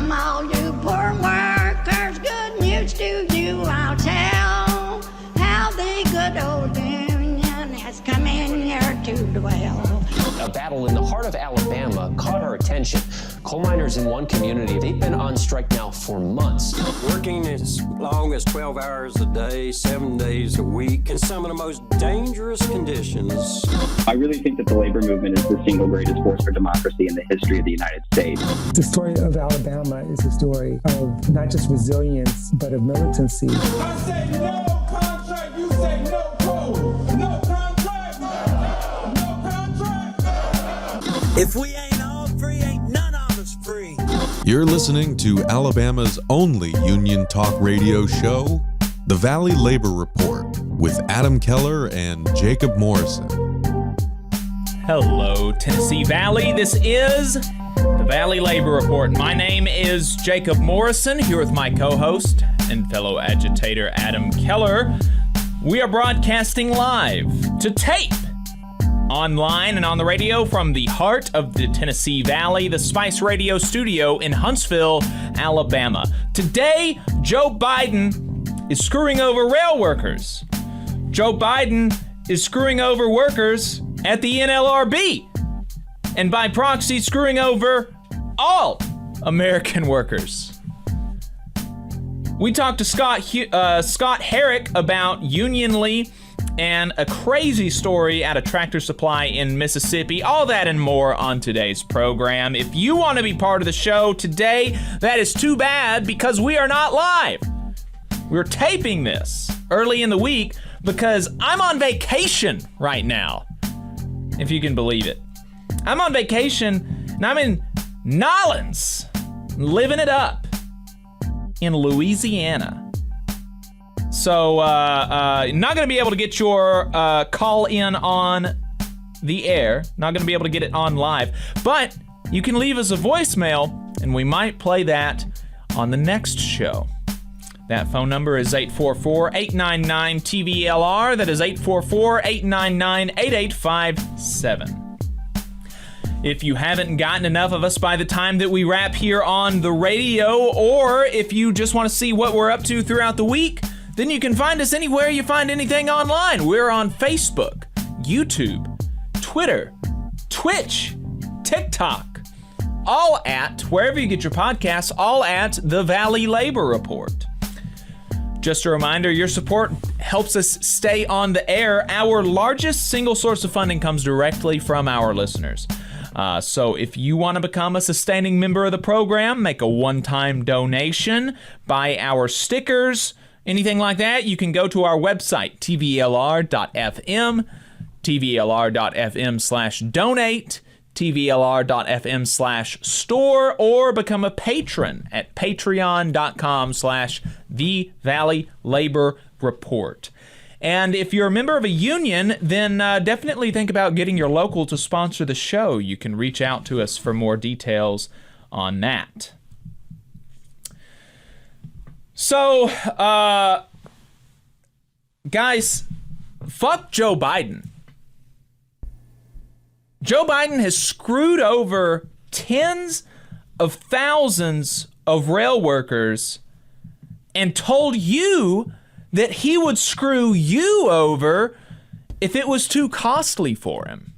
Come all you poor workers, good news to you I'll tell, how the good old union has come in here to dwell. A battle in the heart of Alabama caught our attention. Coal miners in one community, they've been on strike now for months. Working as long as 12 hours a day, 7 days a week, in some of the most dangerous conditions. I really think that the labor movement is the single greatest force for democracy in the history of the United States. The story of Alabama is a story of not just resilience, but of militancy. I say no contract, you say no code. No contract, no contract. If we ain't all free, ain't none of us free. You're listening to Alabama's only union talk radio show, The Valley Labor Report, with Adam Keller and Jacob Morrison. Hello, Tennessee Valley. This is The Valley Labor Report. My name is Jacob Morrison, here with my co-host and fellow agitator Adam Keller. We are broadcasting live to tape, online and on the radio from the heart of the Tennessee Valley, the Spice Radio studio in Huntsville, Alabama. Today, Joe Biden is screwing over rail workers. Joe Biden is screwing over workers at the NLRB, and by proxy, screwing over all American workers. We talked to Scott Herrick about Unionly and a crazy story at a Tractor Supply in Mississippi. All that and more on today's program. If you want to be part of the show today, that is too bad because we are not live. We're taping this early in the week because I'm on vacation right now, if you can believe it. I'm on vacation and I'm in Nolens, living it up in Louisiana. So, not going to be able to get your call in on the air. Not going to be able to get it on live. But you can leave us a voicemail, and we might play that on the next show. That phone number is 844-899-TVLR. That is 844-899-8857. If you haven't gotten enough of us by the time that we wrap here on the radio, or if you just want to see what we're up to throughout the week, then you can find us anywhere you find anything online. We're on Facebook, YouTube, Twitter, Twitch, TikTok, all at, wherever you get your podcasts, all at The Valley Labor Report. Just a reminder, your support helps us stay on the air. Our largest single source of funding comes directly from our listeners. So if you want to become a sustaining member of the program, make a one-time donation, buy our stickers, anything like that, you can go to our website, tvlr.fm, tvlr.fm/donate, tvlr.fm/store, or become a patron at patreon.com/The Valley Labor Report. And if you're a member of a union, then definitely think about getting your local to sponsor the show. You can reach out to us for more details on that. So, guys, fuck Joe Biden. Joe Biden has screwed over tens of thousands of rail workers and told you that he would screw you over if it was too costly for him.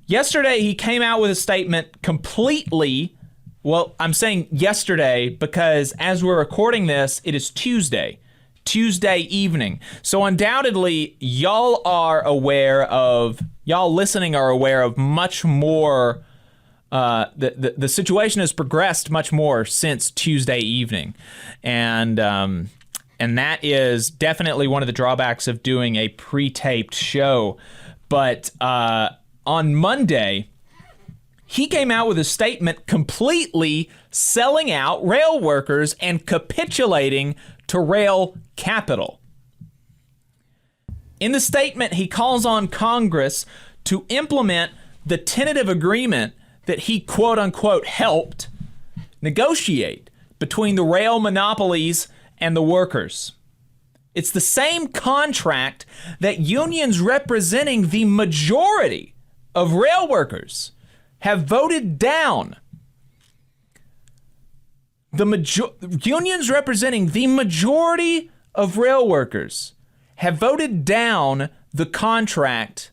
Yesterday, he came out with a statement completely, well, I'm saying yesterday because as we're recording this, it is Tuesday evening. So undoubtedly, y'all listening are aware of much more. The situation has progressed much more since Tuesday evening, and that is definitely one of the drawbacks of doing a pre-taped show. But on Monday, he came out with a statement completely selling out rail workers and capitulating to rail capital. In the statement, he calls on Congress to implement the tentative agreement that he quote-unquote helped negotiate between the rail monopolies and the workers. It's the same contract that unions representing the majority of rail workers have voted down. unions representing the majority of rail workers have voted down the contract,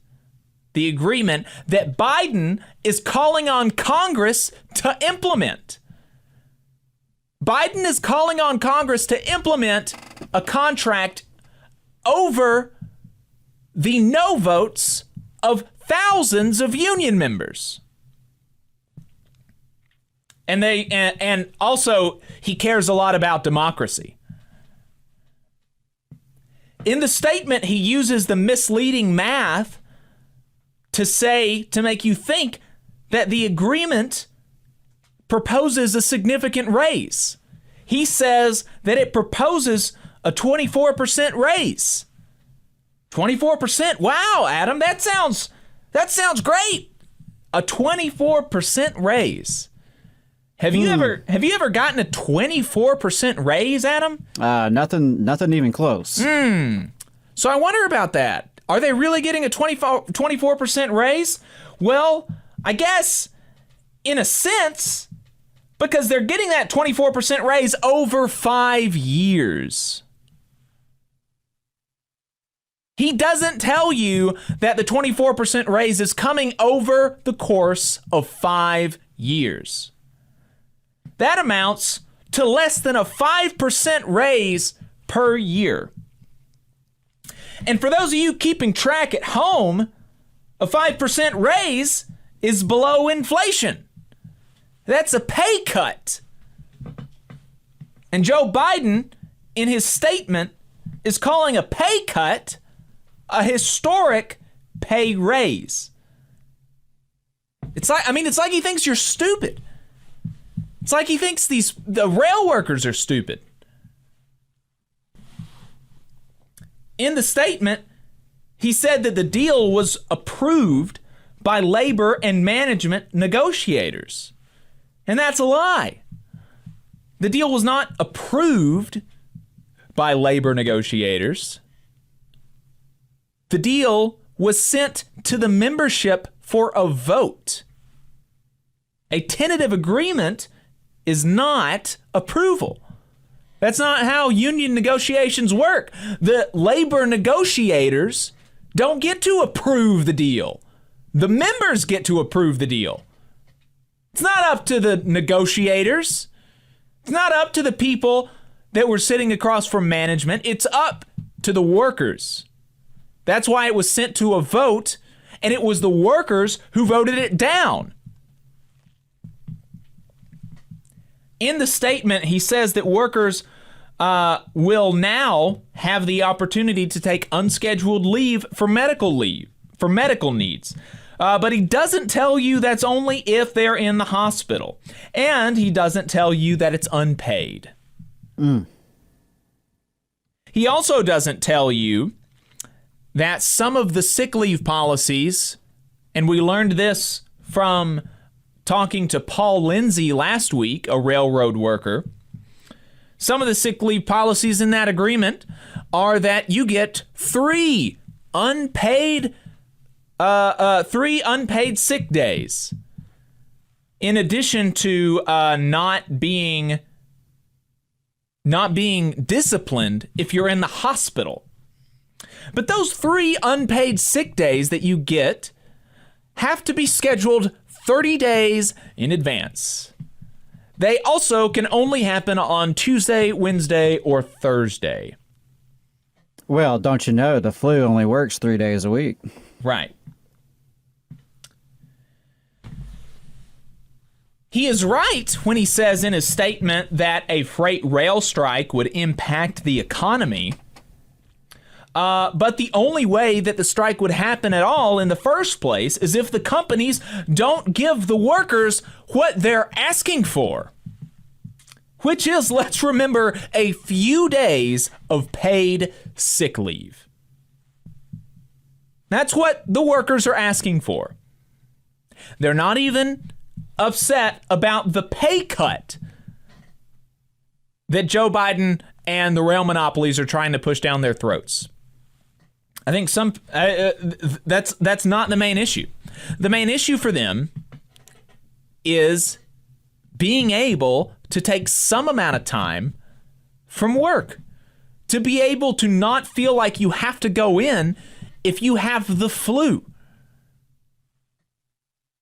the agreement that Biden is calling on Congress to implement. Biden is calling on Congress to implement a contract over the no votes of thousands of union members. And also he cares a lot about democracy. In the statement, he uses the misleading math to make you think that the agreement proposes a significant raise. He says that it proposes a 24% raise. 24%. Wow, Adam, that sounds great. A 24% raise. Have you ever gotten a 24% raise, Adam? Nothing even close. So I wonder about that. Are they really getting a 24% raise? Well, I guess in a sense, because they're getting that 24% raise over 5 years. He doesn't tell you that the 24% raise is coming over the course of 5 years. That amounts to less than a 5% raise per year. And for those of you keeping track at home, a 5% raise is below inflation. That's a pay cut. And Joe Biden, in his statement, is calling a pay cut a historic pay raise. It's like he thinks you're stupid. It's like he thinks the rail workers are stupid. In the statement, he said that the deal was approved by labor and management negotiators. And that's a lie. The deal was not approved by labor negotiators. The deal was sent to the membership for a vote. A tentative agreement is not approval. That's not how union negotiations work. The labor negotiators don't get to approve the deal. The members get to approve the deal. It's not up to the negotiators. It's not up to the people that were sitting across from management. It's up to the workers. That's why it was sent to a vote, and it was the workers who voted it down. In the statement, he says that workers will now have the opportunity to take unscheduled leave for medical needs. But he doesn't tell you that's only if they're in the hospital. And he doesn't tell you that it's unpaid. He also doesn't tell you that some of the sick leave policies, and we learned this from talking to Paul Lindsay last week, a railroad worker. Some of the sick leave policies in that agreement are that you get three unpaid sick days, in addition to not being disciplined if you're in the hospital. But those 3 unpaid sick days that you get have to be scheduled 30 days in advance. They also can only happen on Tuesday, Wednesday, or Thursday. Well, don't you know, the flu only works 3 days a week. Right. He is right when he says in his statement that a freight rail strike would impact the economy. But the only way that the strike would happen at all in the first place is if the companies don't give the workers what they're asking for, which is, let's remember, a few days of paid sick leave. That's what the workers are asking for. They're not even upset about the pay cut that Joe Biden and the rail monopolies are trying to push down their throats. I think that's not the main issue. The main issue for them is being able to take some amount of time from work, to be able to not feel like you have to go in if you have the flu.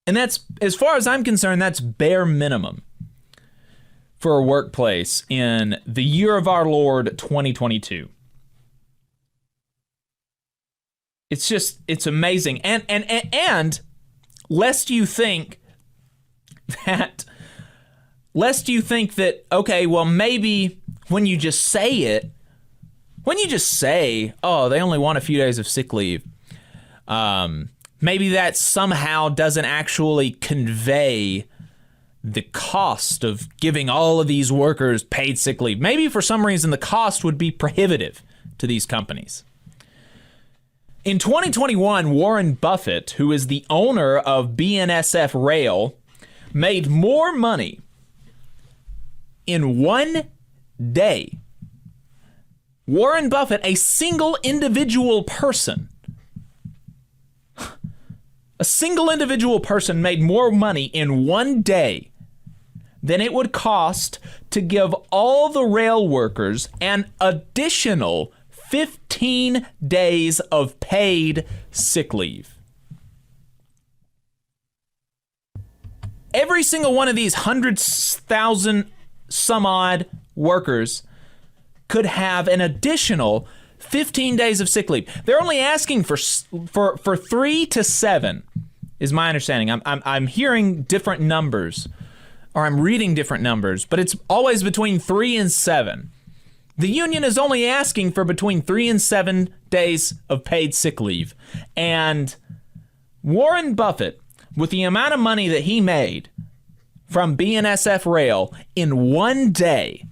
And that's, as far as I'm concerned, that's bare minimum for a workplace in the year of our Lord 2022. It's just, it's amazing. And lest you think that, okay, well, maybe when you just say, oh, they only want a few days of sick leave, maybe that somehow doesn't actually convey the cost of giving all of these workers paid sick leave. Maybe for some reason the cost would be prohibitive to these companies. In 2021, Warren Buffett, who is the owner of BNSF Rail, made more money in one day. Warren Buffett, a single individual person, made more money in one day than it would cost to give all the rail workers an additional 15 days of paid sick leave. Every single one of these 100,000 some odd workers could have an additional 15 days of sick leave. They're only asking for 3 to 7, is my understanding. I'm hearing different numbers, or I'm reading different numbers, but it's always between 3 and 7. The union is only asking for between 3 and 7 days of paid sick leave. And Warren Buffett, with the amount of money that he made from BNSF Rail in one day,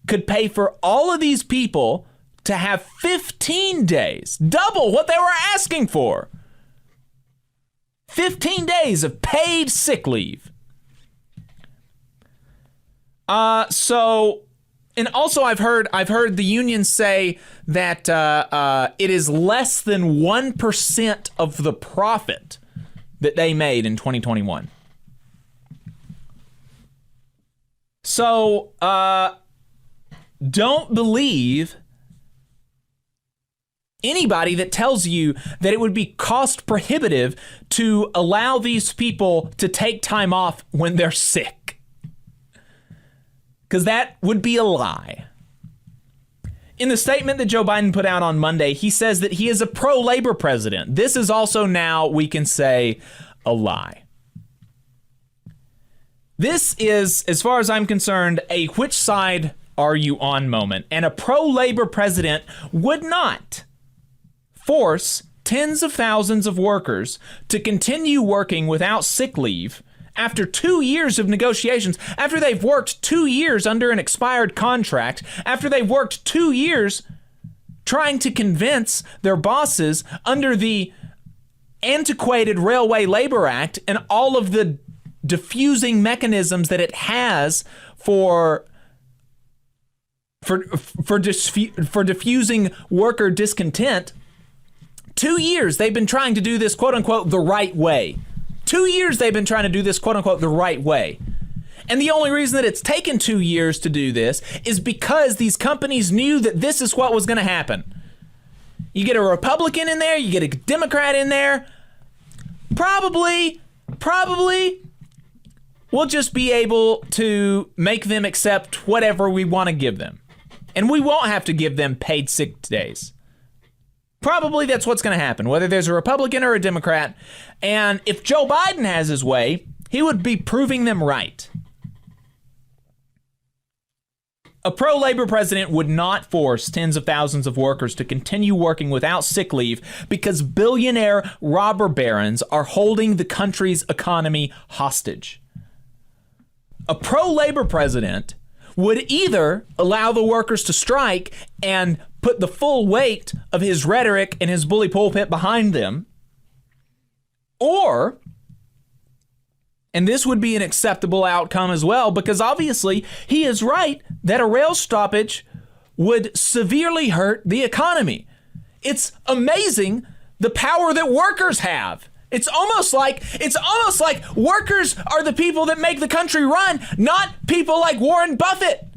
could pay for all of these people to have 15 days, double what they were asking for. 15 days of paid sick leave. And also I've heard the union say that it is less than 1% of the profit that they made in 2021. So don't believe anybody that tells you that it would be cost prohibitive to allow these people to take time off when they're sick. Because that would be a lie. In the statement that Joe Biden put out on Monday, he says that he is a pro-labor president. This is also now, we can say, a lie. This is, as far as I'm concerned, a which side are you on moment. And a pro-labor president would not force tens of thousands of workers to continue working without sick leave after 2 years of negotiations, after they've worked 2 years under an expired contract, after they've worked 2 years trying to convince their bosses under the antiquated Railway Labor Act and all of the diffusing mechanisms that it has for diffusing worker discontent. 2 years they've been trying to do this, quote unquote, the right way. 2 years they've been trying to do this, quote unquote, the right way. And the only reason that it's taken 2 years to do this is because these companies knew that this is what was going to happen. You get a Republican in there, you get a Democrat in there, probably we'll just be able to make them accept whatever we want to give them. And we won't have to give them paid sick days. Probably that's what's going to happen, whether there's a Republican or a Democrat. And if Joe Biden has his way, he would be proving them right. A pro-labor president would not force tens of thousands of workers to continue working without sick leave because billionaire robber barons are holding the country's economy hostage. A pro-labor president would either allow the workers to strike and put the full weight of his rhetoric and his bully pulpit behind them, or, and this would be an acceptable outcome as well, because obviously he is right that a rail stoppage would severely hurt the economy. It's amazing the power that workers have. It's almost like workers are the people that make the country run, not people like Warren Buffett.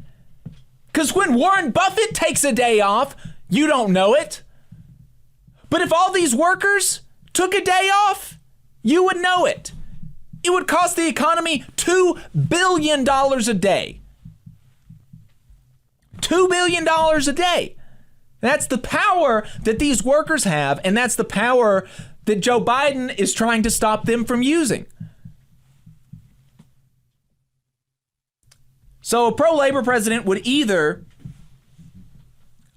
Because when Warren Buffett takes a day off, you don't know it. But if all these workers took a day off, you would know it. It would cost the economy $2 billion a day. $2 billion a day. That's the power that these workers have, and that's the power that Joe Biden is trying to stop them from using. So a pro-labor president would either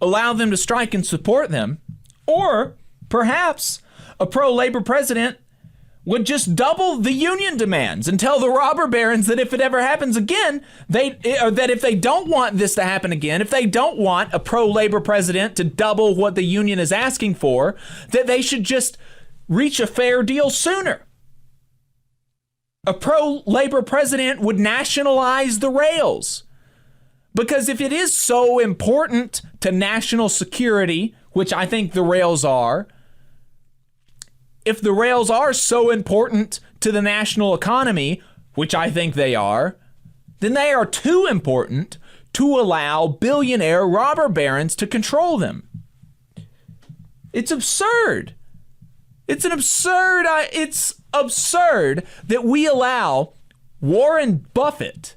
allow them to strike and support them, or perhaps a pro-labor president would just double the union demands and tell the robber barons that if it ever happens again, that if they don't want this to happen again, if they don't want a pro-labor president to double what the union is asking for, that they should just reach a fair deal sooner. A pro-labor president would nationalize the rails. Because if it is so important to national security, which I think the rails are, if the rails are so important to the national economy, which I think they are, then they are too important to allow billionaire robber barons to control them. It's absurd. It's absurd that we allow Warren Buffett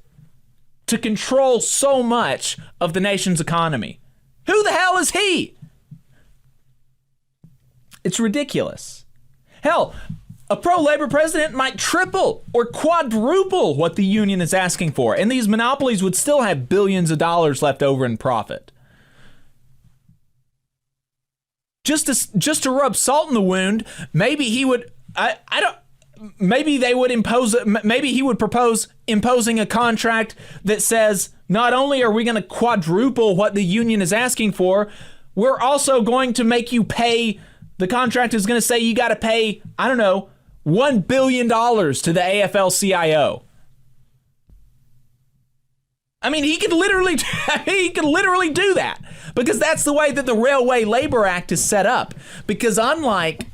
to control so much of the nation's economy. Who the hell is he? It's ridiculous. Hell, a pro-labor president might triple or quadruple what the union is asking for, and these monopolies would still have billions of dollars left over in profit. Just to rub salt in the wound, maybe he would. Maybe they would impose. Maybe he would propose imposing a contract that says not only are we going to quadruple what the union is asking for, we're also going to make you pay. The contract is going to say you got to pay, I don't know, $1 billion to the AFL-CIO. I mean, he could literally do that, because that's the way that the Railway Labor Act is set up. Because unlike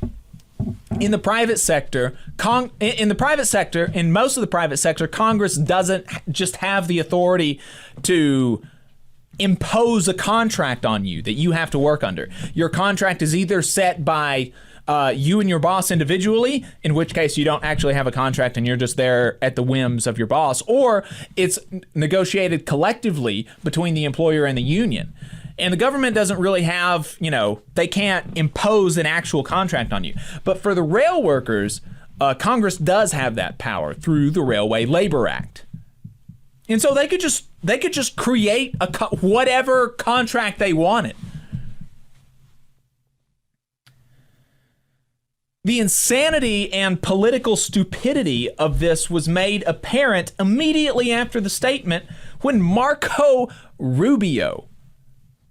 in the private sector, in most of the private sector, Congress doesn't just have the authority to impose a contract on you that you have to work under. Your contract is either set by you and your boss individually, in which case you don't actually have a contract and you're just there at the whims of your boss, or it's negotiated collectively between the employer and the union. And the government doesn't really have, they can't impose an actual contract on you. But for the rail workers, Congress does have that power through the Railway Labor Act. And so they could just create whatever contract they wanted. The insanity and political stupidity of this was made apparent immediately after the statement when Marco Rubio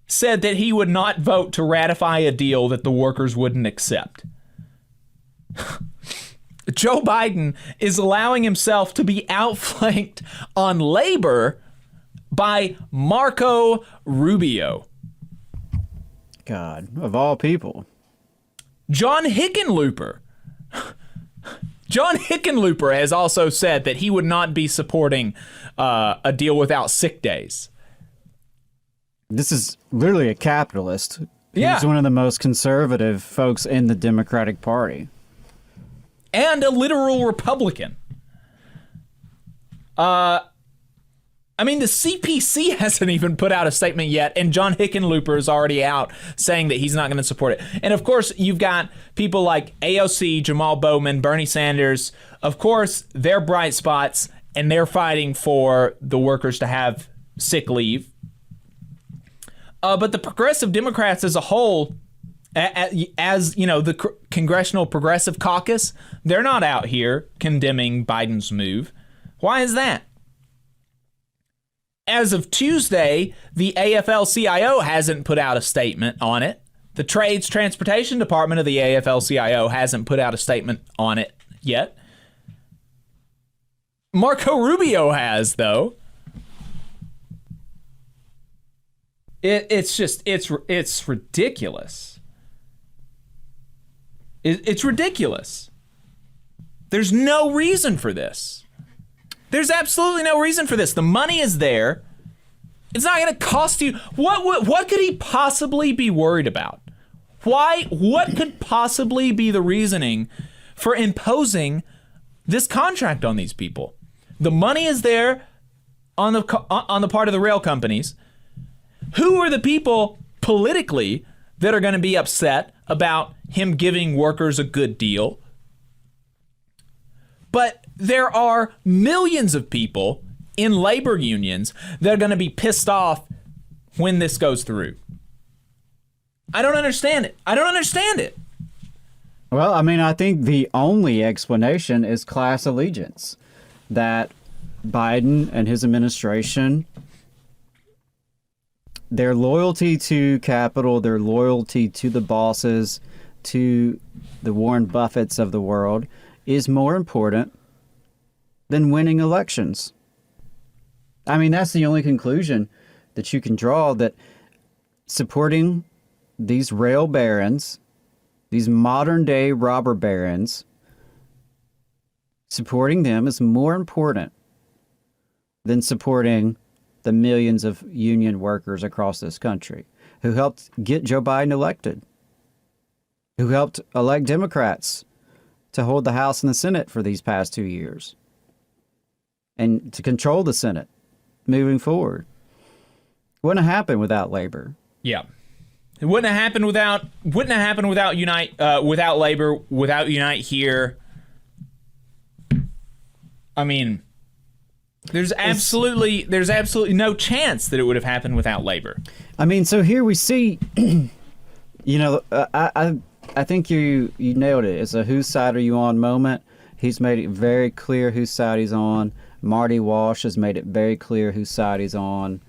said that he would not vote to ratify a deal that the workers wouldn't accept. Joe Biden is allowing himself to be outflanked on labor by Marco Rubio. God, of all people. John Hickenlooper has also said that he would not be supporting a deal without sick days. This is literally a capitalist. Yeah. He's one of the most conservative folks in the Democratic Party. And a literal Republican. The CPC hasn't even put out a statement yet, and John Hickenlooper is already out saying that he's not going to support it. And of course, you've got people like AOC, Jamal Bowman, Bernie Sanders. Of course, they're bright spots, and they're fighting for the workers to have sick leave. But the progressive Democrats as a whole, the Congressional Progressive Caucus, they're not out here condemning Biden's move. Why is that? As of Tuesday, the AFL-CIO hasn't put out a statement on it. The Trades Transportation Department of the AFL-CIO hasn't put out a statement on it yet. Marco Rubio has, though. It's ridiculous. It's ridiculous. There's no reason for this. There's absolutely no reason for this. The money is there. It's not going to cost you. What could he possibly be worried about? Why? What could possibly be the reasoning for imposing this contract on these people? The money is there on the part of the rail companies. Who are the people politically that are going to be upset about him giving workers a good deal? But there are millions of people in labor unions that are going to be pissed off when this goes through. I don't understand it. I don't understand it. Well, I mean, I think the only explanation is class allegiance. That Biden and his administration, their loyalty to capital, their loyalty to the bosses, to the Warren Buffetts of the world, is more important than winning elections. I mean, that's the only conclusion that you can draw, that supporting these rail barons, these modern day robber barons, supporting them is more important than supporting the millions of union workers across this country who helped get Joe Biden elected, who helped elect Democrats to hold the House and the Senate for these past 2 years and to control the Senate moving forward. Wouldn't have happened without labor. Yeah. It wouldn't have happened without Unite, without labor, without Unite Here. I mean, there's absolutely no chance that it would have happened without labor. I mean, so here we see, I think you nailed it. It's a whose side are you on moment. He's made it very clear whose side he's on. Marty Walsh has made it very clear whose side he's on.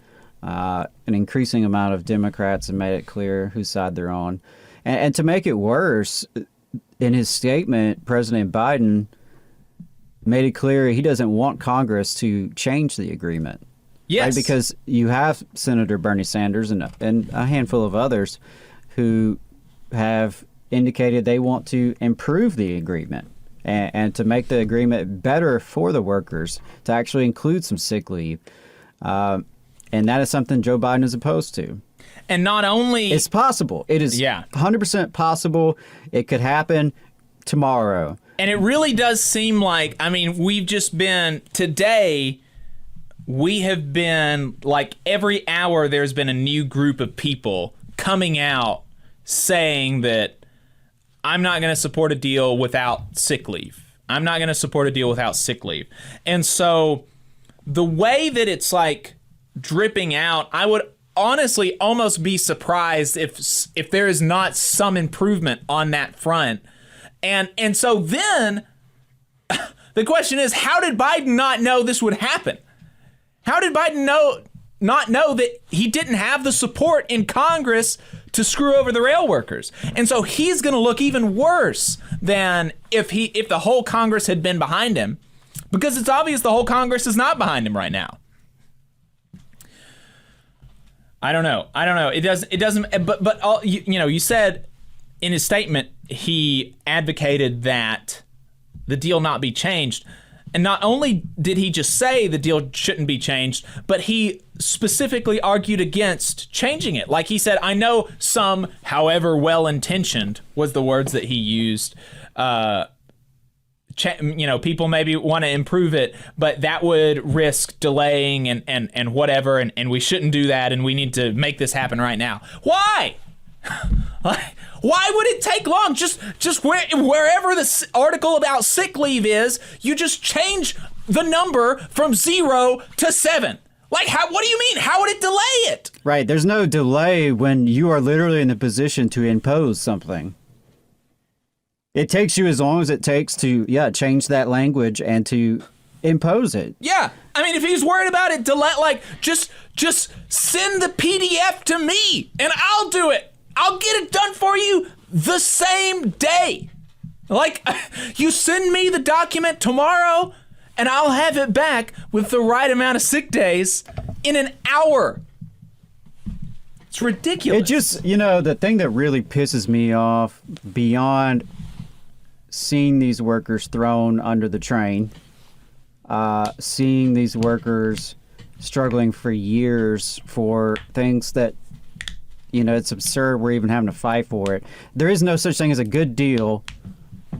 An increasing amount of Democrats have made it clear whose side they're on. And to make it worse, in his statement, President Biden made it clear he doesn't want Congress to change the agreement. Yes. Right? Because you have Senator Bernie Sanders and a handful of others who have indicated they want to improve the agreement and to make the agreement better for the workers, to actually include some sick leave. And that is something Joe Biden is opposed to. And not only... It's possible. It is 100% possible. It could happen tomorrow. And it really does seem like, I mean, we've just been, today, we have been, like, every hour there's been a new group of people coming out saying that I'm not going to support a deal without sick leave. I'm not going to support a deal without sick leave. And so the way that it's, like, dripping out, I would honestly almost be surprised if there is not some improvement on that front. And so then the question is, how did Biden not know this would happen? How did Biden not know that he didn't have the support in Congress to screw over the rail workers? And so he's going to look even worse than if the whole Congress had been behind him, because it's obvious the whole Congress is not behind him right now. I don't know. It doesn't. But all, you said in his statement he advocated that the deal not be changed, and not only did he just say the deal shouldn't be changed, but he specifically argued against changing it. Like he said, I know some, however well-intentioned was the words that he used. People maybe want to improve it, but that would risk delaying and whatever, and we shouldn't do that, and we need to make this happen right now. Why? Why would it take long? Just wherever the article about sick leave is, you just change the number from 0 to 7. Like, what do you mean? How would it delay it? Right. There's no delay when you are literally in the position to impose something. It takes you as long as it takes to, change that language and to impose it. Yeah. I mean, if he's worried about it, just send the PDF to me and I'll do it. I'll get it done for you the same day. Like, you send me the document tomorrow and I'll have it back with the right amount of sick days in an hour. It's ridiculous. It just, the thing that really pisses me off beyond seeing these workers thrown under the train, seeing these workers struggling for years for things that, it's absurd we're even having to fight for it. There is no such thing as a good deal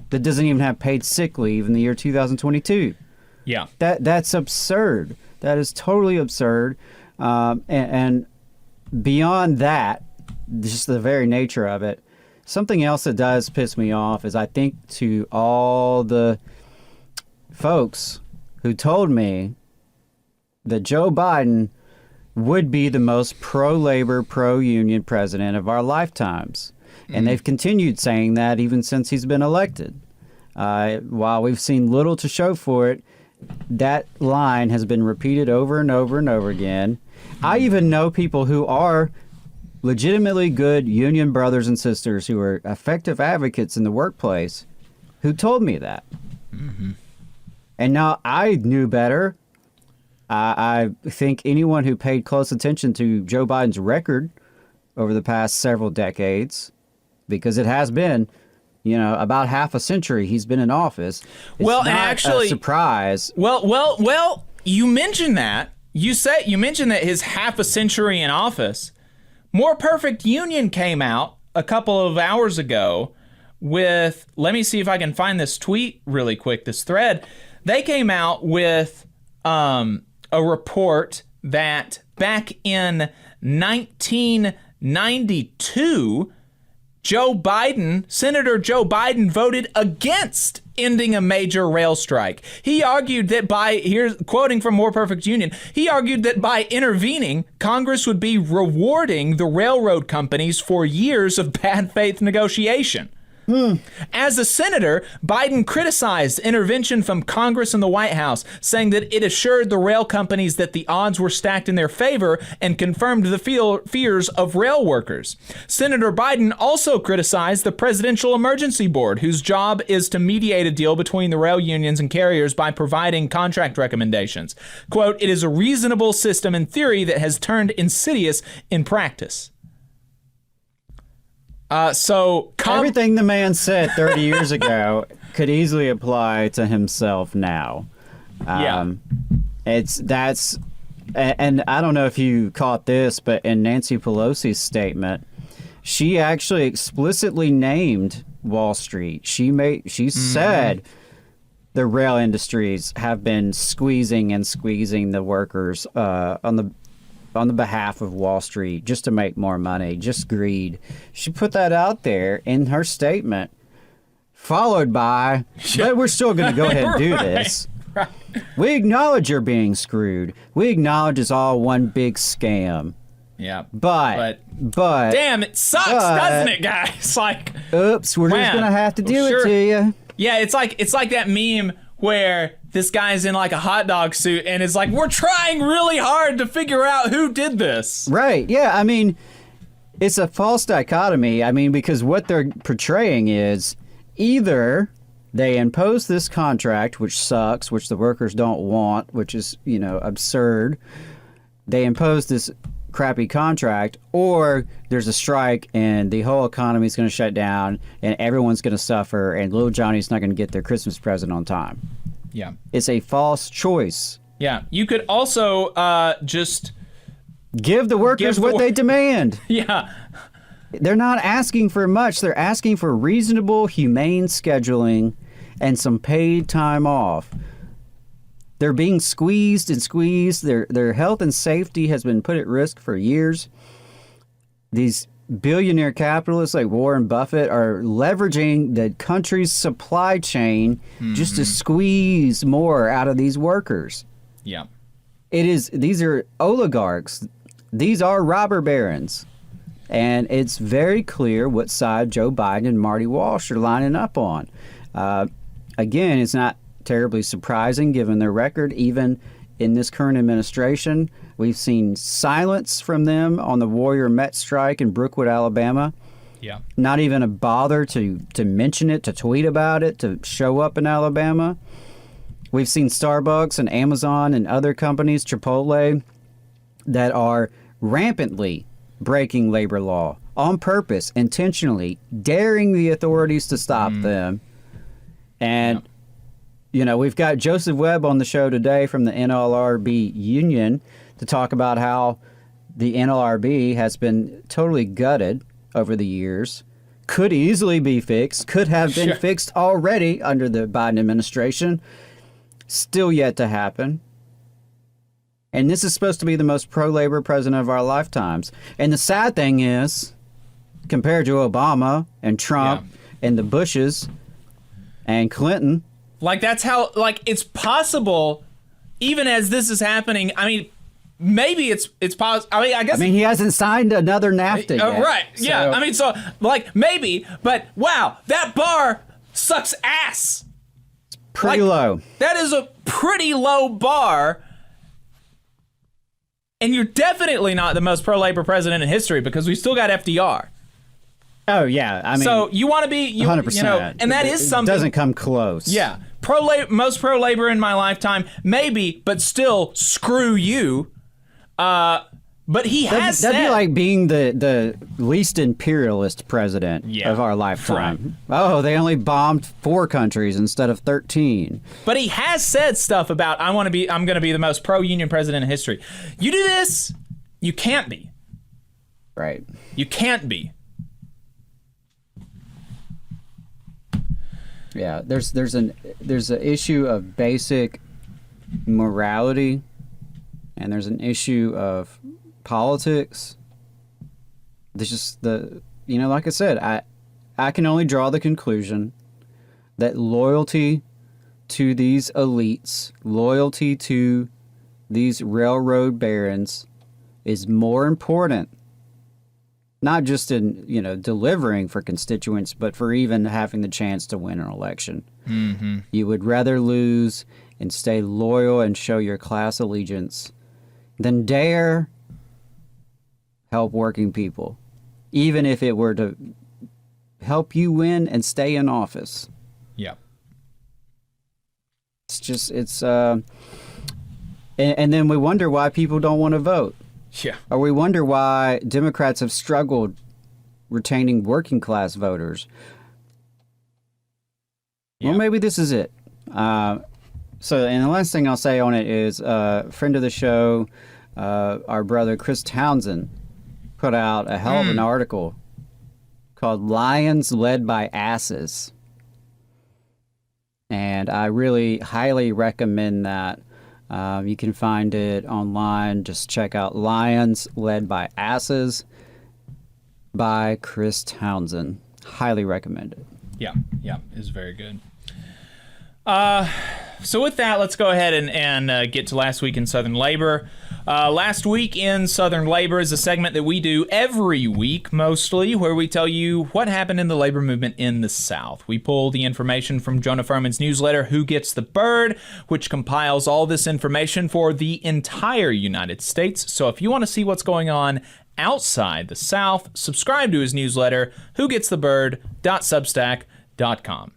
that doesn't even have paid sick leave in the year 2022. Yeah. That's absurd. That is totally absurd. And beyond that, just the very nature of it, something else that does piss me off is I think to all the folks who told me that Joe Biden would be the most pro-labor, pro-union president of our lifetimes. And they've continued saying that even since he's been elected. While we've seen little to show for it, that line has been repeated over and over and over again. I even know people who are legitimately good union brothers and sisters who are effective advocates in the workplace who told me that. And now I knew better. I think anyone who paid close attention to Joe Biden's record over the past several decades, because it has been, about half a century he's been in office. It's Well, not and actually, a surprise. Well, you mentioned that. You mentioned that his half a century in office. More Perfect Union came out a couple of hours ago with, let me see if I can find this tweet really quick, this thread. They came out with a report that back in 1992, Senator Joe Biden voted against ending a major rail strike. He argued that here's quoting from More Perfect Union, he argued that by intervening, Congress would be rewarding the railroad companies for years of bad faith negotiation. As a senator, Biden criticized intervention from Congress and the White House, saying that it assured the rail companies that the odds were stacked in their favor and confirmed the fears of rail workers. Senator Biden also criticized the Presidential Emergency Board, whose job is to mediate a deal between the rail unions and carriers by providing contract recommendations. Quote, "It is a reasonable system in theory that has turned insidious in practice." Everything the man said 30 years ago could easily apply to himself now. And I don't know if you caught this, but in Nancy Pelosi's statement, she actually explicitly named Wall Street. She said the rail industries have been squeezing the workers on the behalf of Wall Street just to make more money, just greed. She put that out there in her statement, followed by, but we're still going to go ahead and do this. Right. We acknowledge you're being screwed. We acknowledge it's all one big scam. Yeah. But damn, it sucks, doesn't it, guys? Like, oops, we're just going to have to do it to you. Yeah, it's like that meme where this guy's in like a hot dog suit and it's like, we're trying really hard to figure out who did this. Right. Yeah. I mean, it's a false dichotomy. I mean, because what they're portraying is either they impose this contract, which sucks, which the workers don't want, which is, absurd. They impose this crappy contract, or there's a strike and the whole economy is going to shut down and everyone's going to suffer and little Johnny's not going to get their Christmas present on time. Yeah. It's a false choice. Yeah. You could also just give the workers what they demand. Yeah. They're not asking for much. They're asking for reasonable, humane scheduling and some paid time off. They're being squeezed and squeezed. Their health and safety has been put at risk for years. These billionaire capitalists like Warren Buffett are leveraging the country's supply chain just to squeeze more out of these workers. Yeah. These are oligarchs. These are robber barons. And it's very clear what side Joe Biden and Marty Walsh are lining up on. Again, it's not terribly surprising given their record. Even in this current administration, we've seen silence from them on the Warrior Met strike in Brookwood, Alabama. Yeah. Not even a bother to mention it, to tweet about it, to show up in Alabama. We've seen Starbucks and Amazon and other companies, Chipotle, that are rampantly breaking labor law on purpose, intentionally, daring the authorities to stop them. And, you know, we've got Joseph Webb on the show today from the NLRB union to talk about how the NLRB has been totally gutted over the years, could easily be fixed, could have been fixed already under the Biden administration, still yet to happen. And this is supposed to be the most pro-labor president of our lifetimes. And the sad thing is, compared to Obama and Trump and the Bushes and Clinton, like that's how, like it's possible, even as this is happening. I mean, maybe it's possible. I mean, I guess. I mean, he hasn't signed another NAFTA yet. Right? So. Yeah. I mean, so like maybe, but wow, that bar sucks ass. Pretty low. That is a pretty low bar. And you're definitely not the most pro-labor president in history because we still got FDR. Oh yeah, I mean. So you want to be 100%. You know, and that is something. It doesn't come close. Yeah, most pro-labor in my lifetime, maybe, but still, screw you. But he has said that'd be like being the least imperialist president of our lifetime. Right. Oh, they only bombed 4 countries instead of 13. But he has said stuff about I'm going to be the most pro-union president in history. You do this, you can't be. Right. You can't be. Yeah, there's an issue of basic morality, and there's an issue of politics. There's just like I said, I can only draw the conclusion that loyalty to these elites, loyalty to these railroad barons is more important, not just in, delivering for constituents, but for even having the chance to win an election. Mm-hmm. You would rather lose and stay loyal and show your class allegiance than dare help working people, even if it were to help you win and stay in office. Yeah. And then we wonder why people don't want to vote. Yeah. Or we wonder why Democrats have struggled retaining working class voters. Yeah. Well, maybe this is it. And the last thing I'll say on it is a friend of the show, our brother Chris Townsend, put out a hell of an article called Lions Led by Asses. And I really highly recommend that. You can find it online. Just check out Lions Led by Asses by Chris Townsend. Highly recommend it. Yeah, it's very good. So with that, let's go ahead and get to Last Week in Southern Labor. Last Week in Southern Labor is a segment that we do every week, mostly, where we tell you what happened in the labor movement in the South. We pull the information from Jonah Furman's newsletter, Who Gets the Bird, which compiles all this information for the entire United States. So if you want to see what's going on outside the South, subscribe to his newsletter, whogetsthebird.substack.com.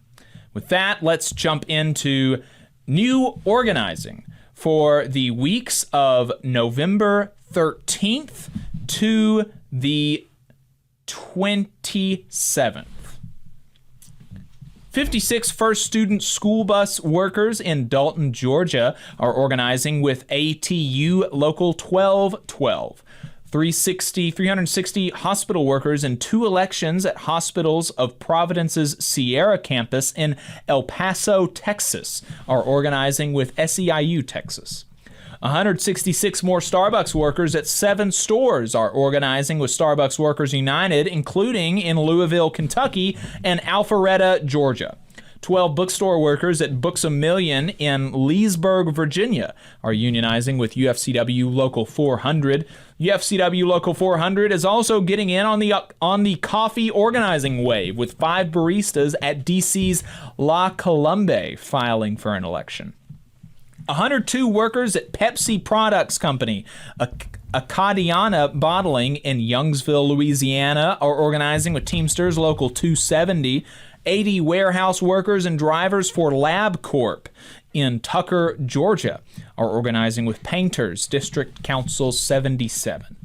With that, let's jump into new organizing for the weeks of November 13th to the 27th. 56 First Student School Bus workers in Dalton, Georgia are organizing with ATU Local 1212. 360 hospital workers in 2 elections at hospitals of Providence's Sierra campus in El Paso, Texas, are organizing with SEIU Texas. 166 more Starbucks workers at 7 stores are organizing with Starbucks Workers United, including in Louisville, Kentucky, and Alpharetta, Georgia. 12 bookstore workers at Books A Million in Leesburg, Virginia, are unionizing with UFCW Local 400. UFCW Local 400 is also getting in on the coffee organizing wave, with 5 baristas at DC's La Colombe filing for an election. 102 workers at Pepsi Products Company, Acadiana Bottling in Youngsville, Louisiana, are organizing with Teamsters Local 270. 80 warehouse workers and drivers for LabCorp in Tucker, Georgia, are organizing with Painters District Council 77.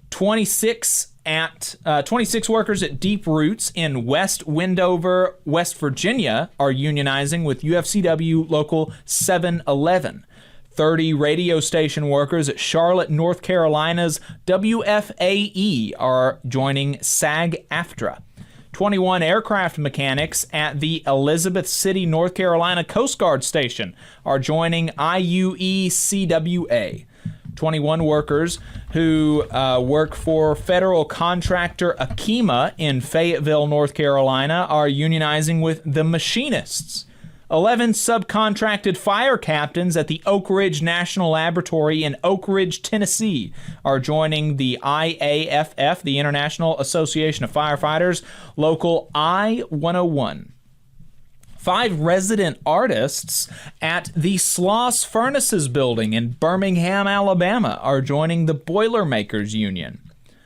26 at 26 workers at Deep Roots in West Wendover, West Virginia, are unionizing with UFCW Local 711. 30 radio station workers at Charlotte, North Carolina's WFAE are joining SAG-AFTRA. 21 aircraft mechanics at the Elizabeth City, North Carolina Coast Guard Station are joining IUECWA. 21 workers who work for federal contractor Akima in Fayetteville, North Carolina, are unionizing with the machinists. 11 subcontracted fire captains at the Oak Ridge National Laboratory in Oak Ridge, Tennessee, are joining the IAFF, the International Association of Firefighters, Local I-101. 5 resident artists at the Sloss Furnaces building in Birmingham, Alabama, are joining the Boilermakers Union.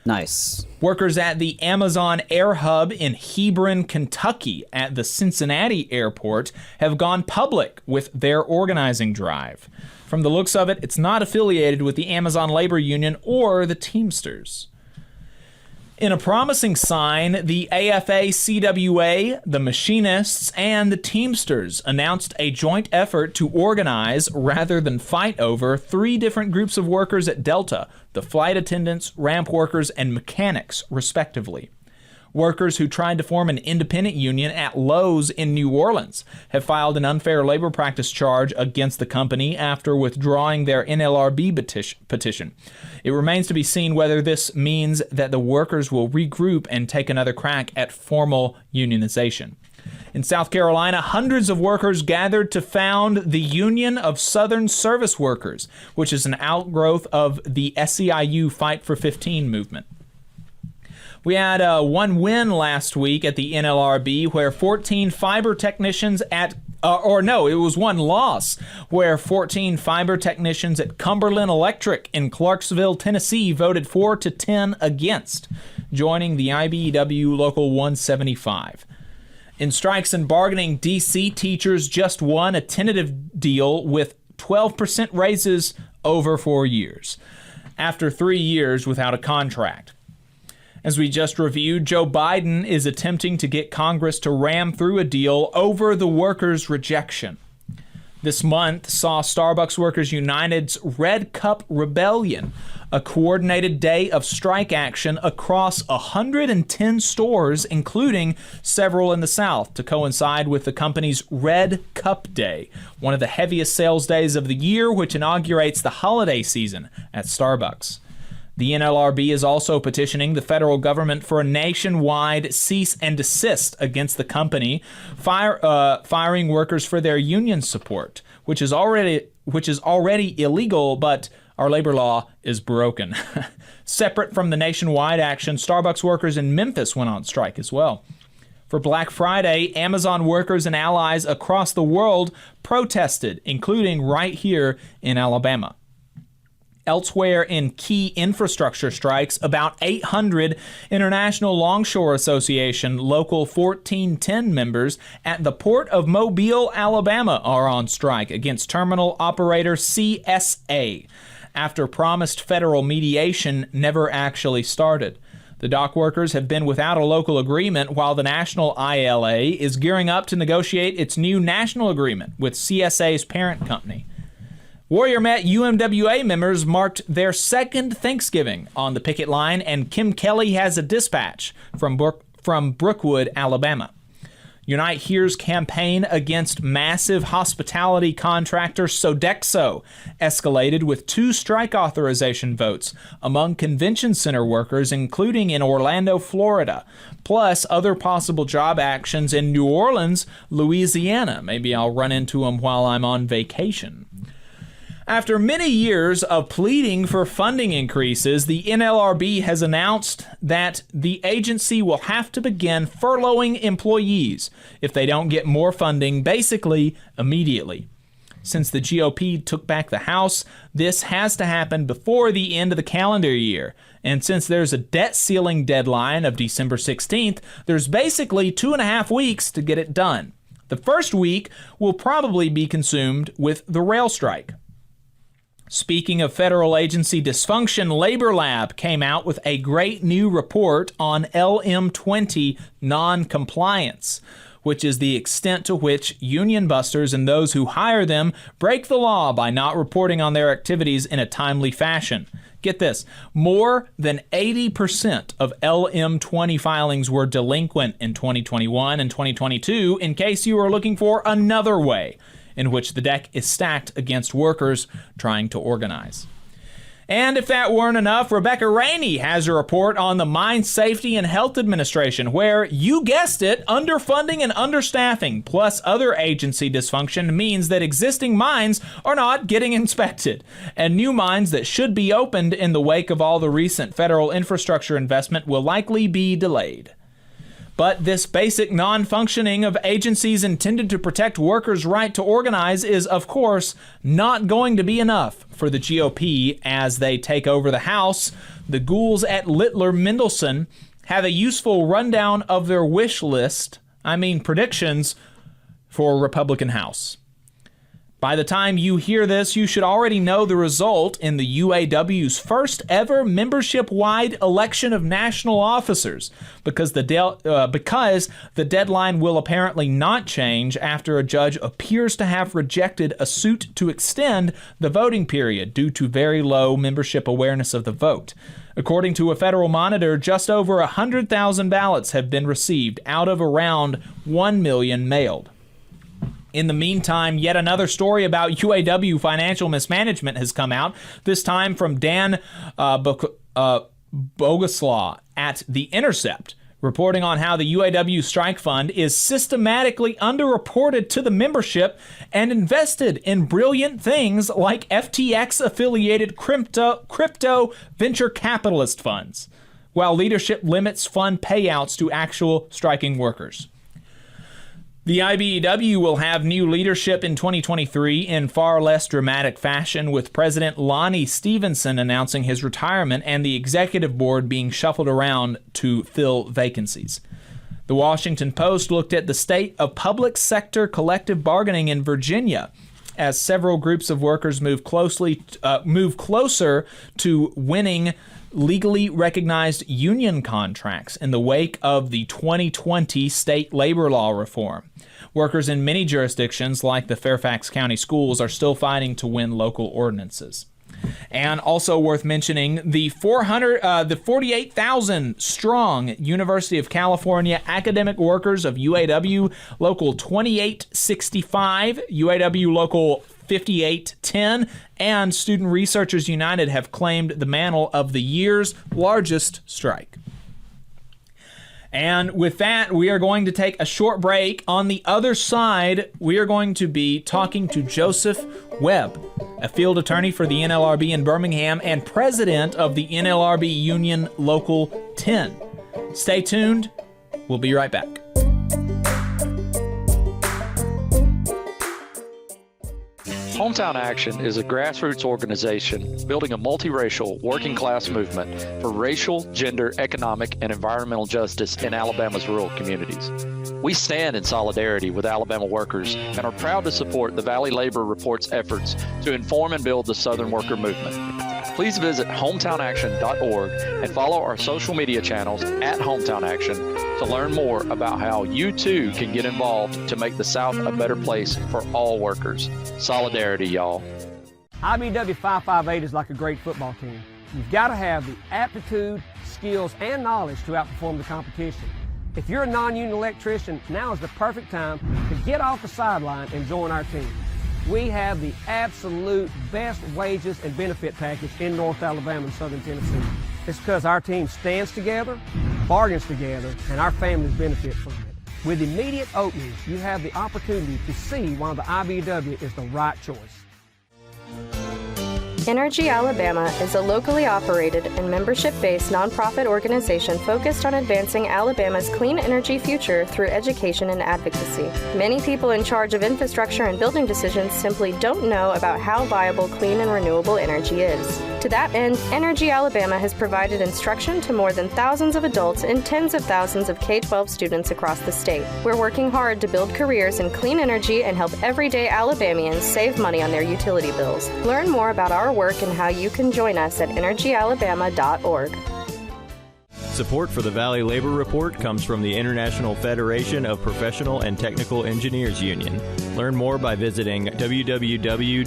Nice. Workers at the Amazon Air Hub in Hebron, Kentucky at the Cincinnati airport have gone public with their organizing drive. From the looks of it, it's not affiliated with the Amazon Labor Union or the Teamsters. In a promising sign, the AFA-CWA, the Machinists, and the Teamsters announced a joint effort to organize, rather than fight over, 3 different groups of workers at Delta, the flight attendants, ramp workers, and mechanics, respectively. Workers who tried to form an independent union at Lowe's in New Orleans have filed an unfair labor practice charge against the company after withdrawing their NLRB petition. It remains to be seen whether this means that the workers will regroup and take another crack at formal unionization. In South Carolina, hundreds of workers gathered to found the Union of Southern Service Workers, which is an outgrowth of the SEIU Fight for 15 movement. We had one win last week at the NLRB where 14 fiber technicians at it was one loss where 14 fiber technicians at Cumberland Electric in Clarksville, Tennessee voted 4-10 against, joining the IBEW Local 175. In strikes and bargaining, DC teachers just won a tentative deal with 12% raises over 4 years, after 3 years without a contract. As we just reviewed, Joe Biden is attempting to get Congress to ram through a deal over the workers' rejection. This month saw Starbucks Workers United's Red Cup Rebellion, a coordinated day of strike action across 110 stores, including several in the South, to coincide with the company's Red Cup Day, one of the heaviest sales days of the year, which inaugurates the holiday season at Starbucks. The NLRB is also petitioning the federal government for a nationwide cease and desist against the company, firing workers for their union support, which is already illegal, but our labor law is broken. Separate from the nationwide action, Starbucks workers in Memphis went on strike as well. For Black Friday, Amazon workers and allies across the world protested, including right here in Alabama. Elsewhere in key infrastructure strikes, about 800 International Longshore Association Local 1410 members at the Port of Mobile, Alabama are on strike against terminal operator CSA after promised federal mediation never actually started. The dock workers have been without a local agreement while the national ILA is gearing up to negotiate its new national agreement with CSA's parent company. Warrior Met UMWA members marked their second Thanksgiving on the picket line, and Kim Kelly has a dispatch from Brookwood, Alabama. Unite Here's campaign against massive hospitality contractor Sodexo escalated with 2 strike authorization votes among convention center workers, including in Orlando, Florida, plus other possible job actions in New Orleans, Louisiana. Maybe I'll run into them while I'm on vacation. After many years of pleading for funding increases, the NLRB has announced that the agency will have to begin furloughing employees if they don't get more funding, basically immediately. Since the GOP took back the House, this has to happen before the end of the calendar year. And since there's a debt ceiling deadline of December 16th, there's basically 2.5 weeks to get it done. The first week will probably be consumed with the rail strike. Speaking of federal agency dysfunction, Labor Lab came out with a great new report on LM20 non-compliance, which is the extent to which union busters and those who hire them break the law by not reporting on their activities in a timely fashion. Get this, more than 80% of LM20 filings were delinquent in 2021 and 2022, in case you are looking for another way in which the deck is stacked against workers trying to organize. And if that weren't enough, Rebecca Rainey has a report on the Mine Safety and Health Administration, where, you guessed it, underfunding and understaffing, plus other agency dysfunction, means that existing mines are not getting inspected, and new mines that should be opened in the wake of all the recent federal infrastructure investment will likely be delayed. But this basic non-functioning of agencies intended to protect workers' right to organize is, of course, not going to be enough for the GOP as they take over the House. The ghouls at Littler-Mendelson have a useful rundown of their predictions for a Republican House. By the time you hear this, you should already know the result in the UAW's first ever membership-wide election of national officers, because the deadline will apparently not change after a judge appears to have rejected a suit to extend the voting period due to very low membership awareness of the vote. According to a federal monitor, just over 100,000 ballots have been received out of around 1 million mailed. In the meantime, yet another story about UAW financial mismanagement has come out, this time from Dan Boguslaw at The Intercept, reporting on how the UAW strike fund is systematically underreported to the membership and invested in brilliant things like FTX-affiliated crypto venture capitalist funds, while leadership limits fund payouts to actual striking workers. The IBEW will have new leadership in 2023 in far less dramatic fashion, with President Lonnie Stevenson announcing his retirement and the executive board being shuffled around to fill vacancies. The Washington Post looked at the state of public sector collective bargaining in Virginia as several groups of workers move closer to winning legally recognized union contracts in the wake of the 2020 state labor law reform. Workers in many jurisdictions, like the Fairfax County Schools, are still fighting to win local ordinances. And also worth mentioning, the 48,000 strong University of California academic workers of UAW Local 2865, UAW Local 5810, and Student Researchers United have claimed the mantle of the year's largest strike. And with that, we are going to take a short break. On the other side, we are going to be talking to Joseph Webb, a field attorney for the NLRB in Birmingham and president of the NLRB Union Local 10. Stay tuned. We'll be right back. Hometown Action is a grassroots organization building a multiracial, working-class movement for racial, gender, economic, and environmental justice in Alabama's rural communities. We stand in solidarity with Alabama workers and are proud to support the Valley Labor Report's efforts to inform and build the Southern worker movement. Please visit hometownaction.org and follow our social media channels at Hometown Action to learn more about how you too can get involved to make the South a better place for all workers. Solidarity, y'all. IBW 558 is like a great football team. You've got to have the aptitude, skills, and knowledge to outperform the competition. If you're a non-union electrician, now is the perfect time to get off the sideline and join our team. We have the absolute best wages and benefit package in North Alabama and Southern Tennessee. It's because our team stands together, bargains together, and our families benefit from it. With immediate openings, you have the opportunity to see why the IBEW is the right choice. Energy Alabama is a locally operated and membership-based nonprofit organization focused on advancing Alabama's clean energy future through education and advocacy. Many people in charge of infrastructure and building decisions simply don't know about how viable clean and renewable energy is. To that end, Energy Alabama has provided instruction to more than thousands of adults and tens of thousands of K-12 students across the state. We're working hard to build careers in clean energy and help everyday Alabamians save money on their utility bills. Learn more about our work and how you can join us at energyalabama.org. Support for the Valley Labor Report comes from the International Federation of Professional and Technical Engineers Union. Learn more by visiting www.ifpte.org.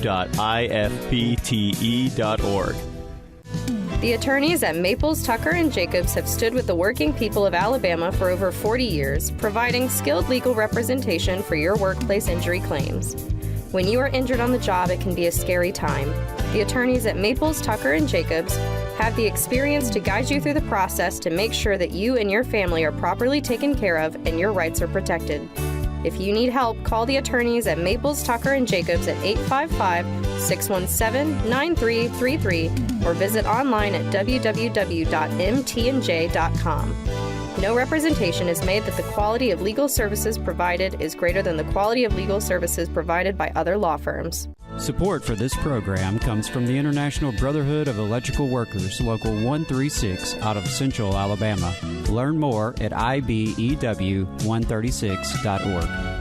The attorneys at Maples, Tucker, and Jacobs have stood with the working people of Alabama for over 40 years, providing skilled legal representation for your workplace injury claims. When you are injured on the job, it can be a scary time. The attorneys at Maples, Tucker, and Jacobs have the experience to guide you through the process to make sure that you and your family are properly taken care of and your rights are protected. If you need help, call the attorneys at Maples, Tucker, and Jacobs at 855-617-9333 or visit online at www.mtnj.com. No representation is made that the quality of legal services provided is greater than the quality of legal services provided by other law firms. Support for this program comes from the International Brotherhood of Electrical Workers, Local 136, out of Central Alabama. Learn more at ibew136.org.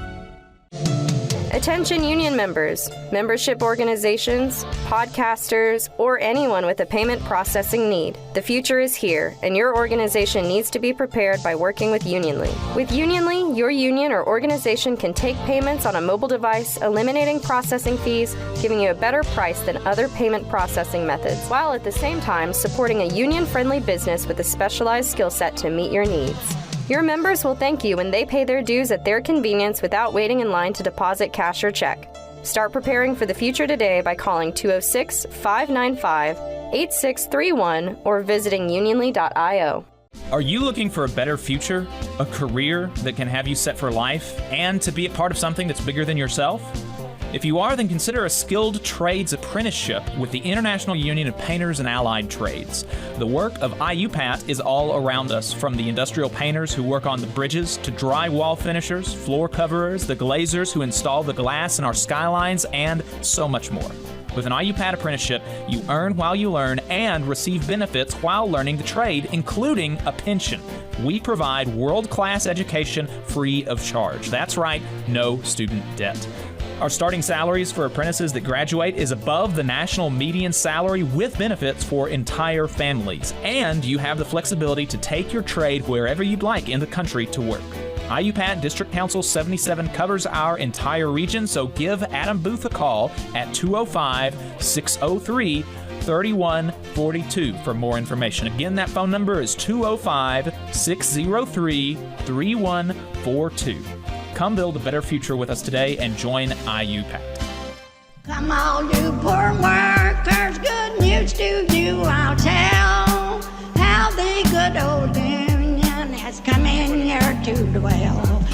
Attention union members, membership organizations, podcasters, or anyone with a payment processing need. The future is here, and your organization needs to be prepared by working with Unionly. With Unionly, your union or organization can take payments on a mobile device, eliminating processing fees, giving you a better price than other payment processing methods, while at the same time supporting a union-friendly business with a specialized skill set to meet your needs. Your members will thank you when they pay their dues at their convenience without waiting in line to deposit cash or check. Start preparing for the future today by calling 206-595-8631 or visiting unionly.io. Are you looking for a better future, a career that can have you set for life, and to be a part of something that's bigger than yourself? If you are, then consider a skilled trades apprenticeship with the International Union of Painters and Allied Trades. The work of IUPAT is all around us, from the industrial painters who work on the bridges to drywall finishers, floor coverers, the glazers who install the glass in our skylines, and so much more. With an IUPAT apprenticeship, you earn while you learn and receive benefits while learning the trade, including a pension. We provide world-class education free of charge. That's right, no student debt. Our starting salaries for apprentices that graduate is above the national median salary with benefits for entire families. And you have the flexibility to take your trade wherever you'd like in the country to work. IUPAT District Council 77 covers our entire region, so give Adam Booth a call at 205-603-3142 for more information. Again, that phone number is 205-603-3142. Come build a better future with us today and join IUPAT. Come on, you poor workers, good news to you I'll tell. How the good old union has come in here to dwell.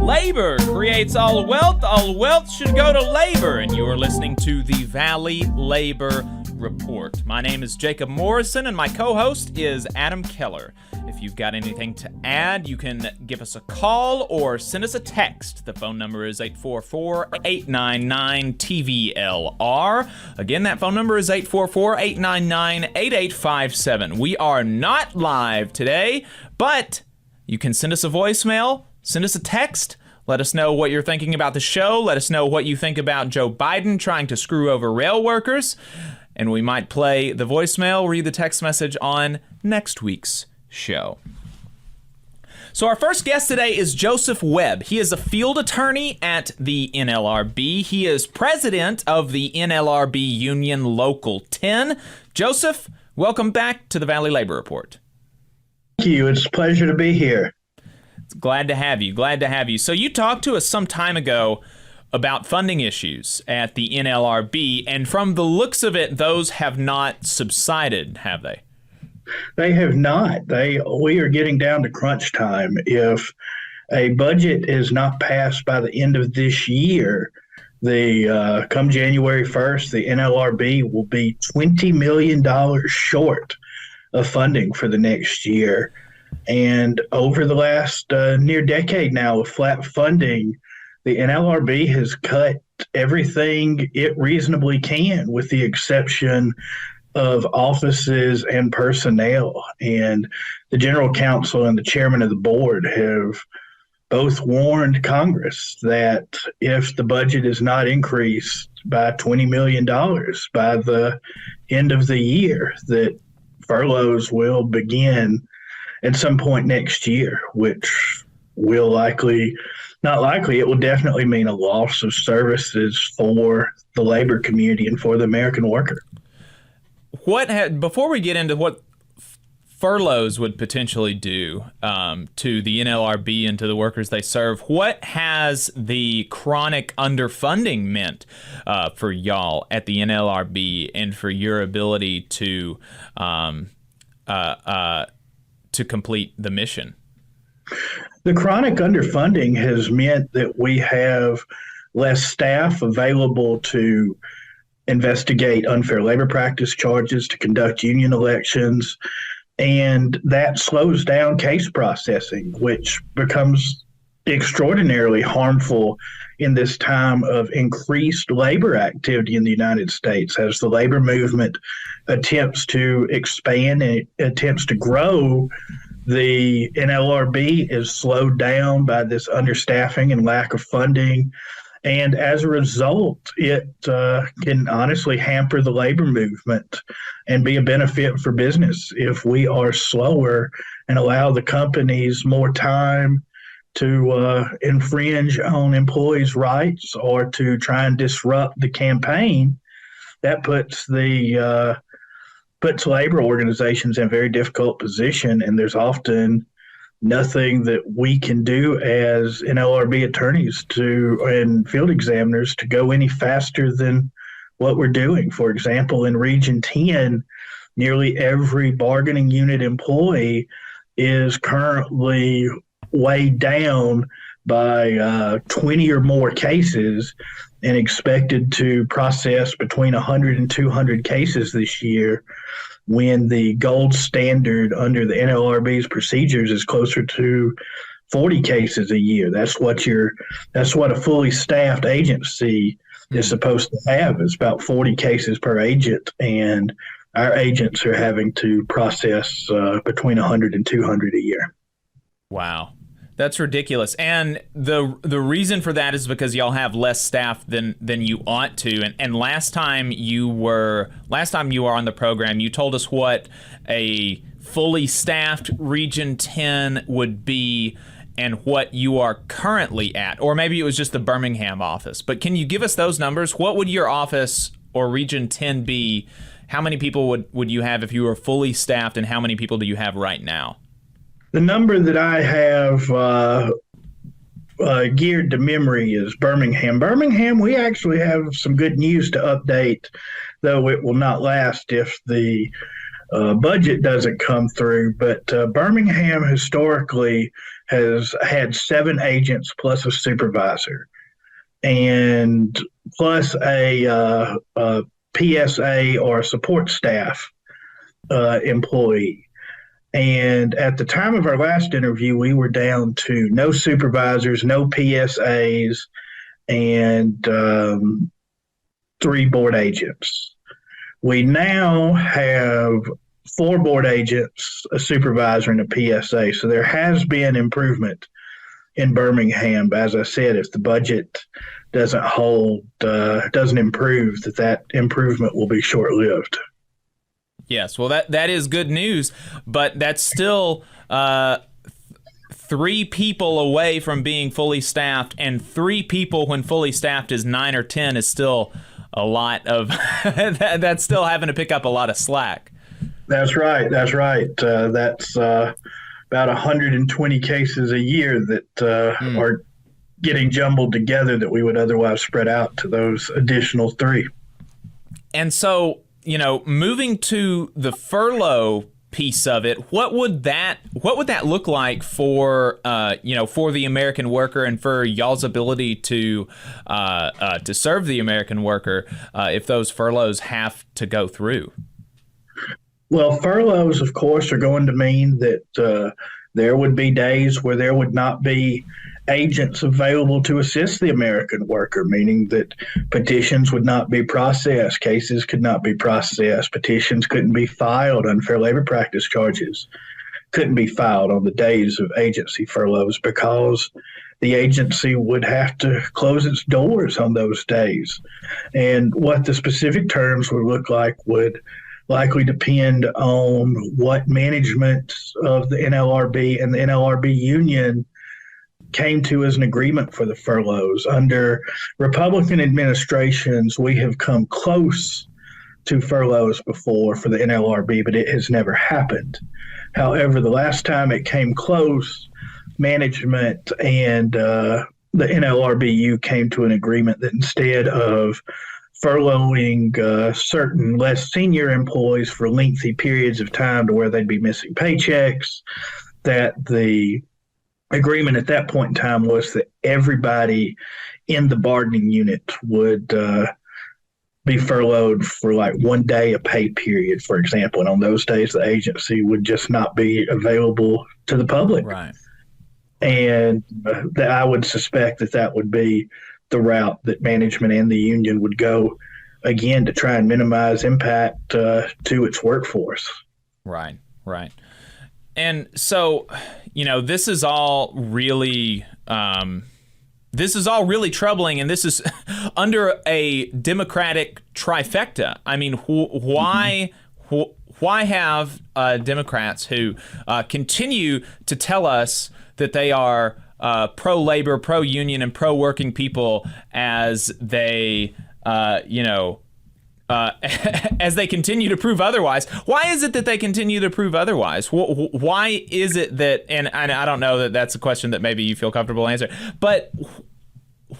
Labor creates all wealth. All wealth should go to labor. And you are listening to the Valley Labor Report. My name is Jacob Morrison, and my co-host is Adam Keller. If you've got anything to add, you can give us a call or send us a text. The phone number is 844-899-TVLR. Again, that phone number is 844-899-8857. We are not live today, but you can send us a voicemail, send us a text. Let us know what you're thinking about the show. Let us know what you think about Joe Biden trying to screw over rail workers. And we might play the voicemail, read the text message on next week's show. So our first guest today is Joseph Webb. He is a field attorney at the NLRB. He is president of the NLRB Union Local 10. Joseph, welcome back to the Valley Labor Report. Thank you. It's a pleasure to be here. Glad to have you. Glad to have you. So you talked to us some time ago about funding issues at the NLRB, and from the looks of it, those have not subsided, have they? They have not. We are getting down to crunch time. If a budget is not passed by the end of this year, come January 1st, the NLRB will be $20 million short of funding for the next year. And over the last near decade now of flat funding, the NLRB has cut everything it reasonably can, with the exception of offices and personnel. And the general counsel and the chairman of the board have both warned Congress that if the budget is not increased by $20 million by the end of the year, that furloughs will begin at some point next year, which will it will definitely mean a loss of services for the labor community and for the American worker. Before we get into what furloughs would potentially do to the NLRB and to the workers they serve, what has the chronic underfunding meant for y'all at the NLRB and for your ability to complete the mission? The chronic underfunding has meant that we have less staff available to investigate unfair labor practice charges, to conduct union elections, and that slows down case processing, which becomes extraordinarily harmful in this time of increased labor activity in the United States as the labor movement attempts to expand and attempts to grow. The NLRB is slowed down by this understaffing and lack of funding. And as a result, it can honestly hamper the labor movement and be a benefit for business if we are slower and allow the companies more time to infringe on employees' rights or to try and disrupt the campaign. That puts labor organizations in a very difficult position, and there's often nothing that we can do as NLRB attorneys and field examiners to go any faster than what we're doing. For example, in Region 10, nearly every bargaining unit employee is currently weighed down by 20 or more cases and expected to process between 100 and 200 cases this year, when the gold standard under the NLRB's procedures is closer to 40 cases a year. That's what a fully staffed agency is supposed to have. It's about 40 cases per agent, and our agents are having to process between 100 and 200 a year. Wow. That's ridiculous. And the reason for that is because y'all have less staff than you ought to. And last time you were on the program, you told us what a fully staffed Region 10 would be and what you are currently at. Or maybe it was just the Birmingham office. But can you give us those numbers? What would your office or Region 10 be? How many people would you have if you were fully staffed, and how many people do you have right now? The number that I have geared to memory is Birmingham. Birmingham, we actually have some good news to update, though it will not last if the budget doesn't come through. But Birmingham historically has had 7 agents plus a supervisor, and plus a PSA or a support staff employee. And at the time of our last interview, we were down to no supervisors, no PSAs, and 3 board agents. We now have 4 board agents, a supervisor, and a PSA. So there has been improvement in Birmingham. But as I said, if the budget doesn't improve, that improvement will be short-lived. Yes, well, that is good news, but that's still 3 people away from being fully staffed, and 3 people when fully staffed is 9 or 10 is still a lot of that's still having to pick up a lot of slack. That's right. That's about 120 cases a year that are getting jumbled together that we would otherwise spread out to those additional 3. And so, moving to the furlough piece of it, what would that look like for for the American worker and for y'all's ability to serve the American worker if those furloughs have to go through? Well, furloughs, of course, are going to mean that there would be days where there would not be agents available to assist the American worker, meaning that petitions would not be processed, cases could not be processed, petitions couldn't be filed, unfair labor practice charges couldn't be filed on the days of agency furloughs because the agency would have to close its doors on those days. And what the specific terms would look like would likely depend on what management of the NLRB and the NLRB union came to as an agreement for the furloughs. Under Republican administrations, we have come close to furloughs before for the NLRB, but it has never happened. However, the last time it came close, management and the NLRBU came to an agreement that instead of furloughing certain less senior employees for lengthy periods of time to where they'd be missing paychecks, that the agreement at that point in time was that everybody in the bargaining unit would be furloughed for like 1 day a pay period, for example. And on those days, the agency would just not be available to the public. Right. And I would suspect that would be the route that management and the union would go, again, to try and minimize impact to its workforce. Right, right. And so, this is all really troubling, and this is under a Democratic trifecta. I mean, why have Democrats who continue to tell us that they are pro-labor, pro-union, and pro-working people as they, as they continue to prove otherwise? Why is it that they continue to prove otherwise? Why is it that, and I don't know that that's a question that maybe you feel comfortable answering, but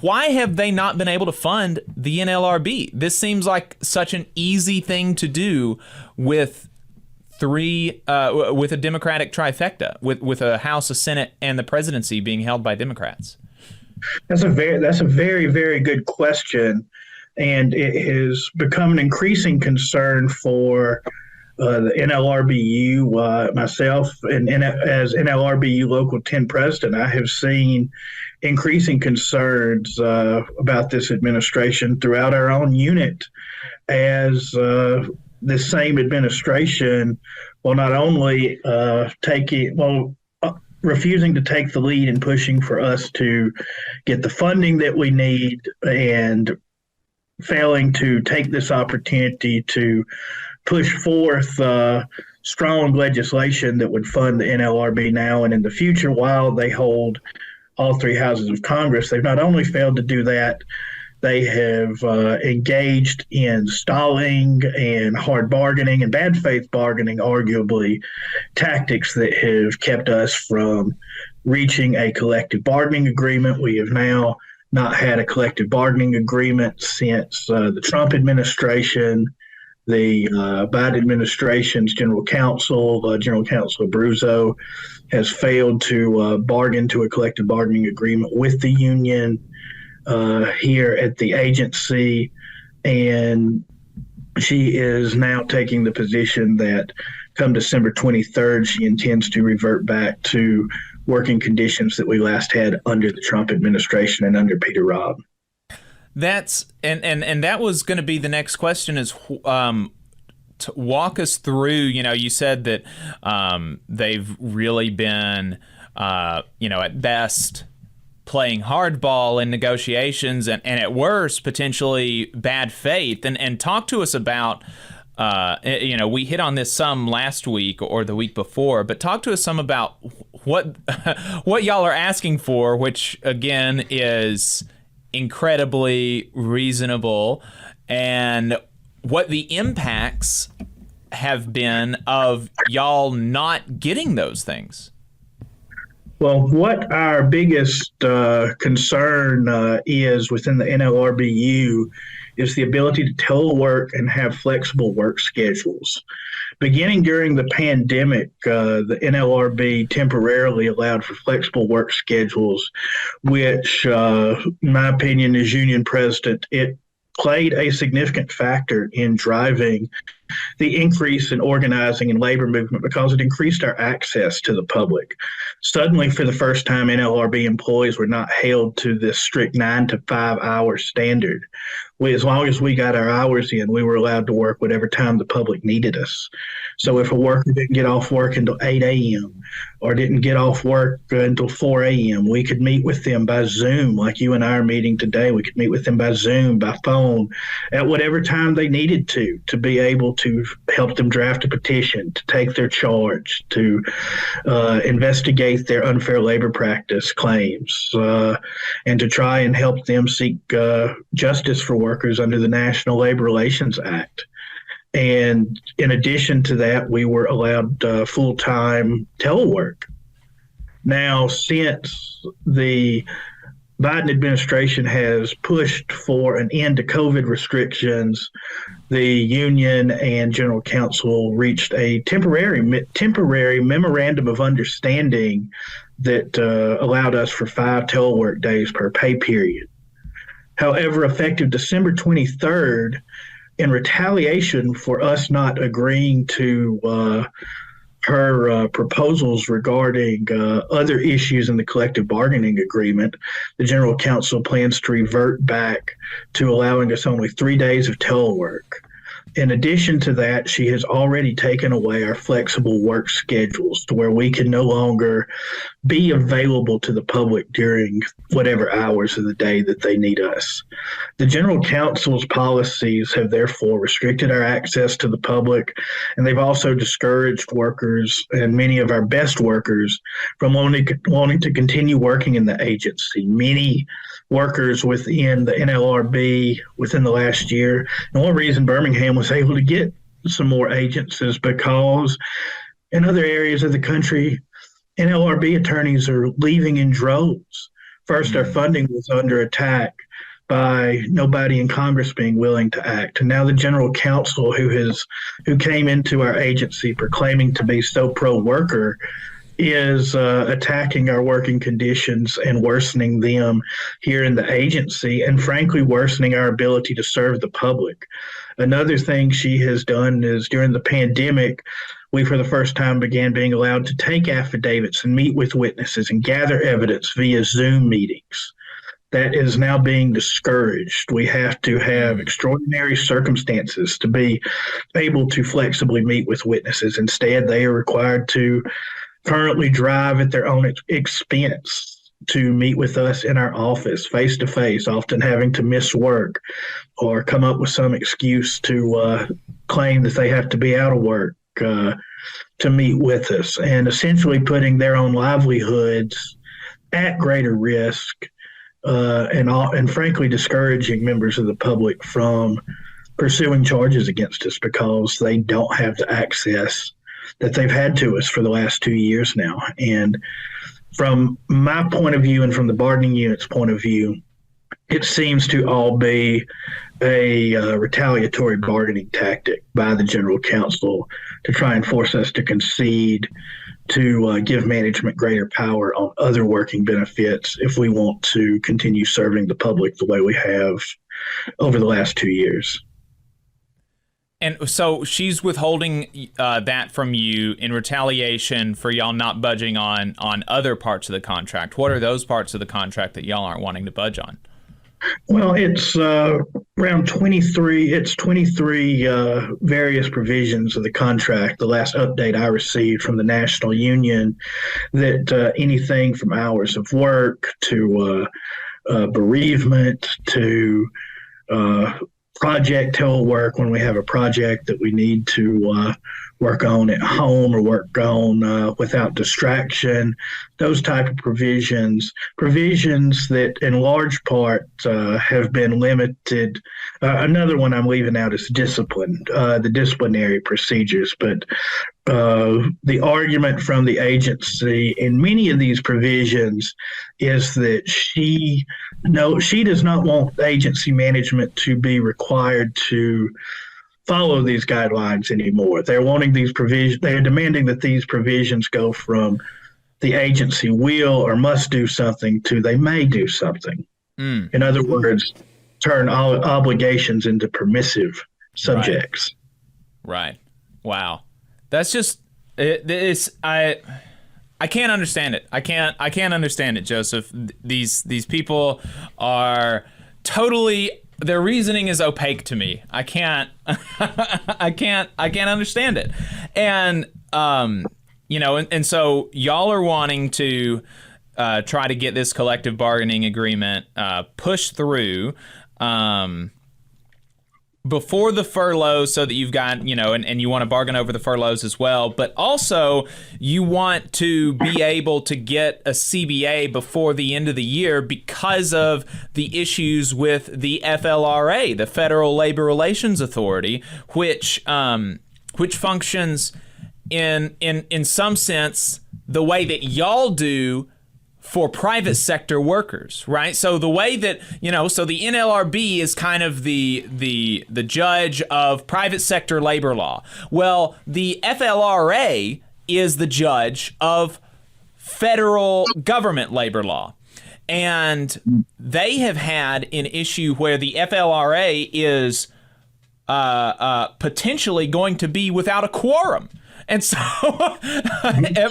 why have they not been able to fund the NLRB? This seems like such an easy thing to do with with a Democratic trifecta, with a House, a Senate, and the presidency being held by Democrats. That's a very, very good question, and it has become an increasing concern for the NLRBU. Myself, and as NLRBU Local 10 president, I have seen increasing concerns about this administration throughout our own unit, as this same administration will not only refusing to take the lead in pushing for us to get the funding that we need, and failing to take this opportunity to push forth strong legislation that would fund the NLRB now and in the future while they hold all three houses of Congress. They've not only failed to do that, they have engaged in stalling and hard bargaining and bad faith bargaining, arguably tactics that have kept us from reaching a collective bargaining agreement. We have now not had a collective bargaining agreement since the Trump administration. The Biden administration's General Counsel Abruzzo, has failed to bargain to a collective bargaining agreement with the union here at the agency, and she is now taking the position that come December 23rd, she intends to revert back to working conditions that we last had under the Trump administration and under Peter Robb. That's and that was going to be the next question, is to walk us through. You said that they've really been at best playing hardball in negotiations, and at worst potentially bad faith. And talk to us about we hit on this some last week or the week before, but talk to us some about what y'all are asking for, which again is incredibly reasonable, and what the impacts have been of y'all not getting those things. Well, what our biggest concern is within the NLRBU is the ability to telework and have flexible work schedules. Beginning during the pandemic, the NLRB temporarily allowed for flexible work schedules, which, in my opinion, as union president, it played a significant factor in driving the increase in organizing and labor movement because it increased our access to the public. Suddenly, for the first time, NLRB employees were not held to this strict 9 to 5 hour standard. As long as we got our hours in, we were allowed to work whatever time the public needed us. So if a worker didn't get off work until 8 a.m. or didn't get off work until 4 a.m., we could meet with them by Zoom, like you and I are meeting today. We could meet with them by Zoom, by phone, at whatever time they needed to be able to help them draft a petition, to take their charge, to investigate their unfair labor practice claims, and to try and help them seek justice for workers under the National Labor Relations Act. And in addition to that, we were allowed full-time telework. Now, since the Biden administration has pushed for an end to COVID restrictions, the union and general counsel reached a temporary memorandum of understanding that allowed us for 5 telework days per pay period. However, effective December 23rd, in retaliation for us not agreeing to her proposals regarding other issues in the collective bargaining agreement, the General Counsel plans to revert back to allowing us only 3 days of telework. In addition to that, she has already taken away our flexible work schedules to where we can no longer be available to the public during whatever hours of the day that they need us. The General Counsel's policies have therefore restricted our access to the public, and they've also discouraged workers and many of our best workers from wanting to continue working in the agency. Many workers within the NLRB within the last year. And one reason Birmingham was able to get some more agents is because in other areas of the country, NLRB attorneys are leaving in droves. First, our funding was under attack by nobody in Congress being willing to act. And now the General Counsel who came into our agency proclaiming to be so pro-worker is attacking our working conditions and worsening them here in the agency, and frankly worsening our ability to serve the public. Another thing she has done is during the pandemic, we for the first time began being allowed to take affidavits and meet with witnesses and gather evidence via Zoom meetings. That is now being discouraged. We have to have extraordinary circumstances to be able to flexibly meet with witnesses. Instead, they are required to currently drive at their own expense to meet with us in our office face to face, often having to miss work or come up with some excuse to claim that they have to be out of work to meet with us, and essentially putting their own livelihoods at greater risk and frankly discouraging members of the public from pursuing charges against us because they don't have the access that they've had to us for the last 2 years now. And from my point of view and from the bargaining unit's point of view, it seems to all be a retaliatory bargaining tactic by the General Counsel to try and force us to concede to give management greater power on other working benefits if we want to continue serving the public the way we have over the last 2 years. And so she's withholding that from you in retaliation for y'all not budging on other parts of the contract. What are those parts of the contract that y'all aren't wanting to budge on? Well, it's around 23. It's 23 various provisions of the contract. The last update I received from the National Union that anything from hours of work to bereavement to project telework when we have a project that we need to work on at home or work on without distraction, those type of provisions that in large part have been limited. Another one I'm leaving out is discipline, the disciplinary procedures. But the argument from the agency in many of these provisions is that she does not want agency management to be required to follow these guidelines anymore. They're wanting these provisions. They are demanding that these provisions go from the agency will or must do something to they may do something. In other words, turn all obligations into permissive subjects. Right. Wow. That's just I can't understand it. I can't understand it, Joseph. These people are totally, their reasoning is opaque to me. I can't I can't understand it. And and so y'all are wanting to try to get this collective bargaining agreement pushed through before the furlough, so that you've got, and you want to bargain over the furloughs as well, but also you want to be able to get a CBA before the end of the year because of the issues with the FLRA, the Federal Labor Relations Authority, which functions in some sense the way that y'all do for private sector workers, right? So the way that, so the NLRB is kind of the judge of private sector labor law. Well, the FLRA is the judge of federal government labor law. And they have had an issue where the FLRA is potentially going to be without a quorum. And so,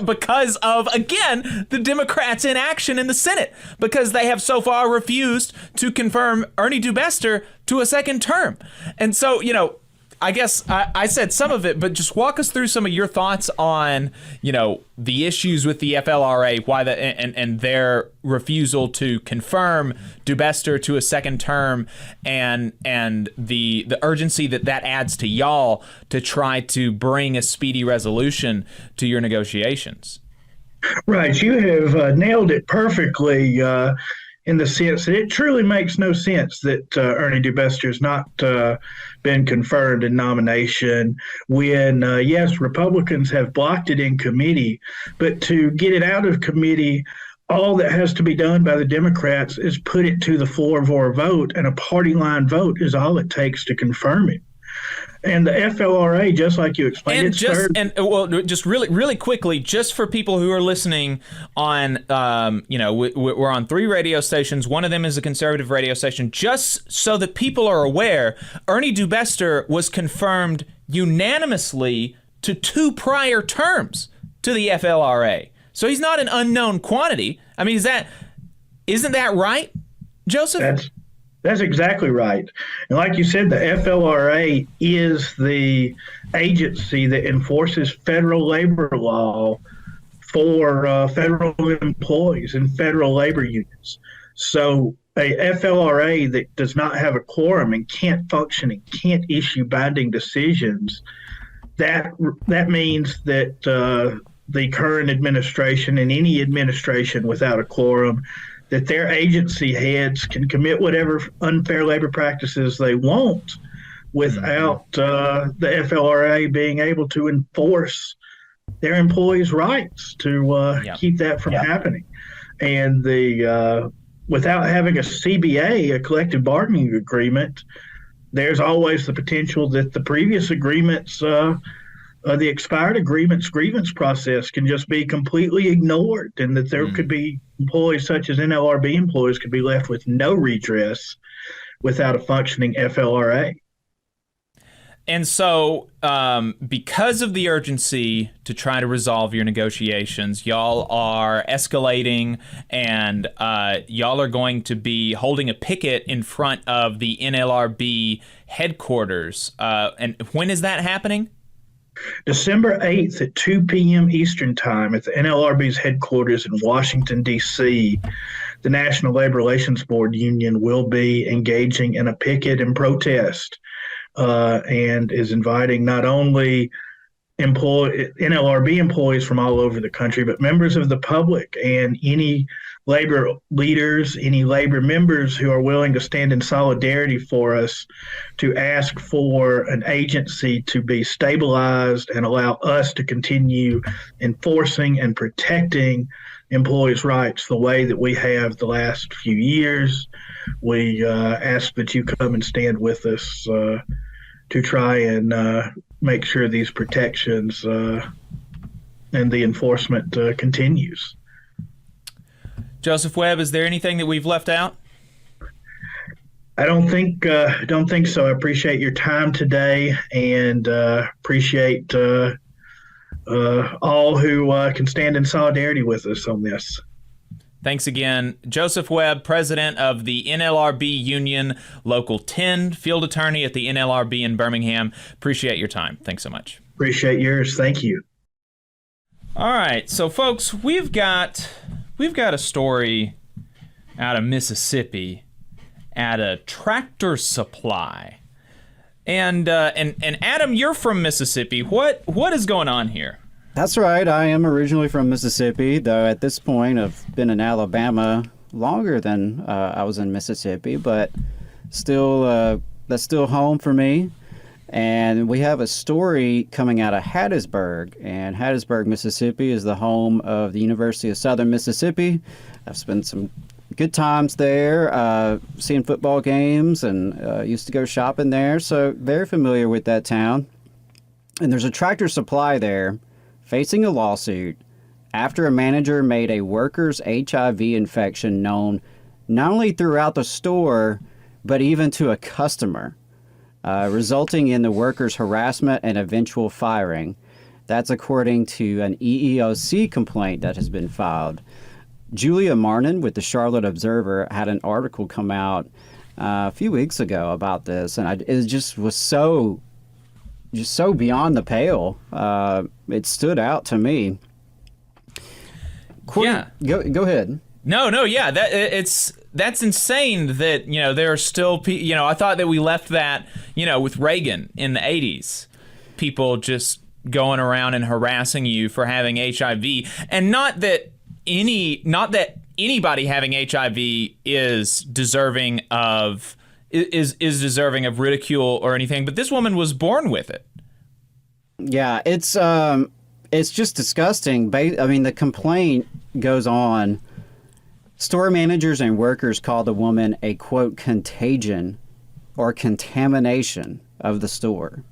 because of, again, the Democrats' inaction in the Senate, because they have so far refused to confirm Ernie Dubester to a second term. And so, I guess I said some of it, but just walk us through some of your thoughts on, the issues with the FLRA, why and their refusal to confirm Dubester to a second term, and the urgency that adds to y'all to try to bring a speedy resolution to your negotiations. Right, you have nailed it perfectly. In the sense that it truly makes no sense that Ernie Dubester's not been confirmed in nomination when, yes, Republicans have blocked it in committee, but to get it out of committee, all that has to be done by the Democrats is put it to the floor for a vote, and a party line vote is all it takes to confirm it. And the FLRA, just like you explained, just really quickly, just for people who are listening on, we're on 3 radio stations. One of them is a conservative radio station. Just so that people are aware, Ernie Dubester was confirmed unanimously to 2 prior terms to the FLRA. So he's not an unknown quantity. I mean, isn't that right, Joseph? That's exactly right. And like you said, the FLRA is the agency that enforces federal labor law for federal employees and federal labor unions. So a FLRA that does not have a quorum and can't function and can't issue binding decisions, that means that the current administration and any administration without a quorum, that their agency heads can commit whatever unfair labor practices they want without the FLRA being able to enforce their employees' rights to keep that from happening. And without having a CBA, a collective bargaining agreement, there's always the potential that the previous agreements, the expired agreements grievance process can just be completely ignored, and that there could be employees such as NLRB employees could be left with no redress without a functioning FLRA. And so because of the urgency to try to resolve your negotiations, y'all are escalating, and y'all are going to be holding a picket in front of the NLRB headquarters. And when is that happening? December 8th at 2 p.m. Eastern Time at the NLRB's headquarters in Washington, D.C., the National Labor Relations Board Union will be engaging in a picket and protest and is inviting not only NLRB employees from all over the country, but members of the public and any labor leaders, any labor members who are willing to stand in solidarity for us, to ask for an agency to be stabilized and allow us to continue enforcing and protecting employees' rights the way that we have the last few years. We ask that you come and stand with us to try and make sure these protections and the enforcement continues. Joseph Webb, is there anything that we've left out? I don't think so. I appreciate your time today, and appreciate all who can stand in solidarity with us on this. Thanks again. Joseph Webb, president of the NLRB Union, Local 10, field attorney at the NLRB in Birmingham. Appreciate your time. Thanks so much. Appreciate yours. Thank you. All right, so folks, we've got a story out of Mississippi at a Tractor Supply. And Adam, you're from Mississippi. What is going on here? That's right. I am originally from Mississippi, though at this point I've been in Alabama longer than I was in Mississippi, but still, that's still home for me. And we have a story coming out of Hattiesburg, and Hattiesburg, Mississippi is the home of the University of Southern Mississippi. I've spent some good times there, seeing football games, and used to go shopping there, so very familiar with that town. And there's a Tractor Supply there facing a lawsuit after a manager made a worker's HIV infection known not only throughout the store, but even to a customer, resulting in the worker's harassment and eventual firing. That's according to an EEOC complaint that has been filed. Julia Marnin with the Charlotte Observer had an article come out a few weeks ago about this, and it just was so beyond the pale. It stood out to me. Yeah. Go ahead. No, yeah, that's insane that, there are still I thought that we left that, with Reagan in the 80s. People just going around and harassing you for having HIV, and not that anybody having HIV is deserving of ridicule or anything, but this woman was born with it. Yeah, it's just disgusting. I mean, the complaint goes on. Store managers and workers called the woman a, quote, contagion or contamination of the store.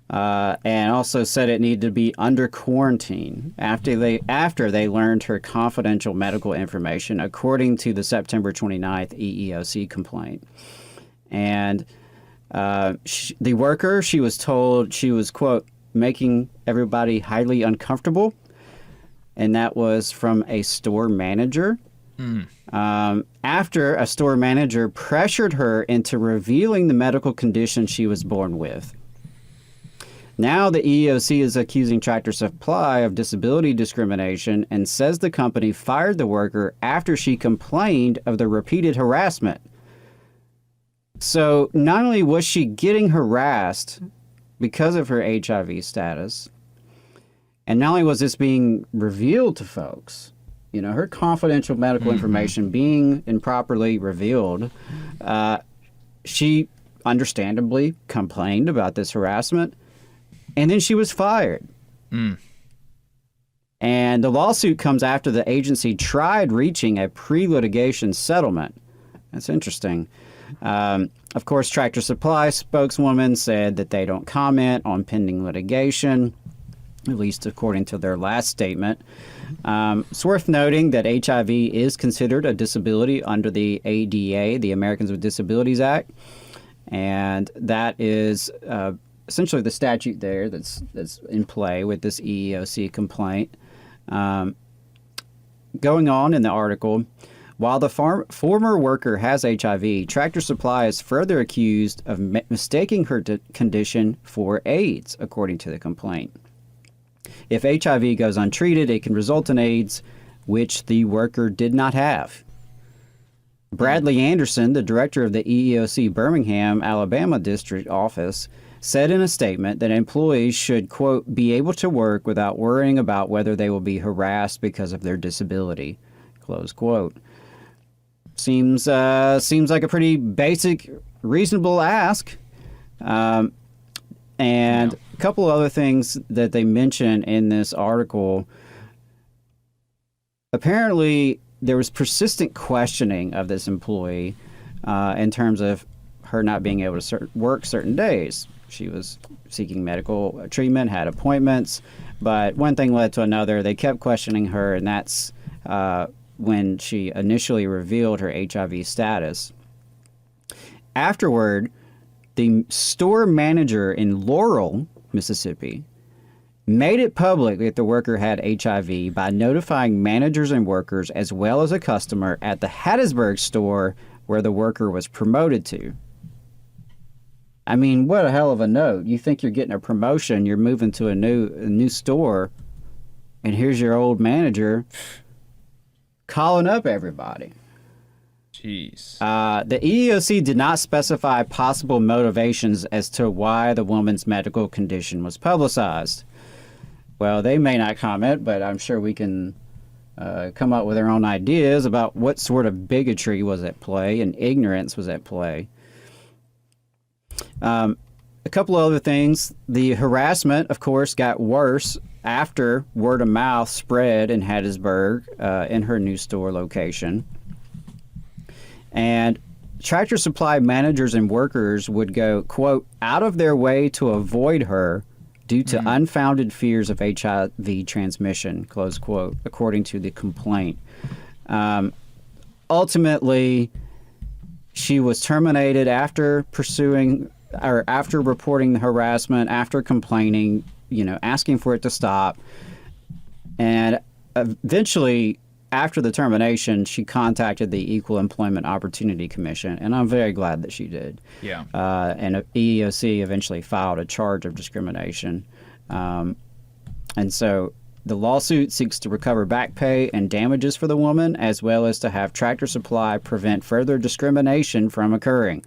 And also said it needed to be under quarantine after they learned her confidential medical information, according to the September 29th EEOC complaint. And the worker, she was told she was, quote, making everybody highly uncomfortable, and that was from a store manager. After a store manager pressured her into revealing the medical condition she was born with. Now the EEOC is accusing Tractor Supply of disability discrimination and says the company fired the worker after she complained of the repeated harassment. So not only was she getting harassed because of her HIV status, and not only was this being revealed to folks, her confidential medical information being improperly revealed, she understandably complained about this harassment, and then she was fired. And the lawsuit comes after the agency tried reaching a pre-litigation settlement. That's interesting. Of course, Tractor Supply spokeswoman said that they don't comment on pending litigation, at least according to their last statement. It's worth noting that HIV is considered a disability under the ADA, the Americans with Disabilities Act, and that is essentially the statute there that's in play with this EEOC complaint. Going on in the article, while the former worker has HIV, Tractor Supply is further accused of mistaking her condition for AIDS, according to the complaint. If HIV goes untreated, it can result in AIDS, which the worker did not have. Bradley Anderson, the director of the EEOC Birmingham, Alabama District Office, said in a statement that employees should, quote, be able to work without worrying about whether they will be harassed because of their disability, close quote. Seems like a pretty basic, reasonable ask. And a couple of other things that they mention in this article. Apparently, there was persistent questioning of this employee in terms of her not being able to work certain days. She was seeking medical treatment, had appointments, but one thing led to another. They kept questioning her, and that's when she initially revealed her HIV status. Afterward, the store manager in Laurel, Mississippi, made it public that the worker had HIV by notifying managers and workers as well as a customer at the Hattiesburg store where the worker was promoted to. I mean, what a hell of a note. You think you're getting a promotion, you're moving to a new store, and here's your old manager calling up everybody. Jeez. The EEOC did not specify possible motivations as to why the woman's medical condition was publicized. Well, they may not comment, but I'm sure we can come up with our own ideas about what sort of bigotry was at play and ignorance was at play. A couple of other things. The harassment, of course, got worse after word of mouth spread in Hattiesburg in her new store location. And Tractor Supply managers and workers would go, quote, out of their way to avoid her due to unfounded fears of HIV transmission, close quote, according to the complaint. Ultimately, she was terminated after after reporting the harassment, after complaining, asking for it to stop. And eventually, after the termination, she contacted the Equal Employment Opportunity Commission, and I'm very glad that she did. Yeah. And EEOC eventually filed a charge of discrimination. And so the lawsuit seeks to recover back pay and damages for the woman, as well as to have Tractor Supply prevent further discrimination from occurring.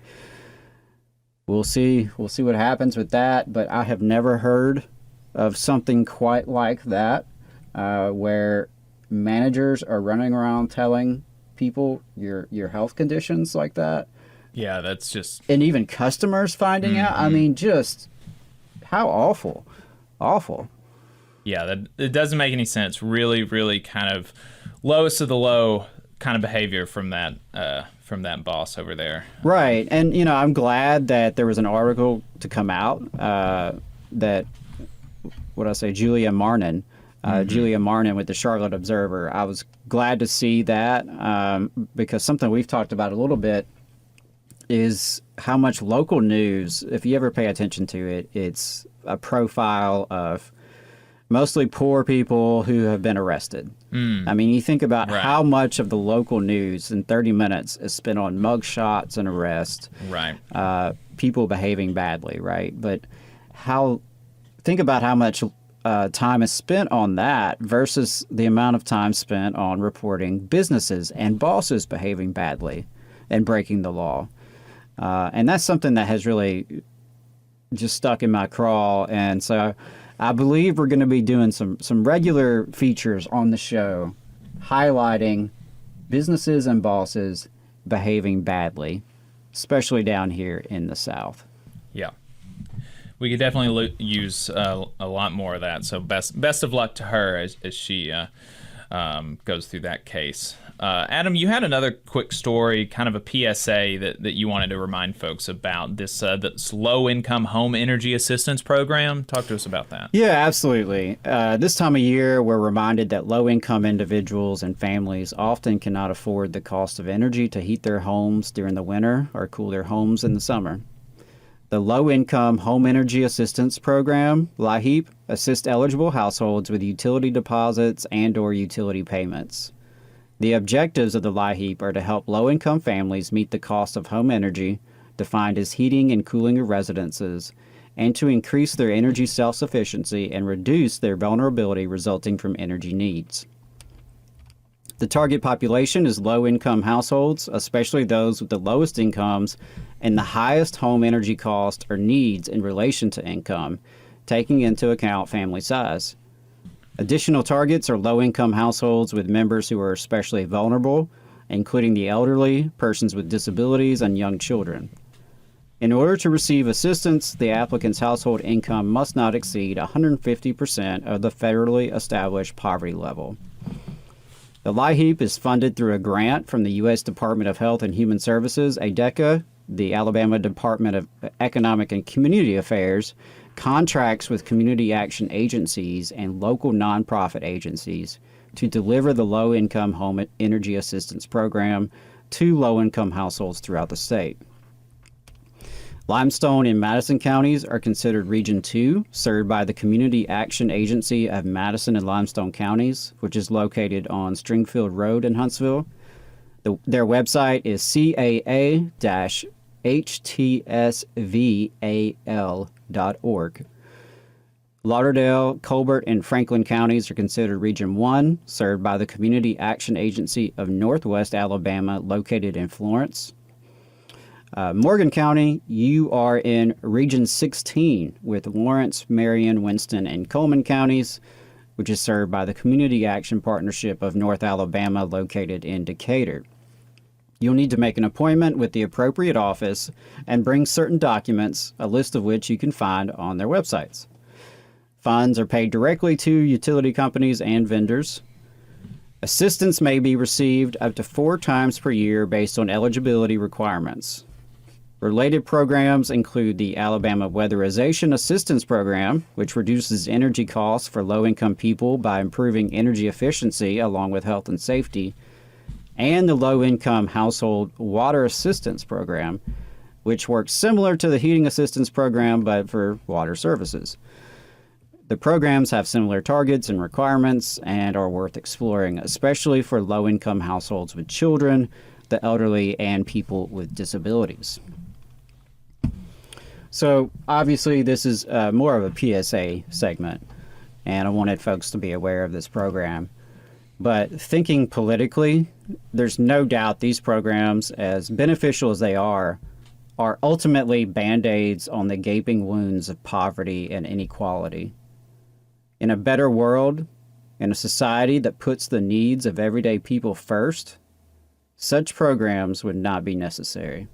We'll see what happens with that, but I have never heard of something quite like that, where managers are running around telling people your health conditions like that. Yeah, that's just... And even customers finding out. I mean, just how awful. Awful. Yeah, it doesn't make any sense. Really, really kind of lowest of the low kind of behavior from that boss over there. Right. And, I'm glad that there was an article to come out that, Julia Marnin, Julia Marnin with the Charlotte Observer. I was glad to see that because something we've talked about a little bit is how much local news, if you ever pay attention to it, it's a profile of mostly poor people who have been arrested. I mean, you think about how much of the local news in 30 minutes is spent on mugshots and arrests, people behaving badly, right? But think about how much time is spent on that versus the amount of time spent on reporting businesses and bosses behaving badly and breaking the law. And that's something that has really just stuck in my craw. And so I believe we're going to be doing some regular features on the show highlighting businesses and bosses behaving badly, especially down here in the South. Yeah. We could definitely use a lot more of that. So best of luck to her as she goes through that case. Adam, you had another quick story, kind of a PSA that you wanted to remind folks about, this low-income home energy assistance program. Talk to us about that. Yeah, absolutely. This time of year, we're reminded that low-income individuals and families often cannot afford the cost of energy to heat their homes during the winter or cool their homes in the summer. The Low-Income Home Energy Assistance Program, LIHEAP, assists eligible households with utility deposits and/or utility payments. The objectives of the LIHEAP are to help low-income families meet the cost of home energy, defined as heating and cooling of residences, and to increase their energy self-sufficiency and reduce their vulnerability resulting from energy needs. The target population is low-income households, especially those with the lowest incomes and the highest home energy cost or needs in relation to income, taking into account family size. Additional targets are low-income households with members who are especially vulnerable, including the elderly, persons with disabilities, and young children. In order to receive assistance, the applicant's household income must not exceed 150% of the federally established poverty level. The LIHEAP is funded through a grant from the U.S. Department of Health and Human Services, ADECA, the Alabama Department of Economic and Community Affairs, contracts with community action agencies and local nonprofit agencies to deliver the low-income home energy assistance program to low-income households throughout the state. Limestone and Madison counties are considered Region 2, served by the Community Action Agency of Madison and Limestone counties, which is located on Stringfield Road in Huntsville. Their website is caa-htsval.org. Lauderdale, Colbert, and Franklin counties are considered Region 1, served by the Community Action Agency of Northwest Alabama, located in Florence. Morgan County, you are in Region 16 with Lawrence, Marion, Winston, and Coleman counties, which is served by the Community Action Partnership of North Alabama, located in Decatur. You'll need to make an appointment with the appropriate office and bring certain documents, a list of which you can find on their websites. Funds are paid directly to utility companies and vendors. Assistance may be received up to 4 times per year based on eligibility requirements. Related programs include the Alabama Weatherization Assistance Program, which reduces energy costs for low-income people by improving energy efficiency along with health and safety, and the Low-Income Household Water Assistance Program, which works similar to the Heating Assistance Program but for water services. The programs have similar targets and requirements and are worth exploring, especially for low-income households with children, the elderly, and people with disabilities. So obviously this is more of a PSA segment, and I wanted folks to be aware of this program. But thinking politically, there's no doubt these programs, as beneficial as they are ultimately Band-Aids on the gaping wounds of poverty and inequality. In a better world, in a society that puts the needs of everyday people first, such programs would not be necessary.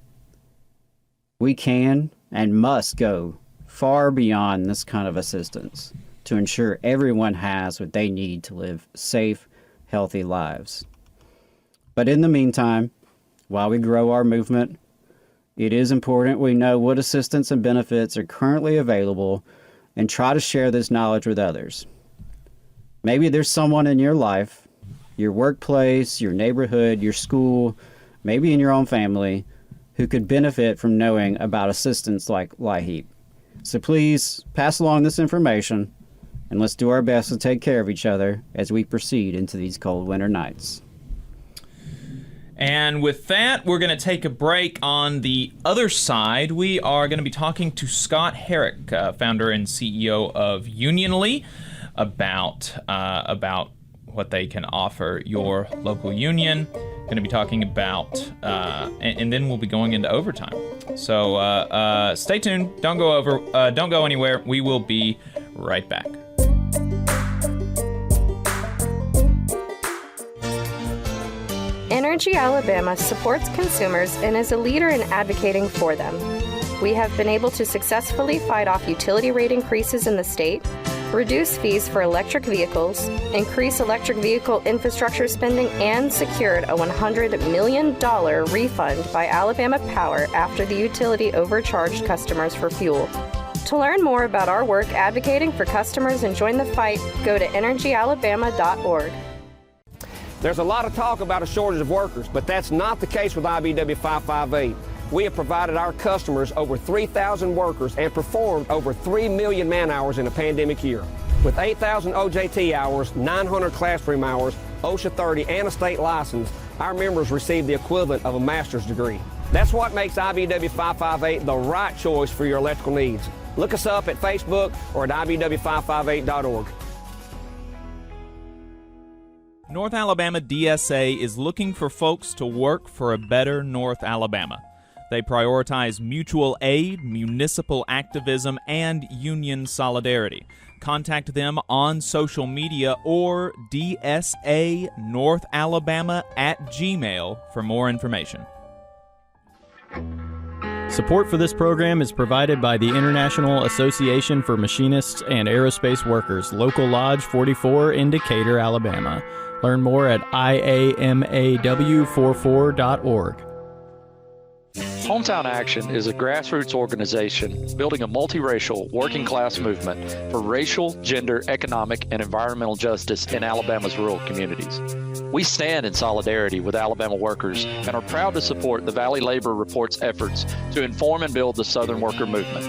We can and must go far beyond this kind of assistance to ensure everyone has what they need to live safe, healthy lives. But in the meantime, while we grow our movement, it is important we know what assistance and benefits are currently available and try to share this knowledge with others. Maybe there's someone in your life, your workplace, your neighborhood, your school, maybe in your own family, who could benefit from knowing about assistance like LIHEAP. So please pass along this information, and let's do our best to take care of each other as we proceed into these cold winter nights. And with that, we're going to take a break. On the other side, we are going to be talking to Scott Herrick, founder and CEO of Unionly, about what they can offer your local union. Going to be talking about, and then we'll be going into overtime. So stay tuned. Don't go anywhere. We will be right back. Energy Alabama supports consumers and is a leader in advocating for them. We have been able to successfully fight off utility rate increases in the state, reduce fees for electric vehicles, increase electric vehicle infrastructure spending, and secured a $100 million refund by Alabama Power after the utility overcharged customers for fuel. To learn more about our work advocating for customers and join the fight, go to energyalabama.org. There's a lot of talk about a shortage of workers, but that's not the case with IBW 558. We have provided our customers over 3,000 workers and performed over 3 million man-hours in a pandemic year. With 8,000 OJT hours, 900 classroom hours, OSHA 30, and a state license, our members receive the equivalent of a master's degree. That's what makes IBW 558 the right choice for your electrical needs. Look us up at Facebook or at IBW558.org. North Alabama DSA is looking for folks to work for a better North Alabama. They prioritize mutual aid, municipal activism, and union solidarity. Contact them on social media or dsanorthalabama@gmail for more information. Support for this program is provided by the International Association for Machinists and Aerospace Workers, Local Lodge 44 in Decatur, Alabama. Learn more at iamaw44.org. Hometown Action is a grassroots organization building a multiracial working class movement for racial, gender, economic, and environmental justice in Alabama's rural communities. We stand in solidarity with Alabama workers and are proud to support the Valley Labor Report's efforts to inform and build the Southern worker movement.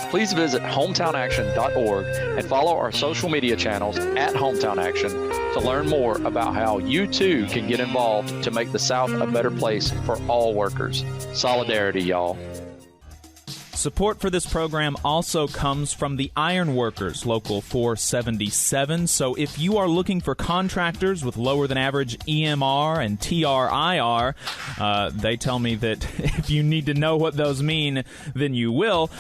Please visit hometownaction.org and follow our social media channels at Hometown Action to learn more about how you too can get involved to make the South a better place for all workers. Solidarity, y'all. Support for this program also comes from the Iron Workers, Local 477. So if you are looking for contractors with lower than average EMR and TRIR, they tell me that if you need to know what those mean, then you will.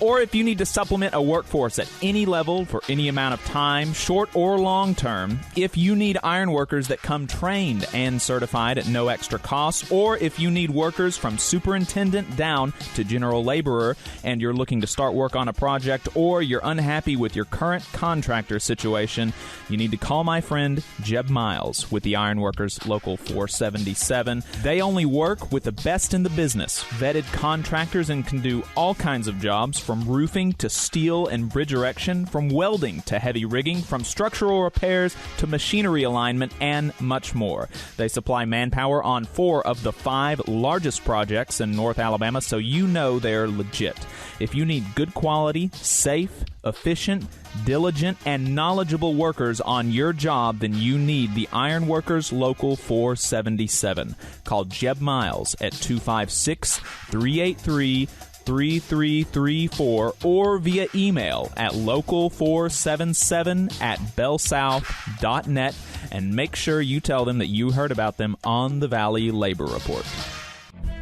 Or if you need to supplement a workforce at any level for any amount of time, short or long term, if you need iron workers that come trained and certified at no extra cost, or if you need workers from superintendent down to general laborer, and you're looking to start work on a project, or you're unhappy with your current contractor situation, you need to call my friend Jeb Miles with the Iron Workers Local 477. They only work with the best in the business, vetted contractors, and can do all kinds of jobs from roofing to steel and bridge erection, from welding to heavy rigging, from structural repairs to machinery alignment, and much more. They supply manpower on 4 of the 5 largest projects in North Alabama, so you know they're legit. If you need good quality, safe, efficient, diligent, and knowledgeable workers on your job, then you need the Iron Workers Local 477. Call Jeb Miles at 256-383-3334 or via email at local477@bellsouth.net, and make sure you tell them that you heard about them on the Valley Labor Report.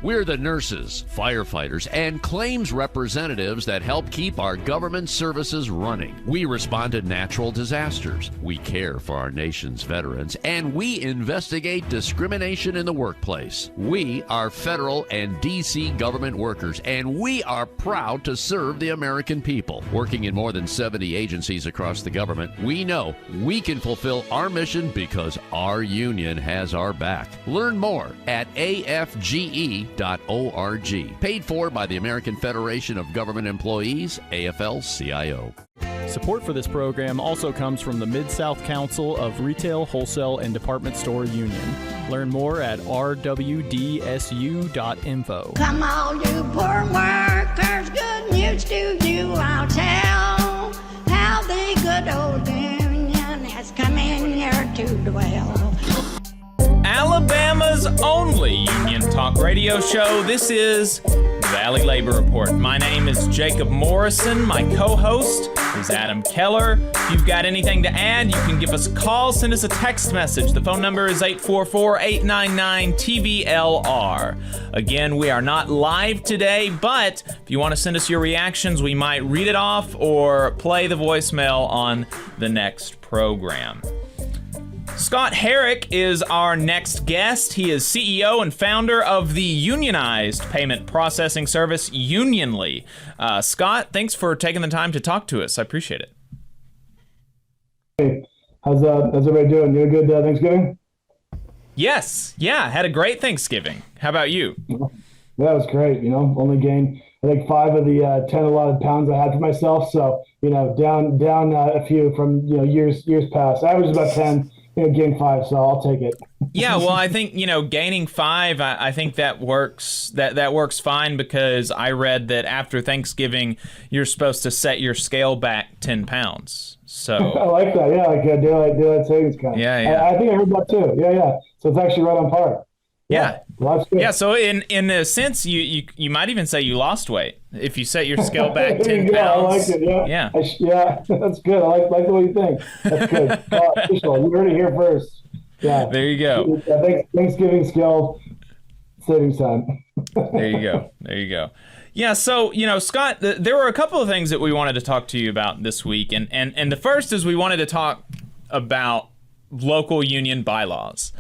We're the nurses, firefighters, and claims representatives that help keep our government services running. We respond to natural disasters. We care for our nation's veterans, and we investigate discrimination in the workplace. We are federal and D.C. government workers, and we are proud to serve the American people. Working in more than 70 agencies across the government, we know we can fulfill our mission because our union has our back. Learn more at afge.org. Paid for by the American Federation of Government Employees, AFL-CIO. Support for this program also comes from the Mid-South Council of Retail, Wholesale, and Department Store Union. Learn more at rwdsu.info. Come all you poor workers, good news to you I'll tell, how the good old union has come in here to dwell. Alabama's only union talk radio show. This is the Valley Labor Report. My name is Jacob Morrison. My co-host is Adam Keller. If you've got anything to add, you can give us a call, send us a text message. The phone number is 844-899-TVLR. Again, we are not live today, but if you want to send us your reactions, we might read it off or play the voicemail on the next program. Scott Herrick is our next guest. He is CEO and founder of the unionized payment processing service, Unionly. Scott, thanks for taking the time to talk to us. I appreciate it. Hey, how's everybody doing? You had a good Thanksgiving? Yes. Yeah, had a great Thanksgiving. How about you? Yeah, it was great. Only gained, I think, 5 of the 10 allotted pounds I had for myself. So, down a few from, years past. I was about 10. Gain 5, so I'll take it. Yeah, well, I think, gaining 5, I think that works. That works fine, because I read that after Thanksgiving, you're supposed to set your scale back 10 pounds. So I like that. Yeah, like a daylight savings kind. Yeah. I think I heard that too. Yeah. So it's actually right on par. Yeah. Yeah. So in a sense, you might even say you lost weight if you set your scale back 10 pounds. I like it. Yeah. Yeah, that's good. I like the way you think. That's good. Official. You heard it here first. Yeah. There you go. Thanksgiving scale savings time. There you go. Yeah, so, Scott, there were a couple of things that we wanted to talk to you about this week. And the first is we wanted to talk about local union bylaws.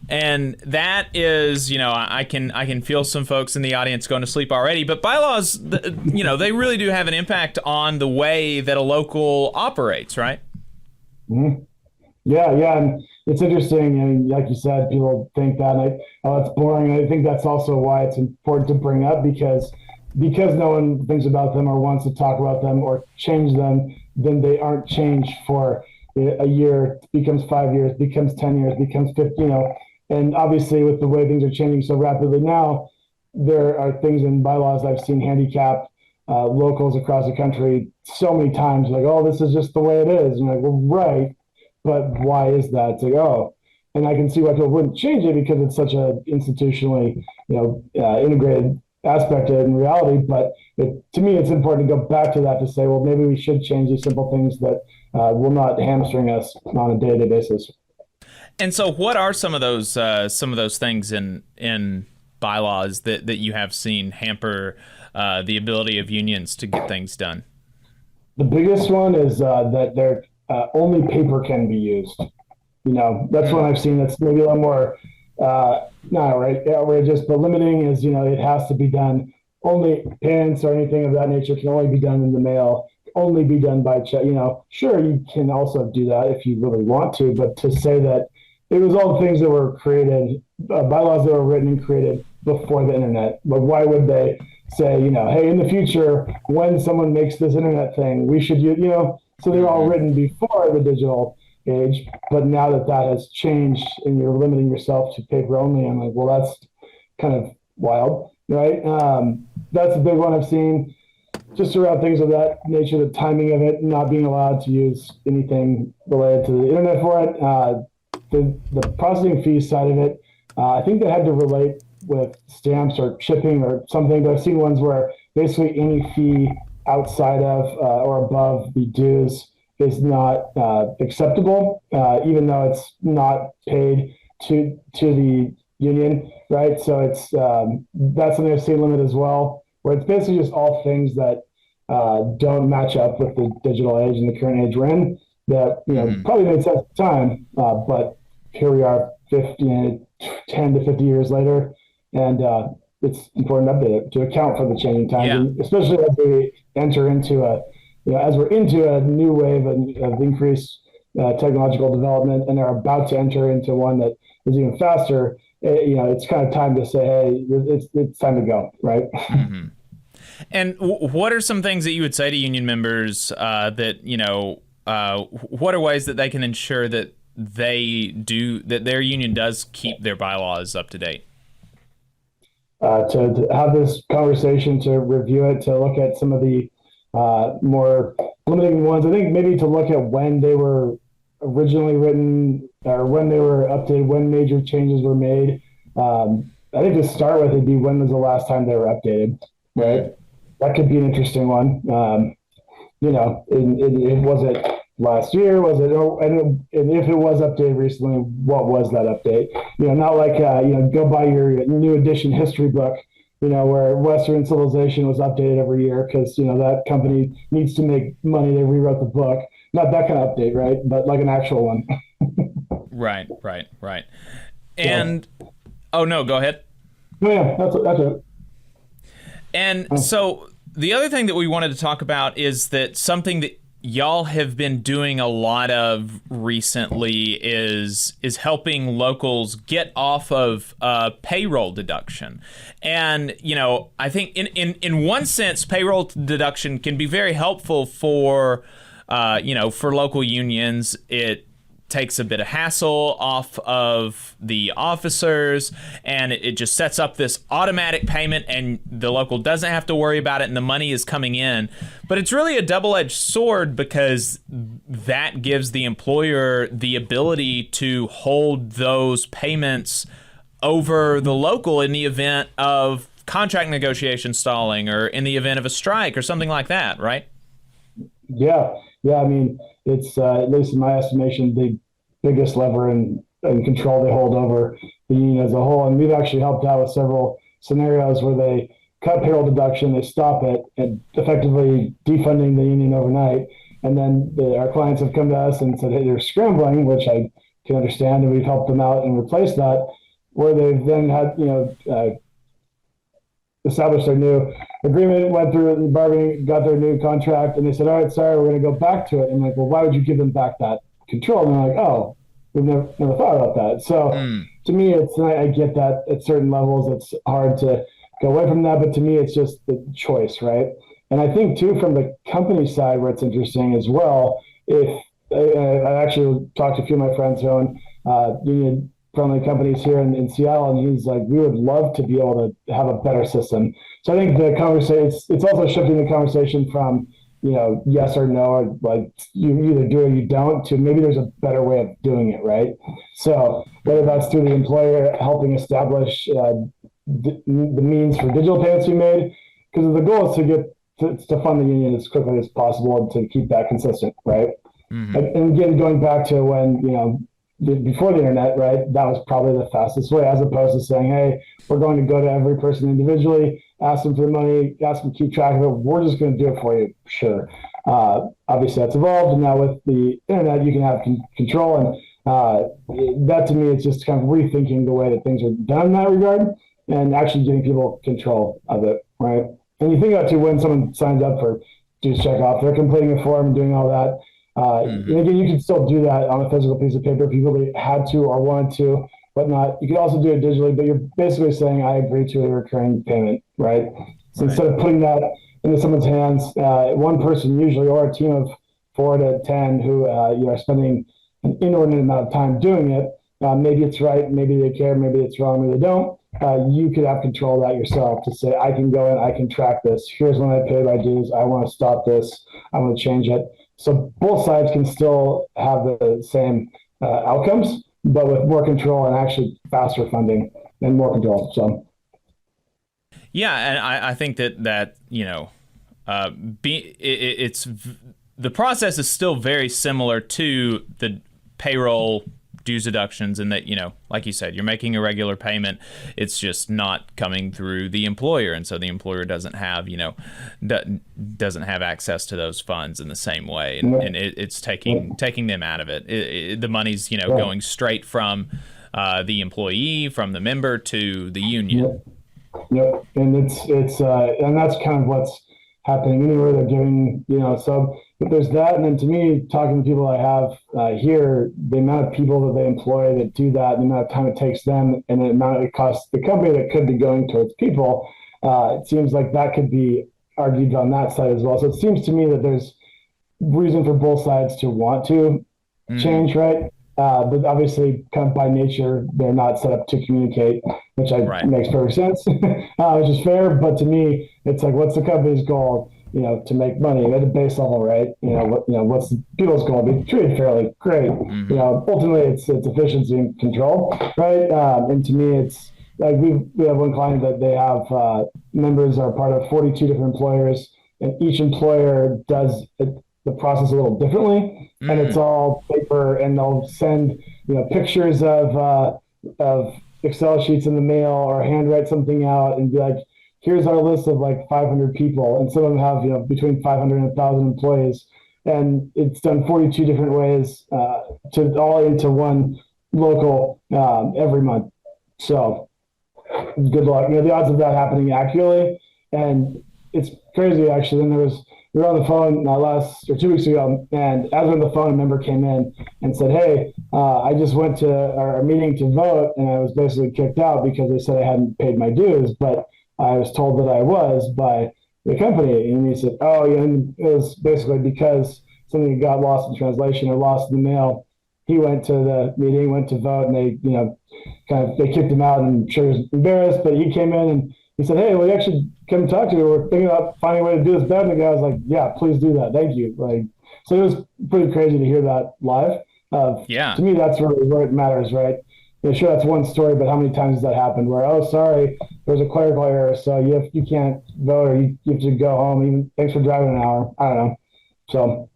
And that is, I can feel some folks in the audience going to sleep already. But bylaws, they really do have an impact on the way that a local operates, right? Mm-hmm. Yeah. And it's interesting. And like you said, people think that, it's boring. I think that's also why it's important to bring up, because no one thinks about them or wants to talk about them or change them, then they aren't changed for a year, becomes 5 years, becomes 10 years, becomes 50, And obviously, with the way things are changing so rapidly now, there are things in bylaws I've seen handicap locals across the country so many times, like, oh, this is just the way it is. And you're like, well, right, but why is that? It's like, oh, and I can see why people wouldn't change it because it's such a institutionally, integrated aspect of it in reality. But to me, it's important to go back to that to say, well, maybe we should change these simple things that will not hamstring us on a day-to-day basis. And so, what are some of those things in bylaws that you have seen hamper the ability of unions to get things done? The biggest one is that there only paper can be used. That's one I've seen that's maybe a little more not outrageous, but limiting is, it has to be done. Only payments or anything of that nature can only be done in the mail, only be done by check. Sure, you can also do that if you really want to, but to say that it was all things that were created, bylaws that were written and created before the internet. But why would they say, hey, in the future, when someone makes this internet thing, we should use, so they're all written before the digital age. But now that has changed and you're limiting yourself to paper only, I'm like, well, that's kind of wild, right? That's a big one I've seen. Just around things of that nature, the timing of it, not being allowed to use anything related to the internet for it. The processing fee side of it, I think they had to relate with stamps or shipping or something, but I've seen ones where basically any fee outside of or above the dues is not acceptable, even though it's not paid to the union, right? So it's that's something I've seen limit as well, where it's basically just all things that don't match up with the digital age and the current age we're in. That probably made sense at the time, but here we are 10 to 50 years later, and it's important to update it to account for the changing times, and especially as we enter into as we're into a new wave of increased technological development and are about to enter into one that is even faster. It's kind of time to say, hey, it's time to go, right? Mm-hmm. And what are some things that you would say to union members that what are ways that they can ensure that their union does keep their bylaws up to date? To have this conversation, to review it, to look at some of the more limiting ones. I think maybe to look at when they were originally written or when they were updated, when major changes were made. I think to start with, it'd be when was the last time they were updated, right? That could be an interesting one. Was it last year? Was it? And if it was updated recently, what was that update? Not like go buy your new edition history book, where Western civilization was updated every year because that company needs to make money. They rewrote the book. Not that kind of update, right? But like an actual one. Right. And oh no, go ahead. Yeah, that's it. And so the other thing that we wanted to talk about is that something that y'all have been doing a lot of recently is helping locals get off of payroll deduction. And I think in one sense, payroll deduction can be very helpful for local unions. It takes a bit of hassle off of the officers, and it just sets up this automatic payment, and the local doesn't have to worry about it, and the money is coming in. But it's really a double-edged sword because that gives the employer the ability to hold those payments over the local in the event of contract negotiation stalling or in the event of a strike or something like that, right? Yeah. I mean, it's at least in my estimation, the biggest lever and control they hold over the union as a whole. And we've actually helped out with several scenarios where they cut payroll deduction, they stop it, and effectively defunding the union overnight. And then our clients have come to us and said, hey, they're scrambling, which I can understand, and we've helped them out and replaced that, where they've then had, established their new agreement, went through the bargaining, got their new contract, and they said, all right, sorry, we're going to go back to it. And I'm like, well, why would you give them back that control? And they're like, oh, we've never thought about that. So to me, I get that at certain levels, it's hard to go away from that. But to me, it's just the choice, right? And I think, too, from the company side, where it's interesting as well, if I actually talked to a few of my friends who own union friendly companies here in Seattle, and he's like, we would love to be able to have a better system. So I think the conversation, it's also shifting the conversation from, yes or no, or like you either do or you don't, to maybe there's a better way of doing it, right? So whether that's through the employer helping establish the means for digital payments to be made, because the goal is to get to fund the union as quickly as possible and to keep that consistent, right? Mm-hmm. And again, going back to when, before the internet, right, that was probably the fastest way, as opposed to saying, hey, we're going to go to every person individually, ask them for the money, ask them to keep track of it. We're just going to do it for you. Sure. Obviously, that's evolved. And now with the internet, you can have control. And that, to me, is just kind of rethinking the way that things are done in that regard and actually giving people control of it, right? And you think about, too, when someone signs up for dues check off, they're completing a form and doing all that. And again, you can still do that on a physical piece of paper if you really had to or wanted to, whatnot. You can also do it digitally, but you're basically saying, I agree to a recurring payment, right? So instead of putting that into someone's hands, one person usually, or a team of 4 to 10 who are spending an inordinate amount of time doing it, maybe it's right, maybe they care, maybe it's wrong, maybe they don't. You could have control of that yourself to say, I can go in, I can track this. Here's when I paid my dues. I want to stop this. I want to change it. So both sides can still have the same outcomes, but with more control and actually faster funding and more control. So, yeah, and I think that it's the process is still very similar to the payroll dues deductions, and that, like you said, you're making a regular payment. It's just not coming through the employer, and so the employer doesn't have doesn't have access to those funds in the same way, and it's taking them out of it. The money's going straight from the employee, from the member to the union. Yep. And it's and that's kind of what's happening anywhere. They're giving, so but there's that. And then to me, talking to people I have here, the amount of people that they employ that do that, the amount of time it takes them, and the amount it costs the company that could be going towards people, it seems like that could be argued on that side as well. So it seems to me that there's reason for both sides to want to change, right? But obviously, kind of by nature, they're not set up to communicate, which makes perfect sense, which is fair. But to me, it's like, what's the company's goal? To make money at a base level, right? What's the people's goal? Be treated fairly, great. Ultimately, it's efficiency and control, right? And to me, it's like we have one client that they have members are part of 42 different employers, and each employer does the process a little differently, and it's all paper, and they'll send pictures of Excel sheets in the mail or handwrite something out and be like, here's our list of like 500 people, and some of them have between 500 and 1,000 employees, and it's done 42 different ways to all into one local every month. So good luck. The odds of that happening accurately, and it's crazy actually. Then we were on the phone last 2 weeks ago, and as we're on the phone, a member came in and said, hey, I just went to our meeting to vote, and I was basically kicked out because they said I hadn't paid my dues, but I was told that I was by the company. And he said, oh, yeah, and it was basically because something got lost in translation or lost in the mail. He went to the meeting, went to vote, and they kicked him out, and I'm sure he was embarrassed, but he came in and he said, hey, well, you actually come talk to me. We're thinking about finding a way to do this better. And the guy was like, yeah, please do that. Thank you. So it was pretty crazy to hear that live. To me, that's really where it matters, right? Sure, that's one story, but how many times has that happened where, oh, sorry, there's a clerical error, so you can't vote, or you have to go home. Even thanks for driving an hour. I don't know. So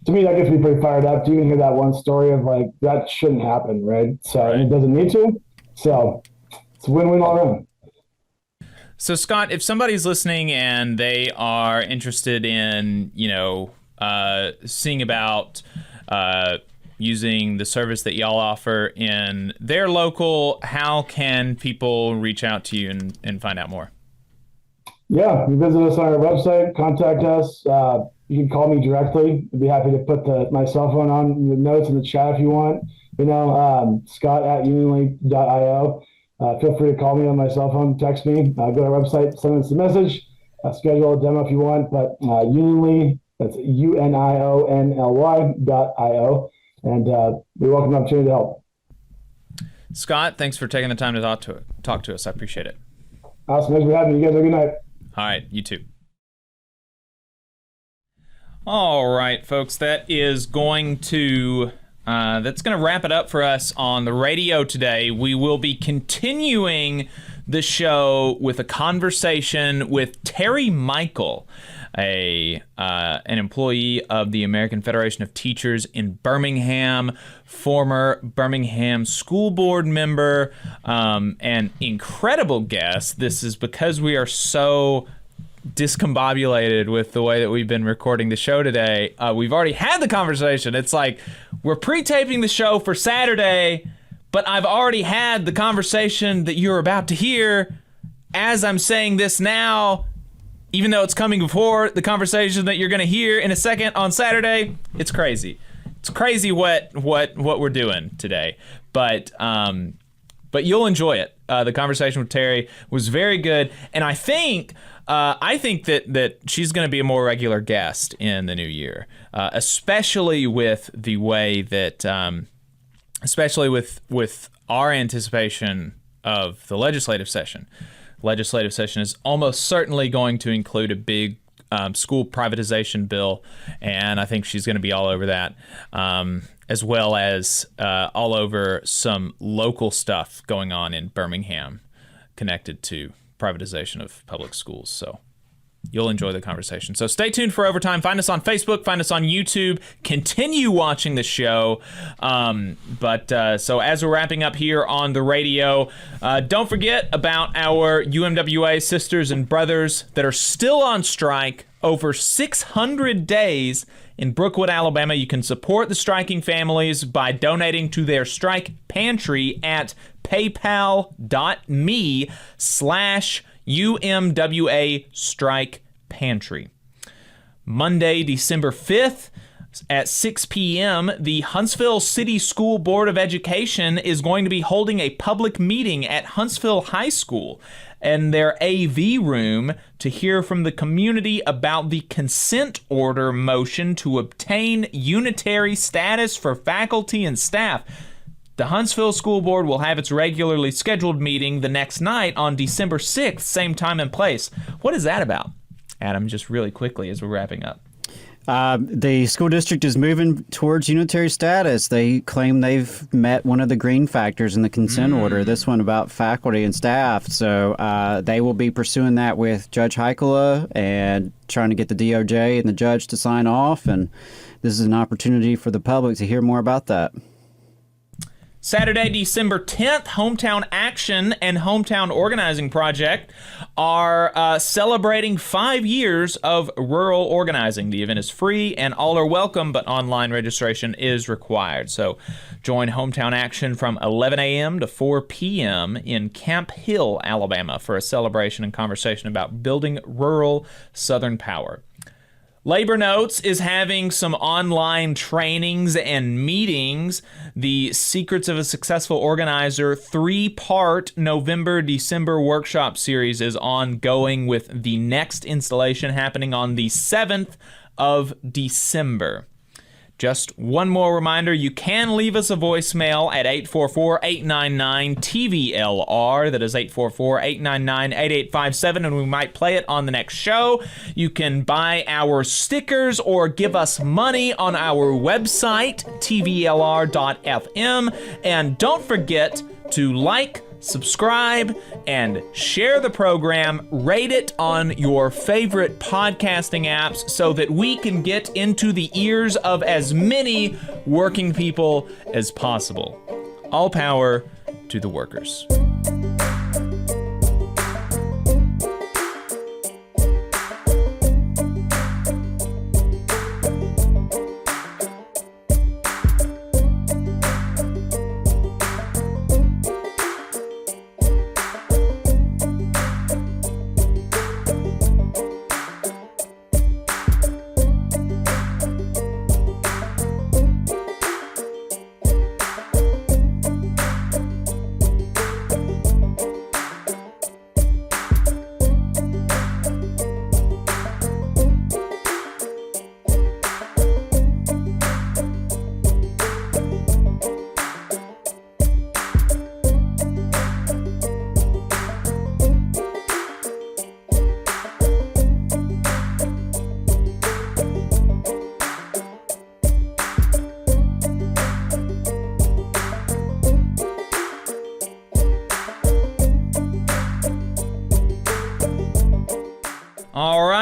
to me, that gets me pretty fired up to even hear that one story of like, that shouldn't happen, right? So and it doesn't need to. So it's a win-win all around. So Scott, if somebody's listening and they are interested in, seeing about using the service that y'all offer in their local, how can people reach out to you and find out more? Yeah, you visit us on our website, contact us. You can call me directly. I'd be happy to put my cell phone on the notes in the chat if you want. Scott@unionly.io. Feel free to call me on my cell phone, text me, go to our website, send us a message, schedule a demo if you want, but Unionly, that's UNIONLY.io. And we welcome the opportunity to help. Scott, thanks for taking the time to talk to us. I appreciate it. Awesome. Thanks for having me. You guys have a good night. All right, you too. All right, folks, that is going to wrap it up for us on the radio today. We will be continuing the show with a conversation with Terry Michael, an employee of the American Federation of Teachers in Birmingham, former Birmingham school board member, an incredible guest. This is because we are so discombobulated with the way that we've been recording the show today. We've already had the conversation. It's like we're pre-taping the show for Saturday, but I've already had the conversation that you're about to hear as I'm saying this now, even though it's coming before the conversation that you're going to hear in a second on Saturday. It's crazy. It's crazy what we're doing today, but you'll enjoy it. The conversation with Terry was very good, and I think that she's going to be a more regular guest in the new year, especially with the way that, especially with our anticipation of the legislative session. Legislative session is almost certainly going to include a big school privatization bill, and I think she's going to be all over that, as well as all over some local stuff going on in Birmingham connected to privatization of public schools. So you'll enjoy the conversation. So stay tuned for Overtime. Find us on Facebook, find us on YouTube, continue watching the show. So as we're wrapping up here on the radio, don't forget about our UMWA sisters and brothers that are still on strike over 600 days in Brookwood, Alabama. You can support the striking families by donating to their strike pantry at paypal.me/UMWA strike pantry. Monday, December 5th at 6 p.m., the Huntsville City School Board of Education is going to be holding a public meeting at Huntsville High School in their AV room to hear from the community about the consent order motion to obtain unitary status for faculty and staff. The Huntsville School Board will have its regularly scheduled meeting the next night on December 6th, same time and place. What is that about, Adam, just really quickly as we're wrapping up? The school district is moving towards unitary status. They claim they've met one of the green factors in the consent order, this one about faculty and staff. So they will be pursuing that with Judge Heikela and trying to get the DOJ and the judge to sign off. And this is an opportunity for the public to hear more about that. Saturday, December 10th, Hometown Action and Hometown Organizing Project are celebrating 5 years of rural organizing. The event is free and all are welcome, but online registration is required. So join Hometown Action from 11 a.m. to 4 p.m. in Camp Hill, Alabama for a celebration and conversation about building rural Southern power. Labor Notes is having some online trainings and meetings. The Secrets of a Successful Organizer 3-part November-December workshop series is ongoing with the next installation happening on the 7th of December. Just one more reminder, you can leave us a voicemail at 844-899-TVLR. That is 844-899-8857, and we might play it on the next show. You can buy our stickers or give us money on our website, tvlr.fm. And don't forget to like, subscribe, and share the program. Rate it on your favorite podcasting apps so that we can get into the ears of as many working people as possible. All power to the workers.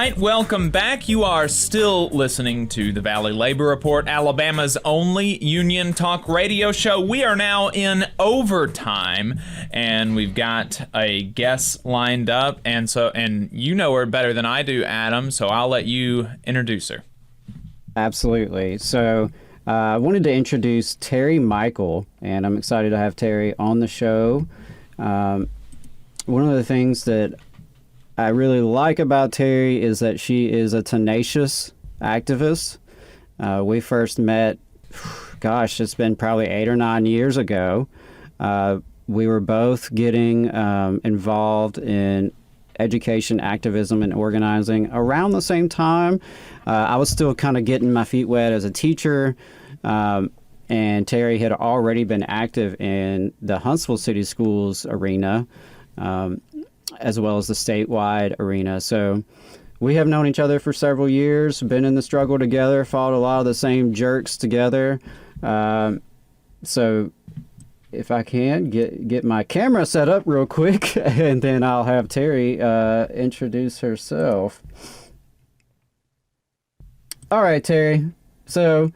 right, welcome back. You are still listening to the Valley Labor Report, Alabama's only union talk radio show. We are now in overtime, and we've got a guest lined up, and you know her better than I do, Adam, so I'll let you introduce her. Absolutely. So I wanted to introduce Terry Michael, and I'm excited to have Terry on the show. One of the things that I really like about Terry is that she is a tenacious activist. We first met, gosh, it's been probably 8 or 9 years ago. We were both getting involved in education, activism, and organizing around the same time. I was still kind of getting my feet wet as a teacher, and Terry had already been active in the Huntsville City Schools arena, as well as the statewide arena. So we have known each other for several years, been in the struggle together, fought a lot of the same jerks together. So if I can get my camera set up real quick, and then I'll have Terry introduce herself. All right, Terry. So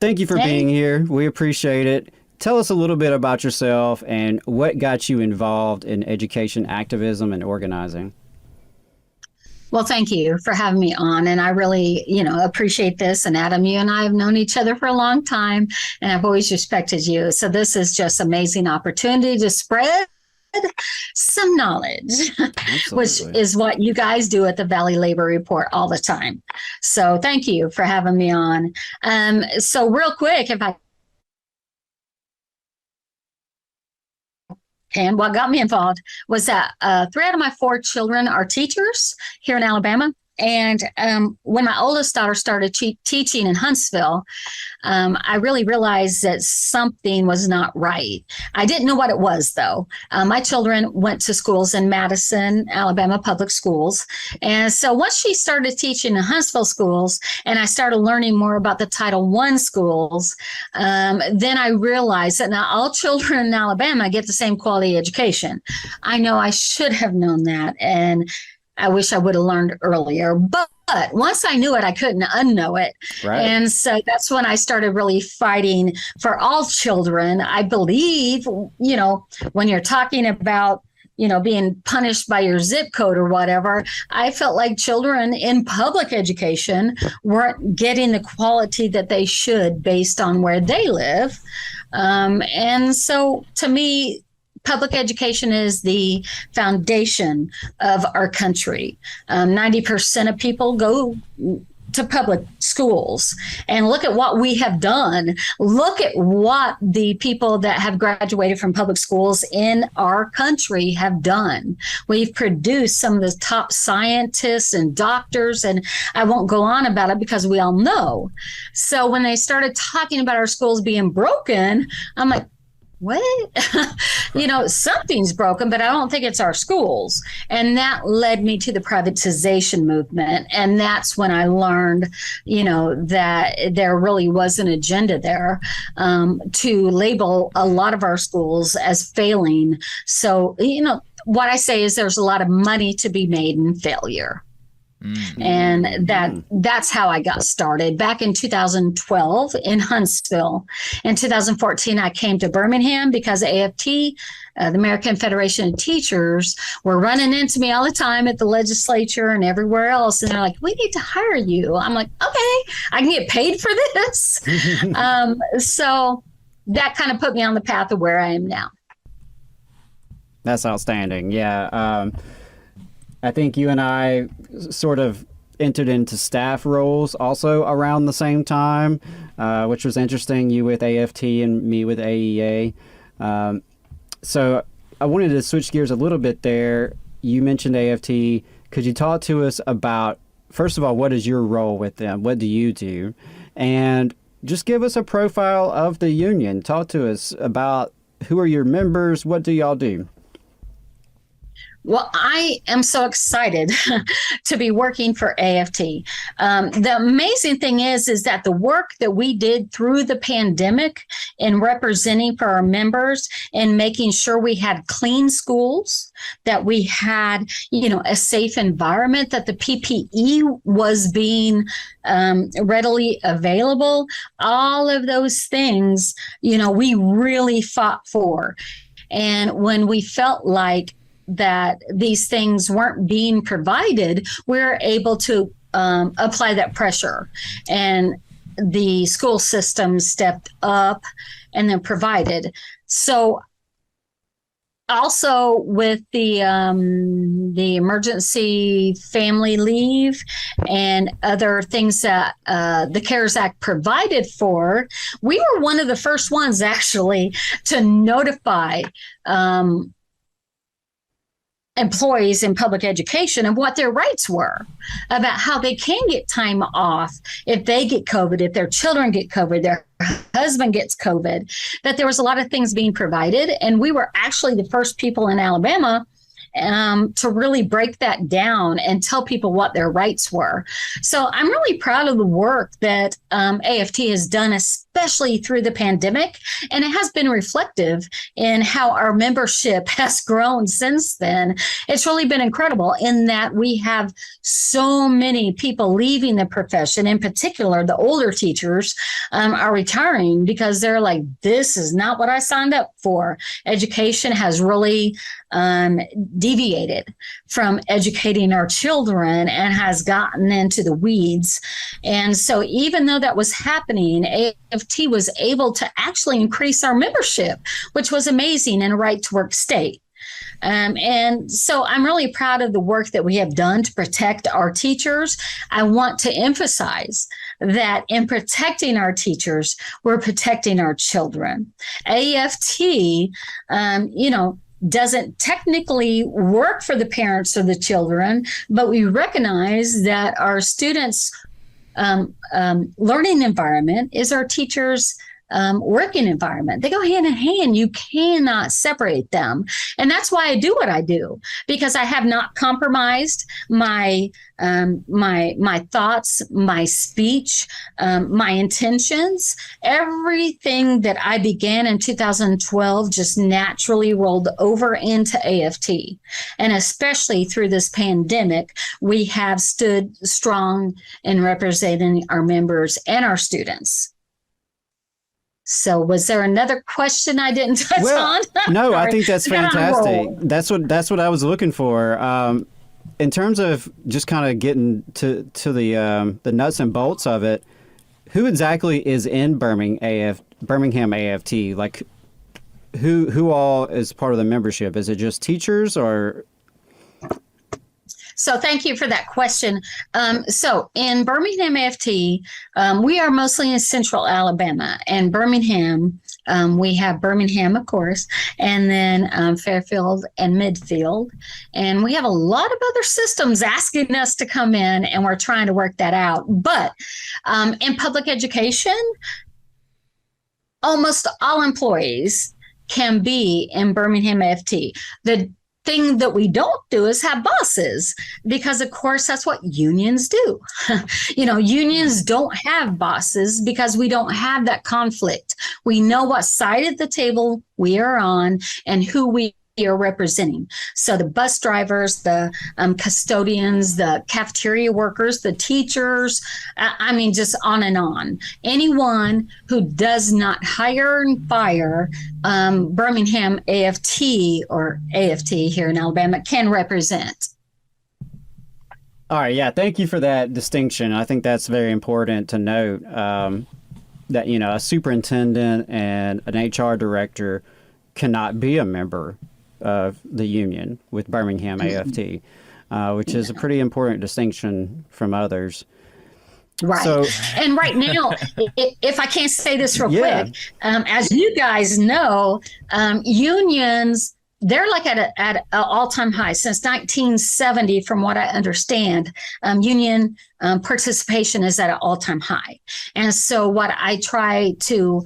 thank you for being here. We appreciate it. Tell us a little bit about yourself and what got you involved in education, activism, and organizing. Well, thank you for having me on. And I really, appreciate this. And Adam, you and I have known each other for a long time, and I've always respected you. So this is just amazing opportunity to spread some knowledge, which is what you guys do at the Valley Labor Report all the time. So thank you for having me on. So real quick, if I And what got me involved was that 3 out of my 4 children are teachers here in Alabama. And when my oldest daughter started teaching in Huntsville, I really realized that something was not right. I didn't know what it was, though. My children went to schools in Madison, Alabama public schools. And so once she started teaching in Huntsville schools, and I started learning more about the Title I schools, then I realized that not all children in Alabama get the same quality education. I know I should have known that, and I wish I would have learned earlier, but once I knew it, I couldn't unknow it. Right. And so that's when I started really fighting for all children. I believe, when you're talking about, being punished by your zip code or whatever, I felt like children in public education weren't getting the quality that they should based on where they live. And so to me, public education is the foundation of our country. 90% of people go to public schools. And look at what we have done. Look at what the people that have graduated from public schools in our country have done. We've produced some of the top scientists and doctors, and I won't go on about it because we all know. So when they started talking about our schools being broken, I'm like, what? Something's broken, but I don't think it's our schools. And that led me to the privatization movement. And that's when I learned, that there really was an agenda there to label a lot of our schools as failing. So, what I say is there's a lot of money to be made in failure. Mm-hmm. And that's how I got started back in 2012 in Huntsville. In 2014, I came to Birmingham because AFT, the American Federation of Teachers, were running into me all the time at the legislature and everywhere else. And they're like, we need to hire you. I'm like, okay, I can get paid for this. So that kind of put me on the path of where I am now. That's outstanding. Yeah. I think you and I sort of entered into staff roles also around the same time, which was interesting, you with AFT and me with AEA. So I wanted to switch gears a little bit there. You mentioned AFT. Could you talk to us about, first of all, what is your role with them? What do you do? And just give us a profile of the union. Talk to us about who are your members? What do y'all do? Well, I am so excited to be working for AFT. The amazing thing is that the work that we did through the pandemic in representing for our members and making sure we had clean schools, that we had, a safe environment, that the PPE was being readily available, all of those things, we really fought for. And when we felt like that these things weren't being provided, we're able to apply that pressure. And the school system stepped up and then provided. So also with the emergency family leave and other things that the CARES Act provided for, we were one of the first ones actually to notify employees in public education of what their rights were, about how they can get time off if they get COVID, if their children get COVID, their husband gets COVID, that there was a lot of things being provided. And we were actually the first people in Alabama to really break that down and tell people what their rights were. So I'm really proud of the work that AFT has done, especially through the pandemic. And it has been reflective in how our membership has grown since then. It's really been incredible in that we have so many people leaving the profession. In particular, the older teachers are retiring because they're like, this is not what I signed up for. Education has really deviated from educating our children and has gotten into the weeds. And so even though that was happening, AFT was able to actually increase our membership, which was amazing in a right to work state. And so I'm really proud of the work that we have done to protect our teachers. I want to emphasize that in protecting our teachers, we're protecting our children. AFT, doesn't technically work for the parents or the children, but we recognize that our students' learning environment is our teachers' working environment. They go hand in hand. You cannot separate them. And that's why I do what I do, because I have not compromised my thoughts, my speech, my intentions. Everything that I began in 2012 just naturally rolled over into AFT. And especially through this pandemic, we have stood strong in representing our members and our students. So was there another question I didn't touch on? No, I think that's fantastic. That's what I was looking for. In terms of just kind of getting to the nuts and bolts of it, who exactly is in Birmingham AFT? Like, who all is part of the membership? Is it just teachers or? So thank you for that question. So in Birmingham AFT, we are mostly in central Alabama. And Birmingham, we have Birmingham, of course, and then Fairfield and Midfield. And we have a lot of other systems asking us to come in, and we're trying to work that out. But in public education, almost all employees can be in Birmingham AFT. The thing that we don't do is have bosses, because of course that's what unions do. Unions don't have bosses because we don't have that conflict. We know what side of the table we are on and who we are representing. So the bus drivers, the custodians, the cafeteria workers, the teachers, just on and on. Anyone who does not hire and fire Birmingham AFT or AFT here in Alabama can represent. All right. Yeah. Thank you for that distinction. I think that's very important to note, that, a superintendent and an HR director cannot be a member of the union with Birmingham AFT, which is a pretty important distinction from others. Right. So, and right now, if I can't say this real quick, as you guys know, unions, they're like at an all-time high since 1970, from what I understand. Union participation is at an all-time high. And so what I try to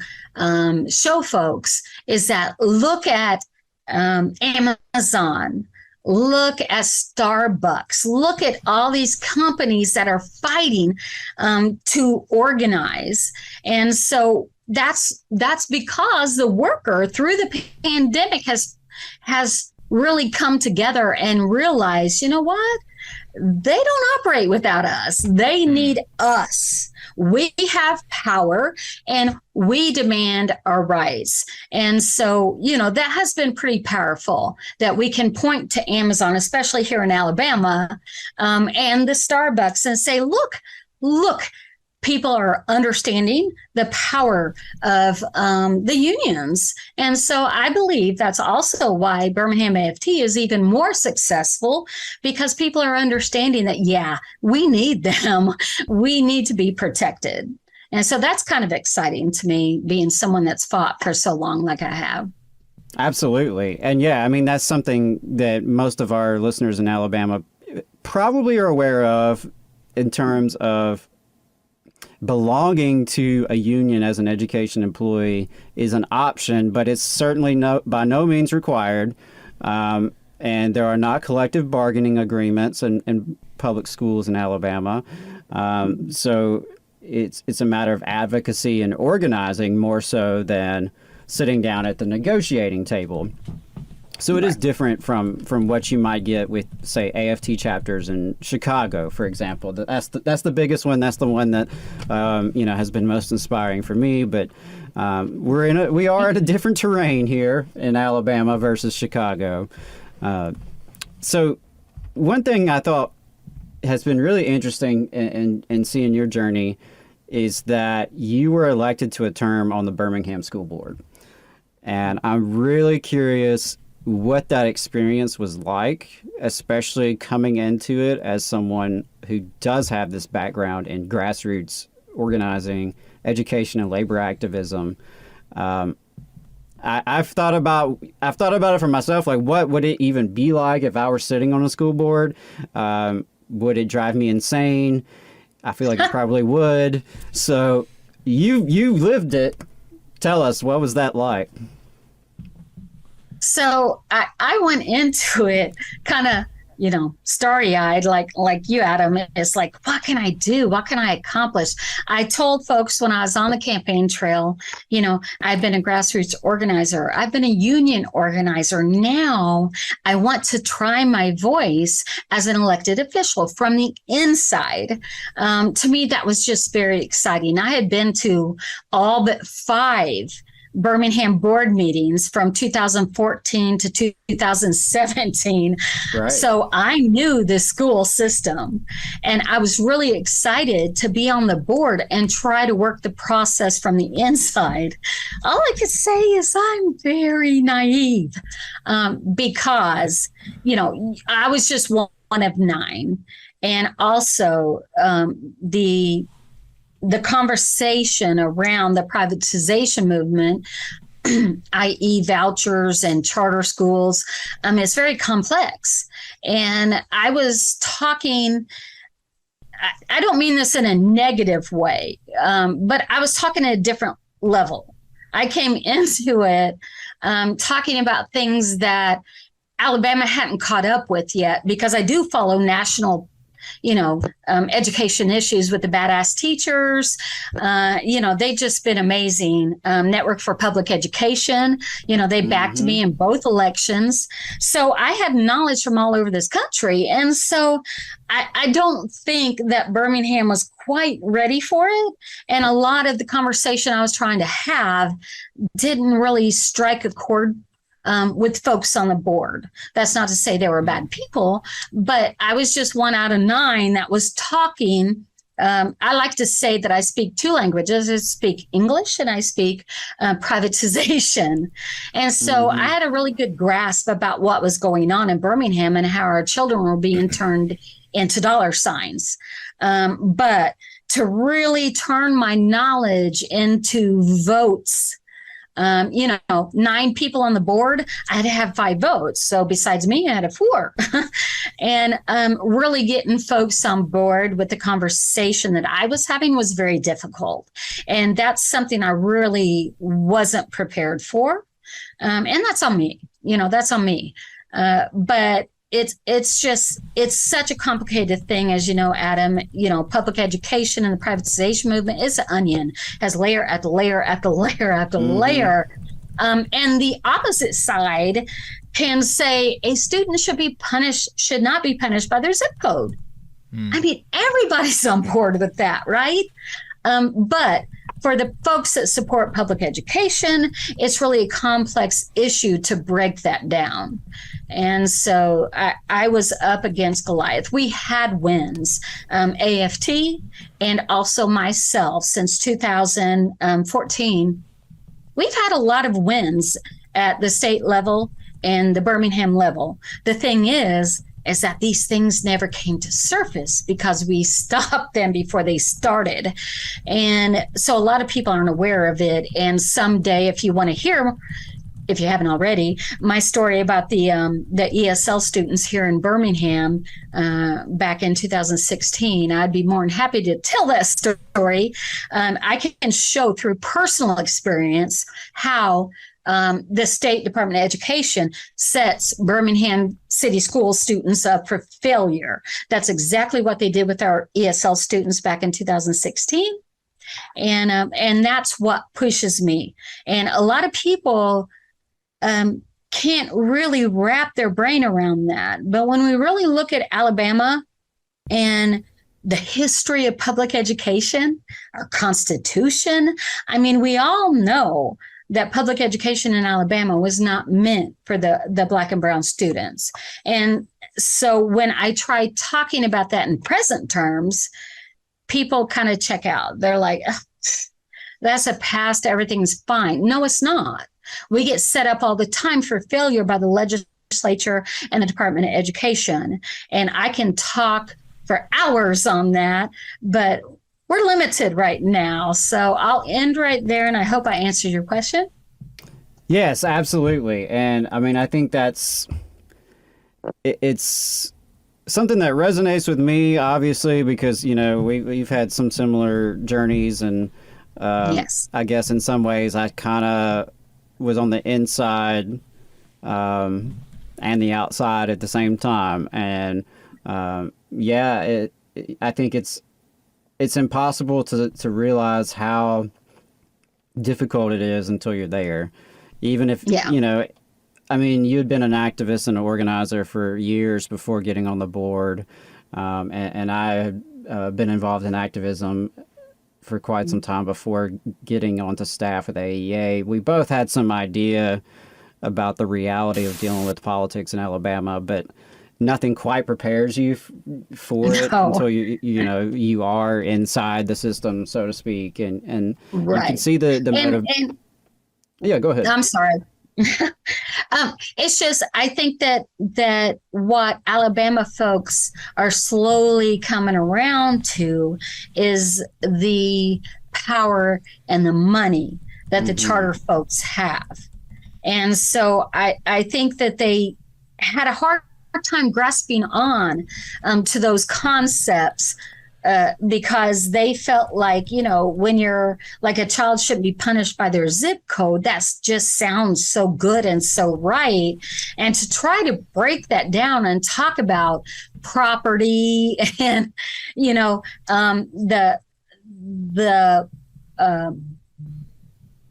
show folks is that look at Amazon, Look at Starbucks. Look at all these companies that are fighting to organize. And so that's because the worker through the pandemic has really come together and realized, you know what? They don't operate without us. They need us. We have power and we demand our rights. And so, that has been pretty powerful that we can point to Amazon, especially here in Alabama, and the Starbucks and say, look, people are understanding the power of the unions. And so I believe that's also why Birmingham AFT is even more successful, because people are understanding that, yeah, we need them. We need to be protected. And so that's kind of exciting to me, being someone that's fought for so long like I have. Absolutely. And yeah, I mean, that's something that most of our listeners in Alabama probably are aware of in terms of belonging to a union as an education employee is an option, but it's certainly by no means required. And there are not collective bargaining agreements in public schools in Alabama. So it's a matter of advocacy and organizing more so than sitting down at the negotiating table. So it is different from what you might get with, say, AFT chapters in Chicago, for example. That's the biggest one. That's the one that has been most inspiring for me. But we are at a different terrain here in Alabama versus Chicago. So one thing I thought has been really interesting in seeing your journey is that you were elected to a term on the Birmingham School Board, and I'm really curious what that experience was like, especially coming into it as someone who does have this background in grassroots organizing, education, and labor activism. I've thought about it for myself. Like, what would it even be like if I were sitting on a school board? Would it drive me insane? I feel like it probably would. So you lived it. Tell us, what was that like? So I went into it kind of, starry-eyed, like you, Adam. It's like, what can I do? What can I accomplish? I told folks when I was on the campaign trail, I've been a grassroots organizer. I've been a union organizer. Now I want to try my voice as an elected official from the inside. To me, that was just very exciting. I had been to all but 5 Birmingham board meetings from 2014 to 2017. Right. So I knew the school system, and I was really excited to be on the board and try to work the process from the inside. All I could say is I'm very naive because, I was just one of 9. And also the conversation around the privatization movement, i.e. vouchers and charter schools, is very complex. And I was talking, I don't mean this in a negative way, but I was talking at a different level. I came into it talking about things that Alabama hadn't caught up with yet, because I do follow national education issues with the badass teachers. They've just been amazing. Network for Public Education, they backed me in both elections. So I had knowledge from all over this country. And so I don't think that Birmingham was quite ready for it. And a lot of the conversation I was trying to have didn't really strike a chord with folks on the board. That's not to say they were bad people, but I was just 1 out of 9 that was talking. I like to say that I speak 2 languages. I speak English and I speak privatization. And so I had a really good grasp about what was going on in Birmingham and how our children were being turned into dollar signs. But to really turn my knowledge into votes, 9 people on the board, I had to have 5 votes. So besides me, I had 4. And really getting folks on board with the conversation that I was having was very difficult. And that's something I really wasn't prepared for. And that's on me. That's on me. But it's such a complicated thing, as you know, Adam. You know, public education and the privatization movement is an onion, has layer after layer after layer after layer. And the opposite side can say a student should not be punished by their zip code. I mean, everybody's on board with that, right? But for the folks that support public education, it's really a complex issue to break that down. And so I was up against Goliath. We had wins, AFT and also myself since 2014. We've had a lot of wins at the state level and the Birmingham level. The thing is that these things never came to surface because we stopped them before they started. And so a lot of people aren't aware of it. And someday, if you want to hear, if you haven't already, my story about the ESL students here in Birmingham back in 2016, I'd be more than happy to tell that story. I can show through personal experience how the State Department of Education sets Birmingham City School students up for failure. That's exactly what they did with our ESL students back in 2016. And that's what pushes me. And a lot of people can't really wrap their brain around that. But when we really look at Alabama and the history of public education, our Constitution, I mean, we all know that public education in Alabama was not meant for the Black and brown students. And so when I try talking about that in present terms, people kind of check out. They're like, that's a past, everything's fine. No, it's not. We get set up all the time for failure by the legislature and the Department of Education. And I can talk for hours on that, but we're limited right now. So I'll end right there, and I hope I answered your question. Yes, absolutely. And I mean, I think it's something that resonates with me, obviously, because, you know, we've had some similar journeys, and yes. I guess in some ways I kind of was on the inside and the outside at the same time. And I think it's impossible to realize how difficult it is until you're there. Even if, you know, I mean, you had been an activist and an organizer for years before getting on the board. And I had been involved in activism for quite some time before getting onto staff with AEA. We both had some idea about the reality of dealing with politics in Alabama, but nothing quite prepares you for it until you are inside the system, so to speak, and you can see the motive. Yeah, go ahead. I'm sorry. It's just, I think that what Alabama folks are slowly coming around to is the power and the money that the charter folks have. And so I think that they had a hard time grasping on to those concepts because they felt like, you know, when you're like a child shouldn't be punished by their zip code, that just sounds so good and so right. And to try to break that down and talk about property and, you know, the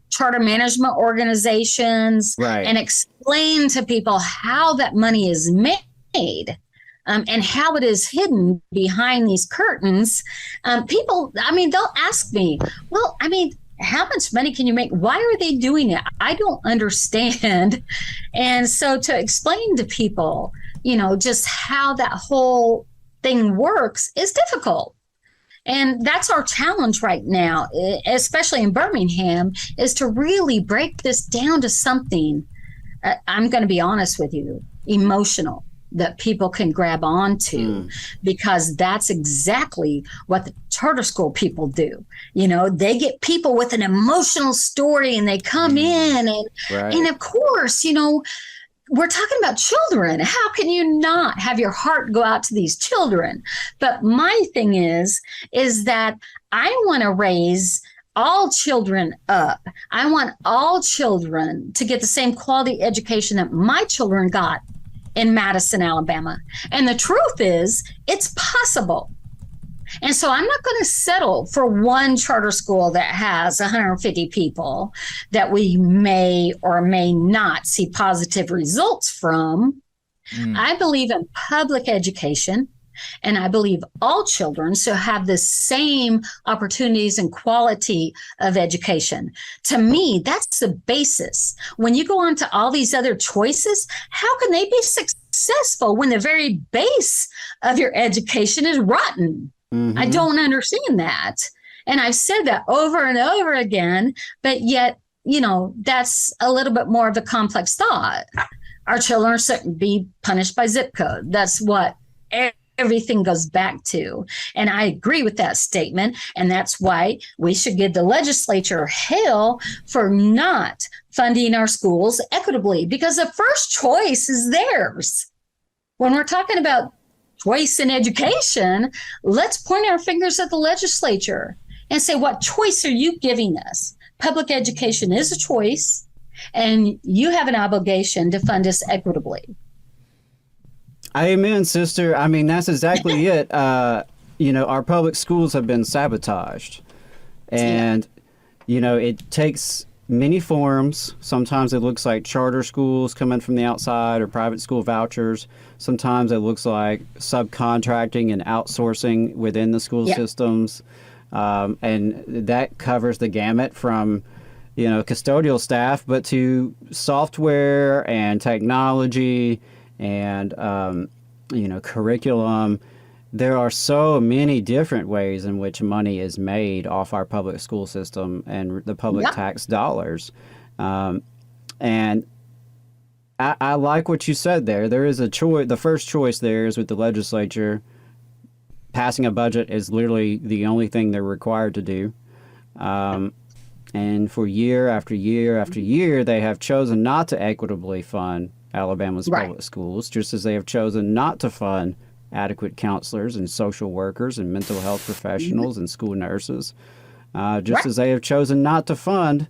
charter management organizations, right, and explain to people how that money is made. And how it is hidden behind these curtains. People, I mean, they'll ask me, well, I mean, how much money can you make? Why are they doing it? I don't understand. And so to explain to people, you know, just how that whole thing works is difficult. And that's our challenge right now, especially in Birmingham, is to really break this down to something, I'm going to be honest with you, emotional, that people can grab onto, because that's exactly what the charter school people do. You know, they get people with an emotional story and they come in and of course, you know, we're talking about children. How can you not have your heart go out to these children? But my thing is that I want to raise all children up. I want all children to get the same quality education that my children got in Madison, Alabama. And the truth is, it's possible. And so I'm not going to settle for one charter school that has 150 people that we may or may not see positive results from. I believe in public education, and I believe all children should have the same opportunities and quality of education. To me, that's the basis. When you go on to all these other choices, how can they be successful when the very base of your education is rotten? I don't understand that. And I've said that over and over again, but yet, that's a little bit more of a complex thought. Our children shouldn't be punished by zip code. That's what everything goes back to. And I agree with that statement. And that's why we should give the legislature hell for not funding our schools equitably, because the first choice is theirs. When we're talking about choice in education, let's point our fingers at the legislature and say, what choice are you giving us? Public education is a choice, and you have an obligation to fund us equitably. Amen, sister. I mean, that's exactly it. Our public schools have been sabotaged. And, it takes many forms. Sometimes it looks like charter schools coming from the outside or private school vouchers. Sometimes it looks like subcontracting and outsourcing within the school systems. And that covers the gamut from, custodial staff, but to software and technology and, curriculum. There are so many different ways in which money is made off our public school system and the public tax dollars. And I like what you said there. There is a choice. The first choice there is with the legislature. Passing a budget is literally the only thing they're required to do. And for year after year after year, they have chosen not to equitably fund Alabama's public schools, just as they have chosen not to fund adequate counselors and social workers and mental health professionals and school nurses, just as they have chosen not to fund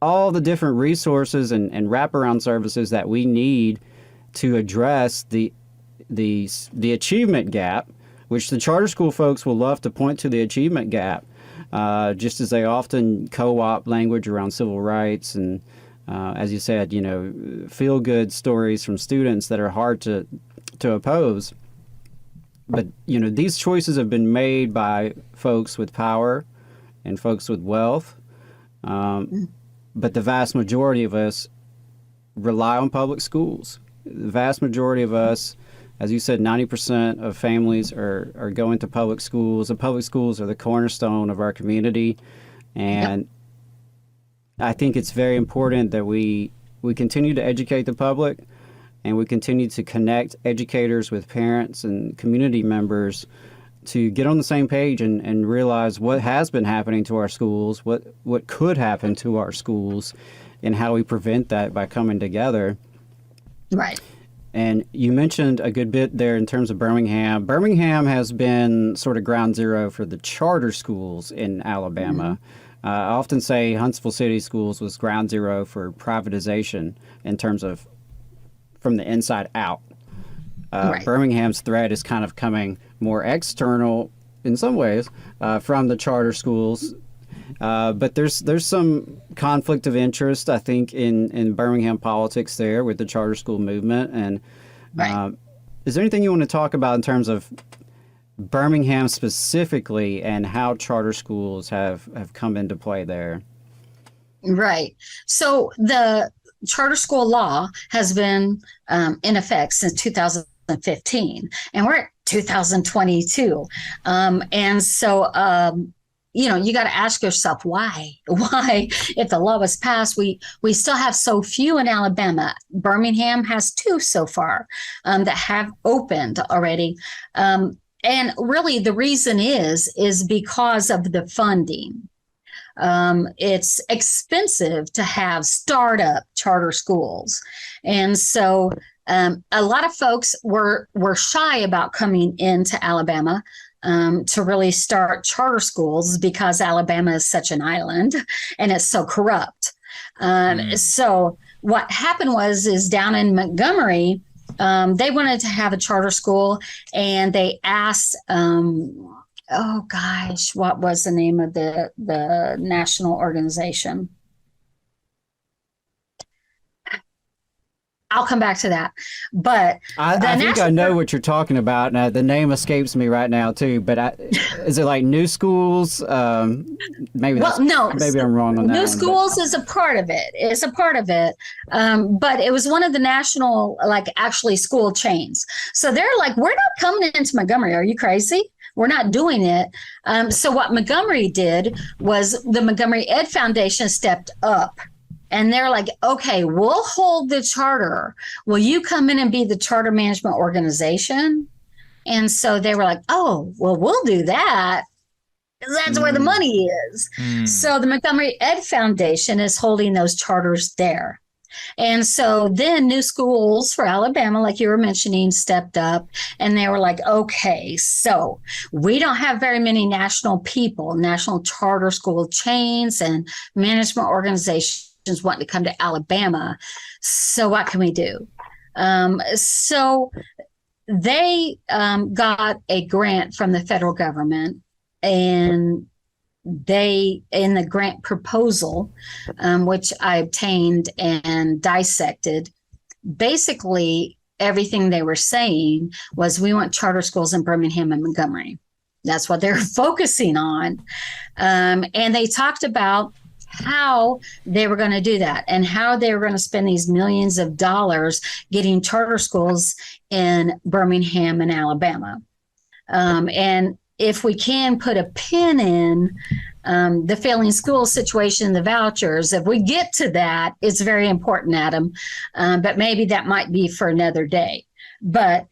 all the different resources and wraparound services that we need to address the achievement gap, which the charter school folks will love to point to the achievement gap, just as they often co-opt language around civil rights and, as you said, feel-good stories from students that are hard to oppose. But, these choices have been made by folks with power and folks with wealth. But the vast majority of us rely on public schools. The vast majority of us, as you said, 90% of families are going to public schools. The public schools are the cornerstone of our community. And I think it's very important that we continue to educate the public, and we continue to connect educators with parents and community members to get on the same page and realize what has been happening to our schools, what could happen to our schools, and how we prevent that by coming together. Right. And you mentioned a good bit there in terms of Birmingham. Birmingham has been sort of ground zero for the charter schools in Alabama. I often say Huntsville City Schools was ground zero for privatization in terms of from the inside out. Birmingham's threat is kind of coming more external in some ways from the charter schools. But there's some conflict of interest, I think, in Birmingham politics there with the charter school movement. And is there anything you want to talk about in terms of Birmingham specifically and how charter schools have come into play there? Right. So the charter school law has been in effect since 2015, and we're at 2022. And so, you got to ask yourself why, if the law was passed, we still have so few in Alabama. Birmingham has 2 so far that have opened already. And really the reason is because of the funding. It's expensive to have startup charter schools. And so a lot of folks were shy about coming into Alabama to really start charter schools because Alabama is such an island and it's so corrupt. So what happened is down in Montgomery, they wanted to have a charter school, and they asked, oh gosh, what was the name of the national organization? I'll come back to that. But I think I know what you're talking about. Now, the name escapes me right now too. But is it like New Schools? Maybe I'm wrong on that. New Schools is a part of it. It's a part of it. But it was one of the national, actually school chains. So they're like, we're not coming into Montgomery. Are you crazy? We're not doing it. So what Montgomery did was the Montgomery Ed Foundation stepped up. And they're like, okay, we'll hold the charter. Will you come in and be the charter management organization? And so they were like, oh, well, we'll do that. That's where the money is. So the Montgomery Ed Foundation is holding those charters there. And so then New Schools for Alabama, like you were mentioning, stepped up, and they were like, okay, so we don't have very many national charter school chains and management organizations wanting to come to Alabama. So what can we do? So they got a grant from the federal government, and they, in the grant proposal, which I obtained and dissected, basically everything they were saying was, we want charter schools in Birmingham and Montgomery. That's what they're focusing on. And they talked about how they were going to do that and how they were going to spend these millions of dollars getting charter schools in Birmingham and Alabama. And if we can put a pin in the failing school situation, the vouchers, if we get to that, it's very important, Adam. But maybe that might be for another day. But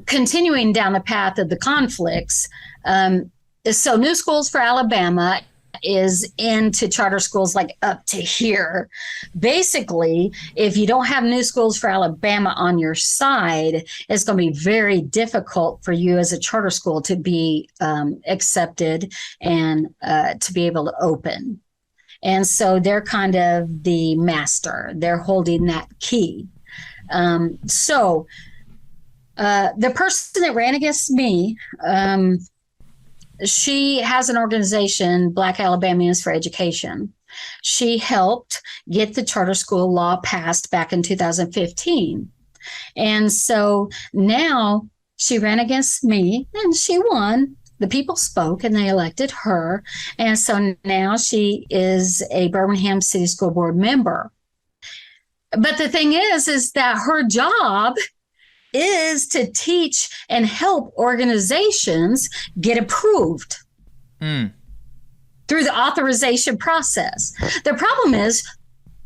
continuing down the path of the conflicts, so New Schools for Alabama is into charter schools like up to here. Basically, if you don't have New Schools for Alabama on your side, it's going to be very difficult for you as a charter school to be accepted and to be able to open. And so they're kind of the master. They're holding that key. So the person that ran against me, she has an organization, Black Alabamians for Education. She helped get the charter school law passed back in 2015. And so now she ran against me and she won. The people spoke and they elected her. And so now she is a Birmingham City School Board member. But the thing is that her job is to teach and help organizations get approved through the authorization process. The problem is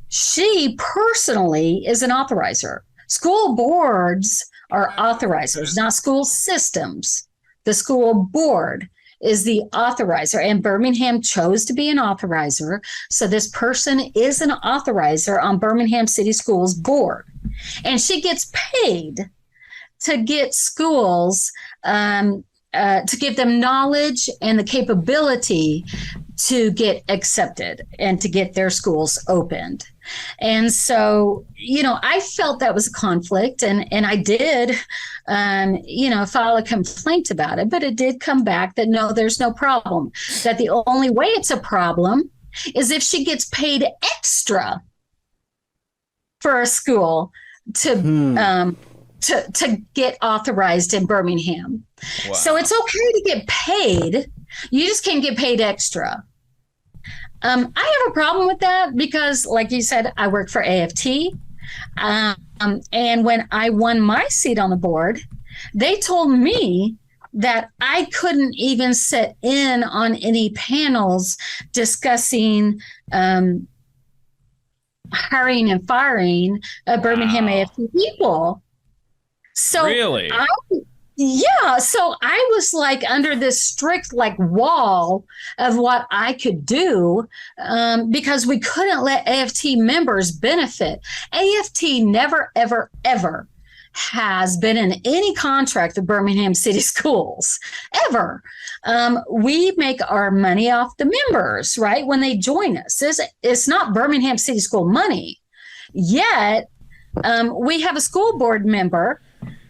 she personally is an authorizer. School boards are authorizers, not school systems. The school board is the authorizer, and Birmingham chose to be an authorizer. So this person is an authorizer on Birmingham City Schools Board, and she gets paid to get schools, to give them knowledge and the capability to get accepted and to get their schools opened. And so, I felt that was a conflict, and I did, file a complaint about it, but it did come back that no, there's no problem, that the only way it's a problem is if she gets paid extra for a school to get authorized in Birmingham. Wow. So it's okay to get paid. You just can't get paid extra. I have a problem with that because, like you said, I work for AFT. And when I won my seat on the board, they told me that I couldn't even sit in on any panels discussing hiring and firing Birmingham AFT people. So really? So I was under this strict wall of what I could do because we couldn't let AFT members benefit. AFT never, ever, ever has been in any contract with Birmingham City Schools, ever. We make our money off the members, right, when they join us. It's not Birmingham City School money, yet we have a school board member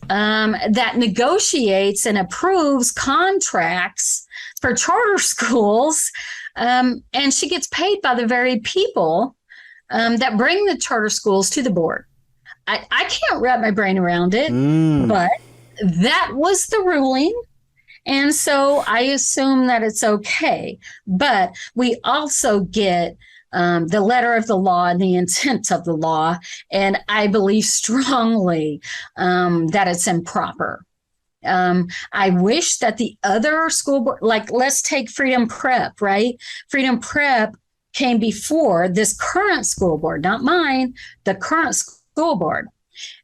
that negotiates and approves contracts for charter schools, and she gets paid by the very people that bring the charter schools to the board. I can't wrap my brain around it, but that was the ruling. And so I assume that it's okay. But we also get the letter of the law and the intent of the law. And I believe strongly that it's improper. I wish that the other school board, like let's take Freedom Prep, right? Freedom Prep came before this current school board, not mine, the current school board.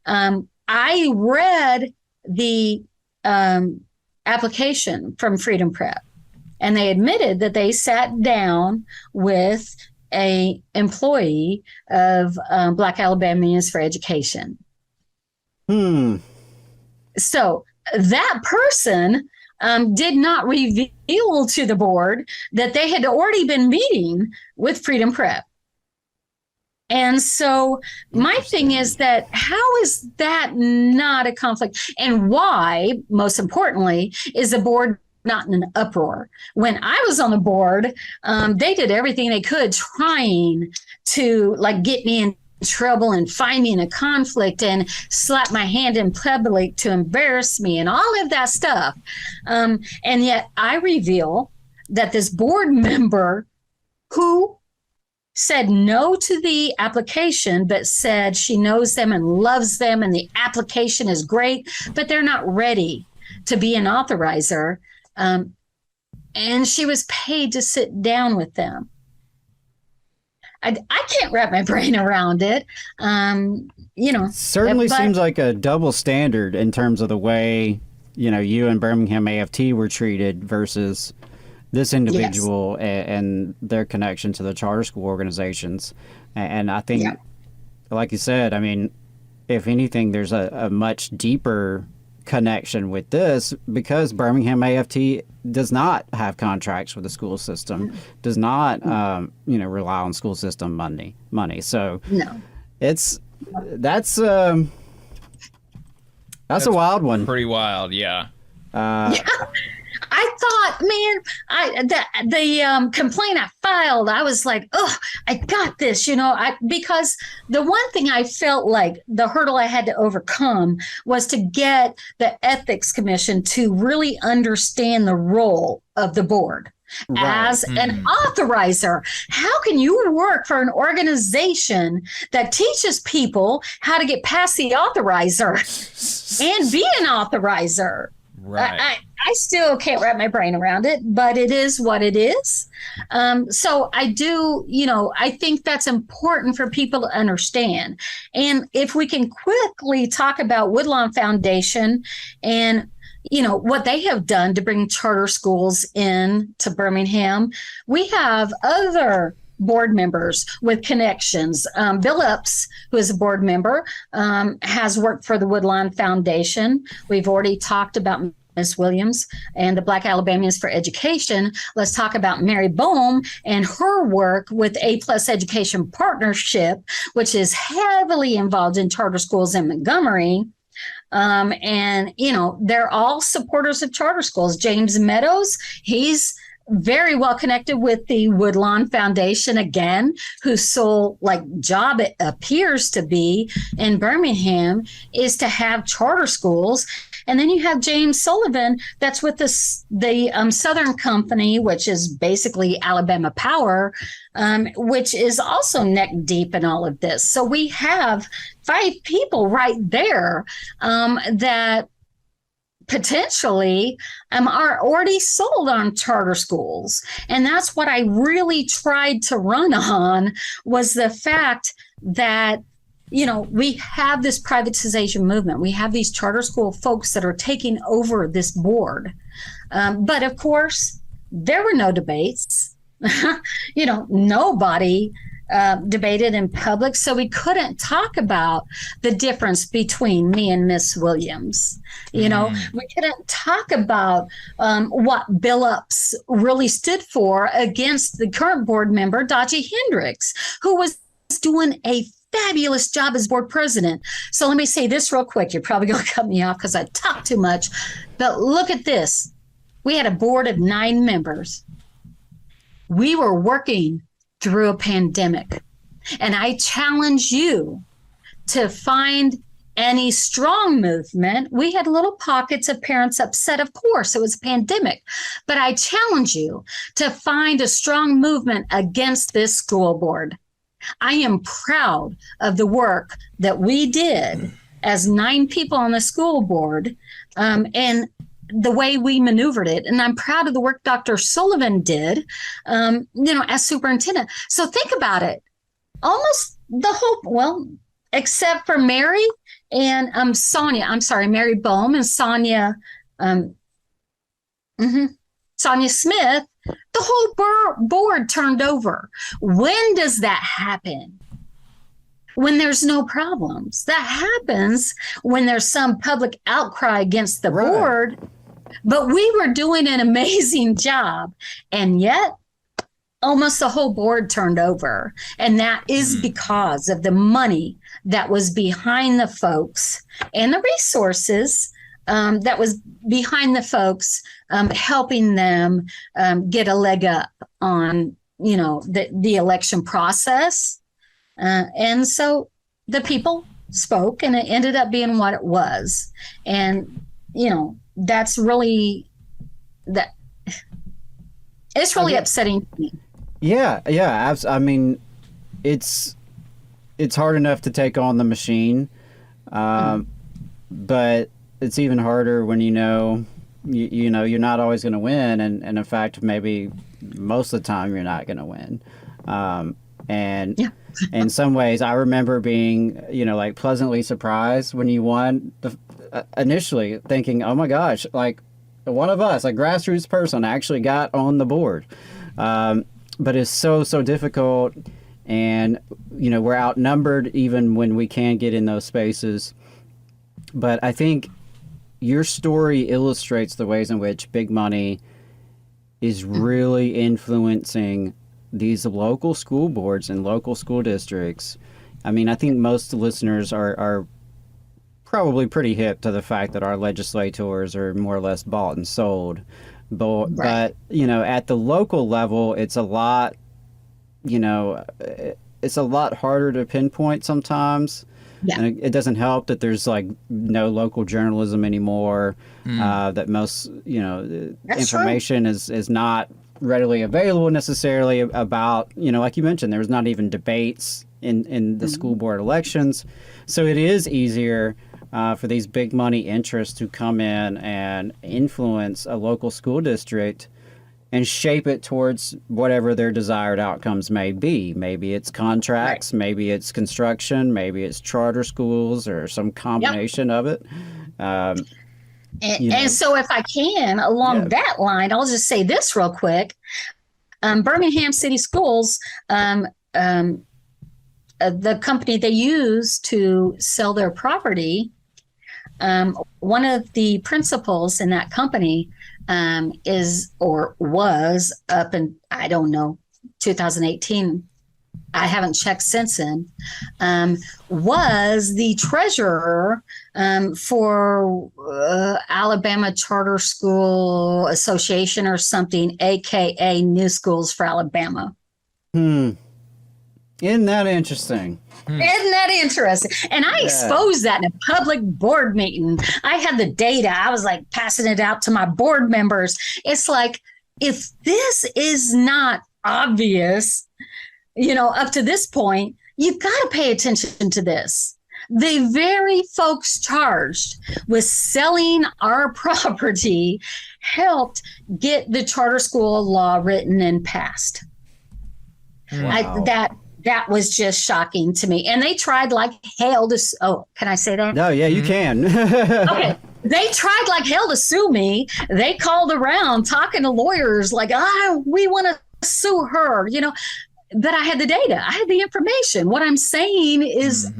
I read the application from Freedom Prep, and they admitted that they sat down with a employee of Black Alabamians for Education. So that person did not reveal to the board that they had already been meeting with Freedom Prep. And so my thing is that how is that not a conflict? And why, most importantly, is the board not in an uproar? When I was on the board, they did everything they could trying to like get me in trouble and find me in a conflict and slap my hand in public to embarrass me and all of that stuff. And yet I reveal that this board member who said no to the application, but said she knows them and loves them and the application is great, but they're not ready to be an authorizer. And she was paid to sit down with them. I can't wrap my brain around it. Certainly seems like a double standard in terms of the way, you and Birmingham AFT were treated versus this individual and their connection to the charter school organizations. And I think, like you said, I mean, if anything, there's a much deeper connection with this because Birmingham AFT does not have contracts with the school system, does not, rely on school system money. So that's a wild one. Pretty wild. Yeah. I thought, man, the complaint I filed, I was like, oh, I got this, because the one thing I felt like the hurdle I had to overcome was to get the Ethics Commission to really understand the role of the board. As an authorizer. How can you work for an organization that teaches people how to get past the authorizer and be an authorizer? Right. I still can't wrap my brain around it, but it is what it is. So I do, I think that's important for people to understand. And if we can quickly talk about Woodlawn Foundation and what they have done to bring charter schools in to Birmingham, we have other board members with connections. Bill Epps, who is a board member, has worked for the Woodlawn Foundation. We've already talked about Ms. Williams and the Black Alabamians for Education. Let's talk about Mary Bohm and her work with A+ Education Partnership, which is heavily involved in charter schools in Montgomery. And they're all supporters of charter schools. James Meadows, he's very well connected with the Woodlawn Foundation again, whose sole job it appears to be in Birmingham is to have charter schools. And then you have James Sullivan, that's with the Southern Company, which is basically Alabama Power, which is also neck deep in all of this. So we have 5 people right there that potentially are already sold on charter schools. And that's what I really tried to run on, was the fact that we have this privatization movement. We have these charter school folks that are taking over this board. But of course, there were no debates. Nobody debated in public. So we couldn't talk about the difference between me and Miss Williams. We couldn't talk about what Bill Epps really stood for against the current board member, Dodgy Hendricks, who was doing a fabulous job as board president. So let me say this real quick. You're probably going to cut me off because I talk too much. But look at this. We had a board of 9 members. We were working through a pandemic. And I challenge you to find any strong movement. We had little pockets of parents upset, of course, it was a pandemic, but I challenge you to find a strong movement against this school board. I am proud of the work that we did as 9 people on the school board, and the way we maneuvered it. And I'm proud of the work Dr. Sullivan did, as superintendent. So think about it. Almost the whole, except for Mary and Mary Bohm and Sonia Smith, the whole board turned over. When does that happen? When there's no problems. That happens when there's some public outcry against the board. But we were doing an amazing job, and yet almost the whole board turned over. And that is because of the money that was behind the folks and the resources that was behind the folks, helping them get a leg up on, the election process. And so the people spoke, and it ended up being what it was. And, that's really it's really upsetting to me. Yeah. I mean, it's hard enough to take on the machine, but it's even harder when you're not always going to win, and in fact, maybe most of the time you're not going to win. And in some ways, I remember being, pleasantly surprised when you won. Initially thinking, oh my gosh, like one of us, a grassroots person, actually got on the board. But it's so difficult, and we're outnumbered even when we can get in those spaces. But I think your story illustrates the ways in which big money is really influencing these local school boards and local school districts. I mean, I think most listeners are probably pretty hip to the fact that our legislators are more or less bought and sold. But at the local level, it's a lot, it's a lot harder to pinpoint sometimes. Yeah. And it doesn't help that there's no local journalism anymore, that most, information is not readily available necessarily about, like you mentioned, there's not even debates in the school board elections. So it is easier for these big money interests to come in and influence a local school district and shape it towards whatever their desired outcomes may be. Maybe it's contracts, maybe it's construction, maybe it's charter schools, or some combination of it. And so if I can, along that line, I'll just say this real quick. Birmingham City Schools, the company they use to sell their property, one of the principals in that company was up in, 2018. I haven't checked since then, was the treasurer for Alabama Charter School Association or something, AKA New Schools for Alabama. Isn't that interesting? Isn't that interesting? And I exposed that in a public board meeting. I had the data. I was passing it out to my board members. It's like, if this is not obvious, up to this point, you've got to pay attention to this. The very folks charged with selling our property helped get the charter school law written and passed. Wow. That was just shocking to me. And they tried like hell to, can I say that? No, yeah, you can. Okay. They tried like hell to sue me. They called around talking to lawyers we want to sue her, but I had the data. I had the information. What I'm saying is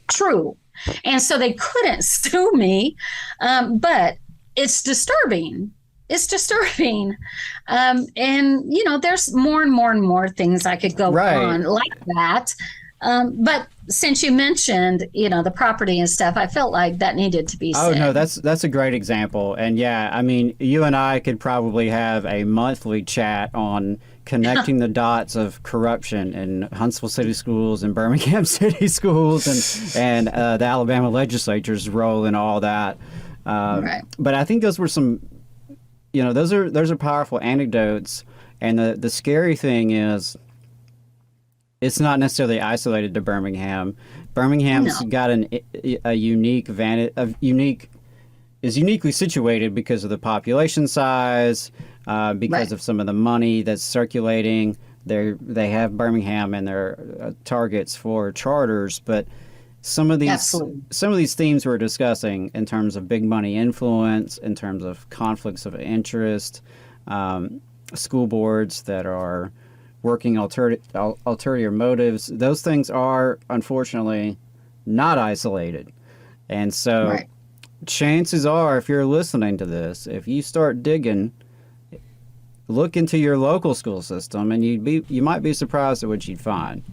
true. And so they couldn't sue me. But it's disturbing. It's disturbing. And, there's more and more things I could go on like that. But since you mentioned, the property and stuff, I felt like that needed to be said. Oh, no, that's a great example. And yeah, I mean, you and I could probably have a monthly chat on connecting the dots of corruption in Huntsville City Schools and Birmingham City Schools and the Alabama legislature's role in all that. Right. But I think those were some, those are powerful anecdotes. And the scary thing is, it's not necessarily isolated to Birmingham. Birmingham's got a unique is uniquely situated because of the population size, because of some of the money that's circulating. They have Birmingham and their targets for charters, but some of these themes we're discussing in terms of big money influence, in terms of conflicts of interest, school boards that are working ulterior motives, those things are unfortunately not isolated. And so chances are, if you're listening to this, if you start digging, look into your local school system, and you might be surprised at what you'd find.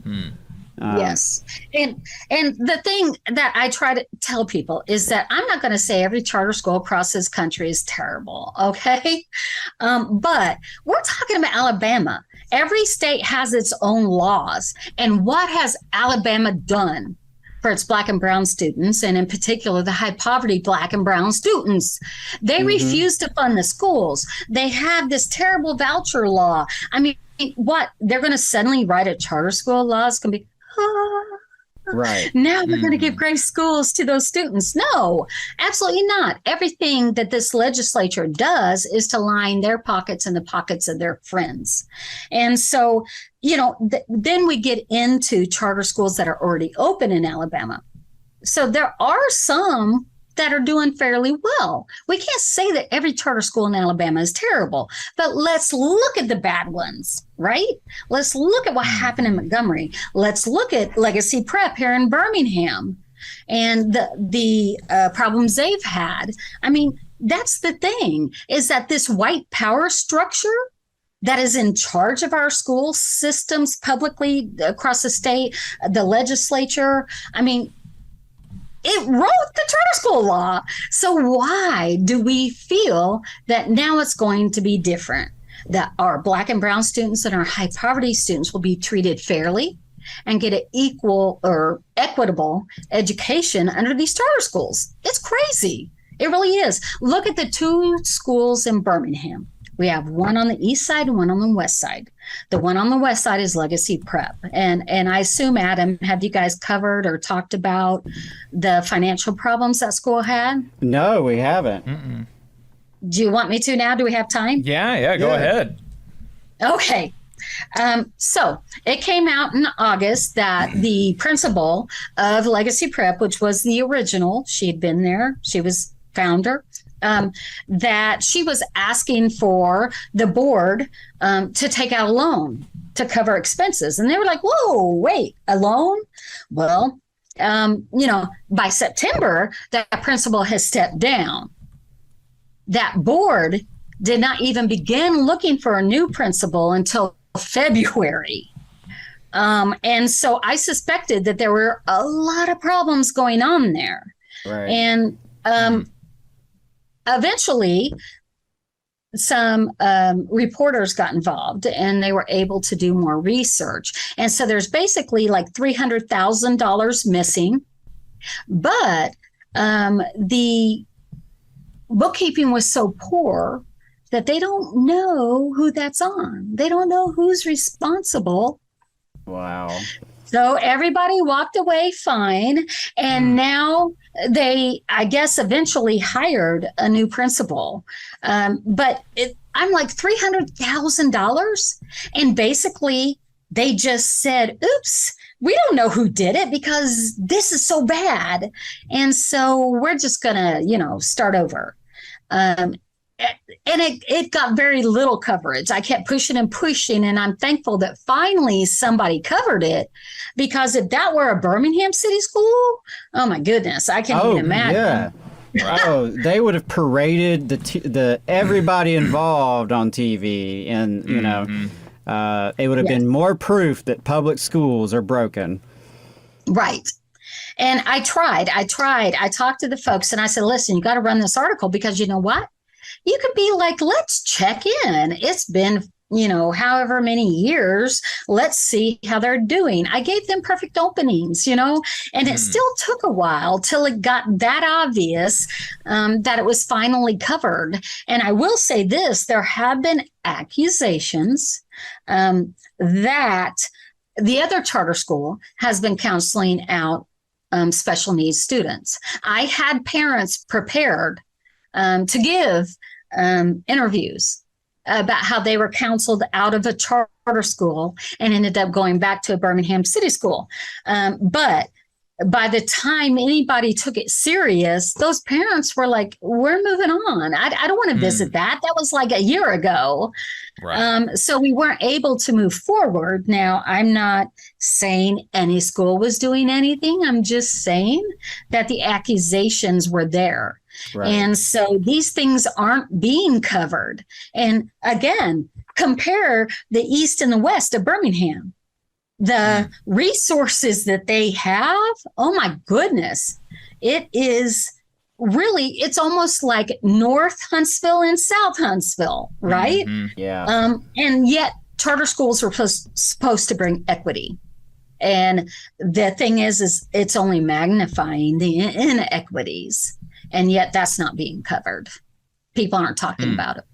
Yes. And the thing that I try to tell people is that I'm not going to say every charter school across this country is terrible, okay? But we're talking about Alabama. Every state has its own laws. And what has Alabama done for its Black and brown students, and in particular the high poverty Black and brown students? They refuse to fund the schools. They have this terrible voucher law. I mean, what? They're going to suddenly write a charter school law? It's going to be, right. Now we're going to give great schools to those students. No, absolutely not. Everything that this legislature does is to line their pockets and the pockets of their friends. And so, then we get into charter schools that are already open in Alabama. So there are some that are doing fairly well. We can't say that every charter school in Alabama is terrible, but let's look at the bad ones, right? Let's look at what happened in Montgomery. Let's look at Legacy Prep here in Birmingham and the problems they've had. I mean, that's the thing, is that this white power structure that is in charge of our school systems publicly across the state, the legislature, I mean, it wrote the charter school law. So why do we feel that now it's going to be different? That our Black and brown students and our high poverty students will be treated fairly and get an equal or equitable education under these charter schools? It's crazy. It really is. Look at the two schools in Birmingham. We have one on the east side and one on the west side. The one on the west side is Legacy Prep. And I assume, Adam, have you guys covered or talked about the financial problems that school had? No, we haven't. Do you want me to now? Do we have time? Yeah, go ahead. Okay. So it came out in August that the principal of Legacy Prep, which was the original, she had been there, she was founder, that she was asking for the board to take out a loan to cover expenses. And they were like, whoa, wait, a loan? Well, by September, that principal has stepped down. That board did not even begin looking for a new principal until February. And so I suspected that there were a lot of problems going on there. Right. And eventually, some reporters got involved and they were able to do more research. And so there's basically like $300,000 missing. But the bookkeeping was so poor that they don't know who that's on. They don't know who's responsible. Wow. So everybody walked away fine. And now they, I guess, eventually hired a new principal. But I'm like $300,000. And basically they just said, oops, we don't know who did it because this is so bad. And so we're just going to, start over. And it got very little coverage. I kept pushing and pushing, and I'm thankful that finally somebody covered it, because if that were a Birmingham City School, oh my goodness, I can't even imagine. Yeah. Oh, they would have paraded the everybody involved on TV, and it would have been more proof that public schools are broken. Right. And I tried. I talked to the folks and I said, listen, you got to run this article because you know what? You could be like, let's check in. It's been, however many years. Let's see how they're doing. I gave them perfect openings, and it still took a while till it got that obvious that it was finally covered. And I will say this, there have been accusations that the other charter school has been counseling out special needs students. I had parents prepared to give interviews about how they were counseled out of a charter school and ended up going back to a Birmingham City school. But by the time anybody took it serious, those parents were like, we're moving on. I don't want to visit that. That was like a year ago. Right. So we weren't able to move forward. Now, I'm not saying any school was doing anything. I'm just saying that the accusations were there. Right. And so these things aren't being covered. And again, compare the East and the West of Birmingham. The resources that they have, oh my goodness, it is really, it's almost like North Huntsville and South Huntsville, right? Mm-hmm. Yeah. And yet charter schools are supposed to bring equity. And the thing is it's only magnifying the inequities. And yet that's not being covered. People aren't talking about it.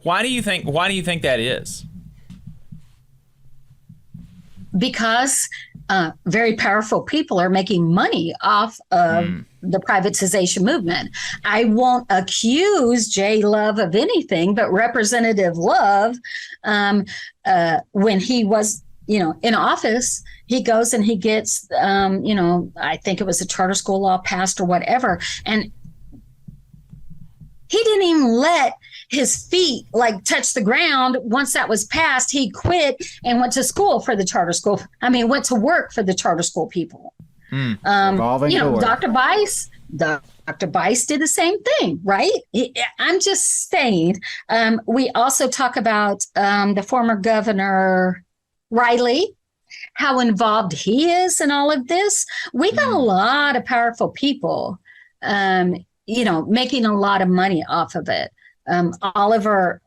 Why do you think that is? Because very powerful people are making money off of the privatization movement. I won't accuse Jay Love of anything, but Representative Love, when he was, in office, he goes and he gets, I think it was a charter school law passed or whatever. And he didn't even let his feet touch the ground. Once that was passed, he quit and went to school for the charter school. Went to work for the charter school people. Dr. Bice did the same thing, right? I'm just saying. We also talk about the former governor Riley, how involved he is in all of this. We got a lot of powerful people, making a lot of money off of it. Oliver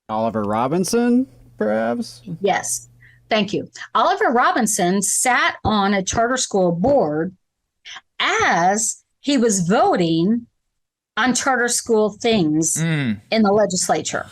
Robinson, perhaps? Yes. Thank you. Oliver Robinson sat on a charter school board as he was voting on charter school things in the legislature.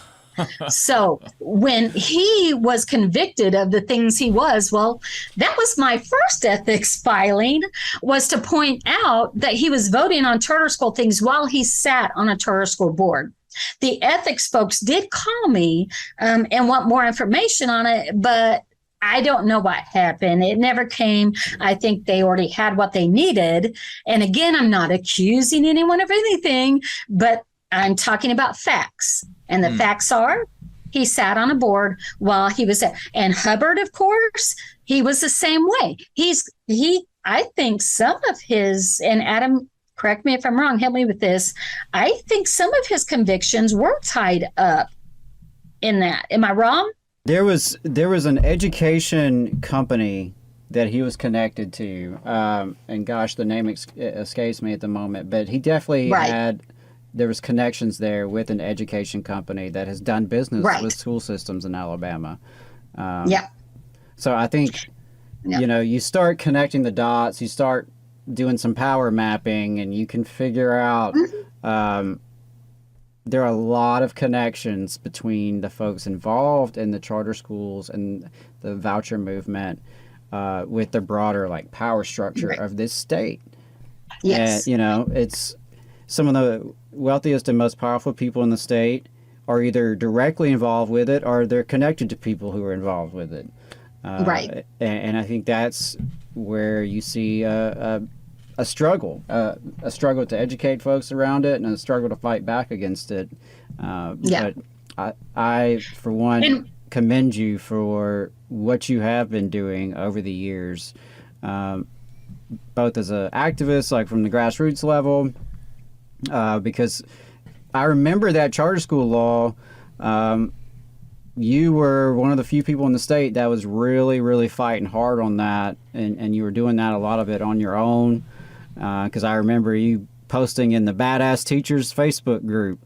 So when he was convicted of the things he was, that was my first ethics filing, was to point out that he was voting on charter school things while he sat on a charter school board. The ethics folks did call me and want more information on it, but I don't know what happened. It never came. I think they already had what they needed. And again, I'm not accusing anyone of anything, but I'm talking about facts. And the facts are he sat on a board while he was there. And Hubbard, of course, he was the same way. I think some of his, and Adam, correct me if I'm wrong, help me with this. I think some of his convictions were tied up in that. Am I wrong? There was an education company that he was connected to. And gosh, the name escapes me at the moment, but he definitely had... There was connections there with an education company that has done business with school systems in Alabama. So I think, you start connecting the dots, you start doing some power mapping, and you can figure out there are a lot of connections between the folks involved in the charter schools and the voucher movement with the broader power structure of this state. Yes. And, it's some of the wealthiest and most powerful people in the state are either directly involved with it or they're connected to people who are involved with it. Right. And I think that's where you see a struggle to educate folks around it and a struggle to fight back against it. But I, for one, commend you for what you have been doing over the years, both as an activist, from the grassroots level, because I remember that charter school law you were one of the few people in the state that was really, really fighting hard on that, and you were doing that, a lot of it on your own, because I remember you posting in the Badass Teachers Facebook group,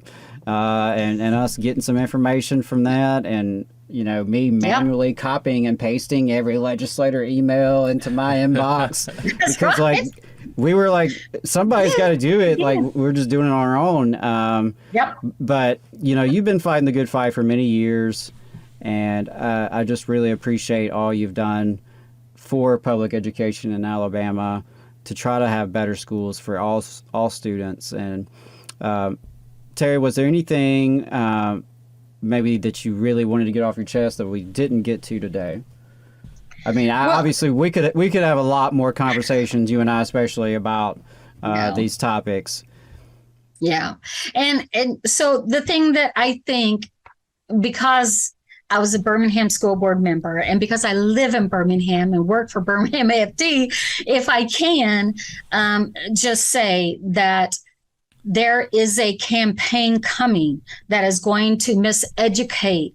and us getting some information from that, and me manually copying and pasting every legislator email into my inbox because right. we were like, somebody's got to do it. Like, we're just doing it on our own. But you've been fighting the good fight for many years, and I just really appreciate all you've done for public education in Alabama to try to have better schools for all students. And Terry, was there anything maybe that you really wanted to get off your chest that we didn't get to today? I mean, obviously we could have a lot more conversations, you and I especially, about these topics. Yeah. And so the thing that I think, because I was a Birmingham school board member, and because I live in Birmingham and work for Birmingham AFD, if I can just say that there is a campaign coming that is going to miseducate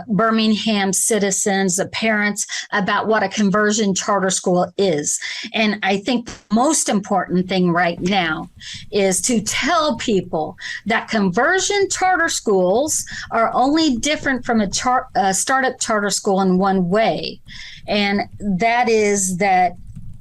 Birmingham citizens, the parents, about what a conversion charter school is. And I think the most important thing right now is to tell people that conversion charter schools are only different from a startup charter school in one way. And that is that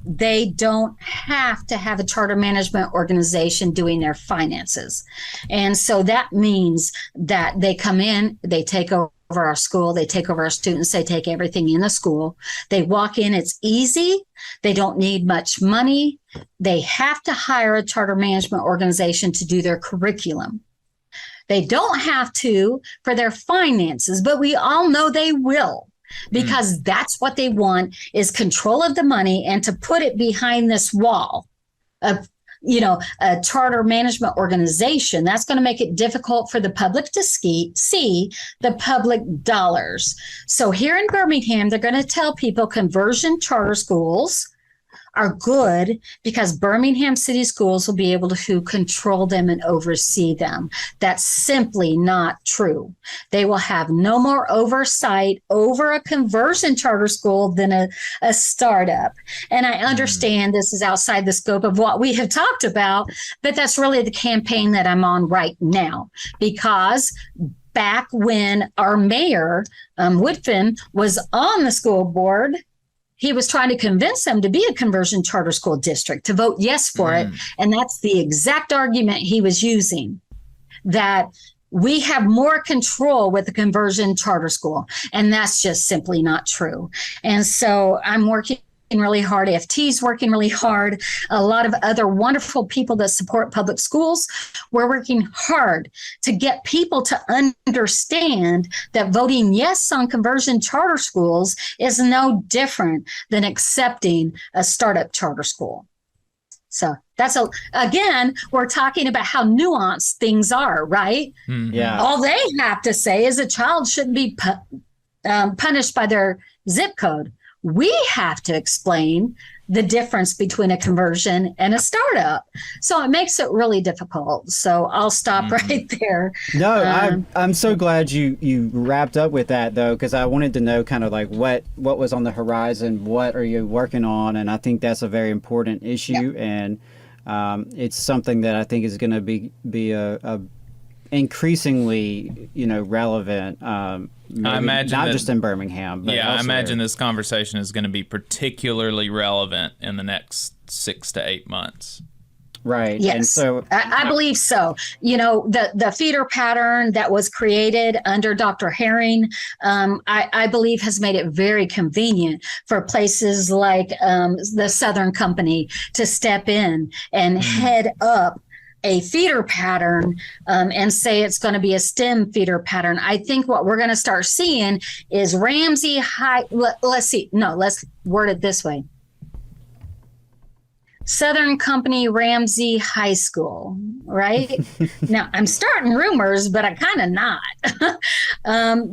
they don't have to have a charter management organization doing their finances. And so that means that they come in, they take over our school, they take over our students, they take everything in the school. They walk in, it's easy. They don't need much money. They have to hire a charter management organization to do their curriculum. They don't have to for their finances, but we all know they will. Because that's what they want, is control of the money, and to put it behind this wall of, a charter management organization. That's going to make it difficult for the public to see the public dollars. So here in Birmingham, they're going to tell people conversion charter schools are good because Birmingham City Schools will be able to control them and oversee them. That's simply not true. They will have no more oversight over a conversion charter school than a startup. And I understand this is outside the scope of what we have talked about, but that's really the campaign that I'm on right now, because back when our mayor, Woodfin, was on the school board, he was trying to convince them to be a conversion charter school district, to vote yes for it. And that's the exact argument he was using, that we have more control with the conversion charter school. And that's just simply not true. And so I'm working really hard. FT's working really hard. A lot of other wonderful people that support public schools. We're working hard to get people to understand that voting yes on conversion charter schools is no different than accepting a startup charter school. So that's again, we're talking about how nuanced things are, right? Yeah. All they have to say is a child shouldn't be punished by their zip code. We have to explain the difference between a conversion and a startup. So it makes it really difficult. So I'll stop right there. No, I'm so glad you wrapped up with that, though, because I wanted to know kind of like what was on the horizon, what are you working on? And I think that's a very important issue. And it's something that I think is going to be a increasingly, relevant. I imagine not that, just in Birmingham, but I elsewhere. imagine this conversation is going to be particularly relevant in the next 6 to 8 months. Right. Yes, and so I believe so. The feeder pattern that was created under Dr. Herring, I believe has made it very convenient for places like the Southern Company to step in and head up a feeder pattern and say it's going to be a STEM feeder pattern. I think what we're going to start seeing is Ramsey High. Let's word it this way. Southern Company Ramsey High School, right? Now, I'm starting rumors, but I kind of not.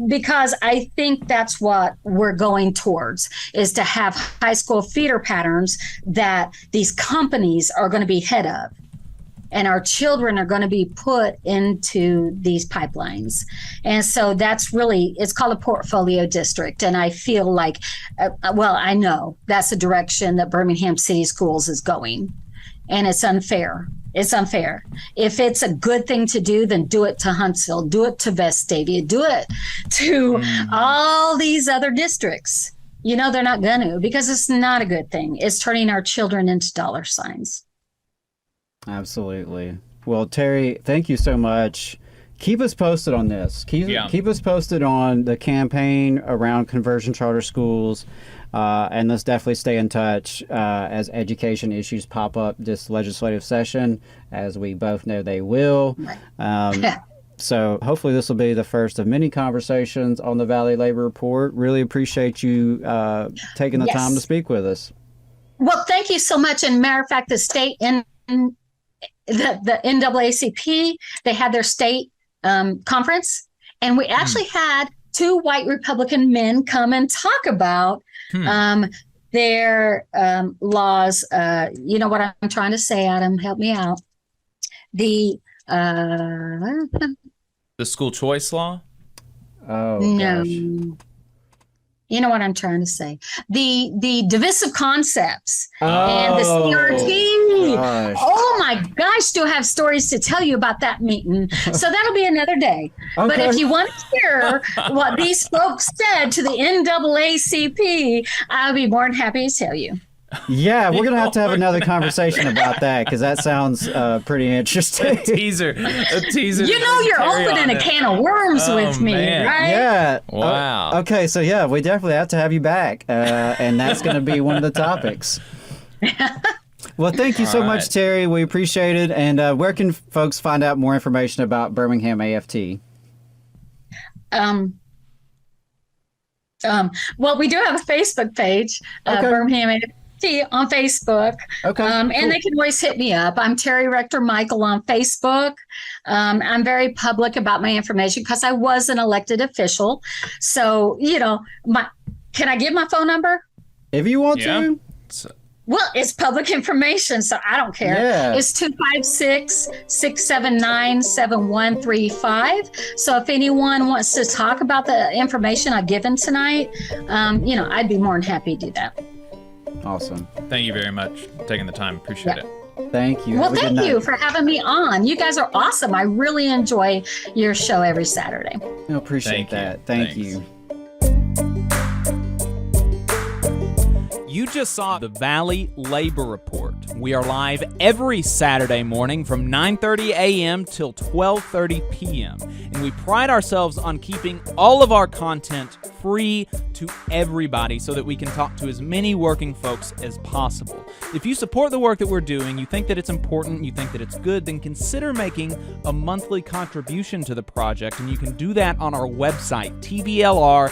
Because I think that's what we're going towards, is to have high school feeder patterns that these companies are going to be head of. and our children are going to be put into these pipelines. And so that's really, it's called a portfolio district. And I feel like, I know that's the direction that Birmingham City Schools is going. And it's unfair. It's unfair. If it's a good thing to do, then do it to Huntsville, do it to Vestavia, do it to all these other districts. They're not going to, because it's not a good thing. It's turning our children into dollar signs. Absolutely. Well, Terry, thank you so much. Keep us posted on this. Keep us posted on the campaign around conversion charter schools. And let's definitely stay in touch as education issues pop up this legislative session, as we both know they will. So hopefully this will be the first of many conversations on the Valley Labor Report. Really appreciate you taking the time to speak with us. Well, thank you so much. And matter of fact, the state and the NAACP, they had their state conference, and we actually had 2 white Republican men come and talk about their laws. You know what I'm trying to say, Adam? Help me out. The school choice law? Oh, no. gosh. You know what I'm trying to say. The divisive concepts and the CRT. Gosh. Oh my gosh, do I have stories to tell you about that meeting. So that'll be another day. Okay. But if you want to hear what these folks said to the NAACP, I'll be more than happy to tell you. Yeah, we're going to have another conversation about that, because that sounds pretty interesting. A teaser. You're opening a can of worms with me, right? Yeah. Wow. Okay, so yeah, we definitely have to have you back, and that's going to be one of the topics. Well, thank you so much, Terry. We appreciate it. And where can folks find out more information about Birmingham AFT? Well, we do have a Facebook page, Birmingham AFT on Facebook. Okay. And they can always hit me up. I'm Terry Rector Michael on Facebook. I'm very public about my information because I was an elected official. So, can I give my phone number? If you want to. Well, it's public information, so I don't care. Yeah. It's 256-679-7135. So if anyone wants to talk about the information I've given tonight, I'd be more than happy to do that. Awesome. Thank you very much for taking the time. Appreciate it. Thank you. Well, thank you for having me on. You guys are awesome. I really enjoy your show every Saturday. I appreciate that. Thank you. You just saw the Valley Labor Report. We are live every Saturday morning from 9:30 a.m. till 12:30 p.m. And we pride ourselves on keeping all of our content free to everybody so that we can talk to as many working folks as possible. If you support the work that we're doing, you think that it's important, you think that it's good, then consider making a monthly contribution to the project, and you can do that on our website, tvlr.fm.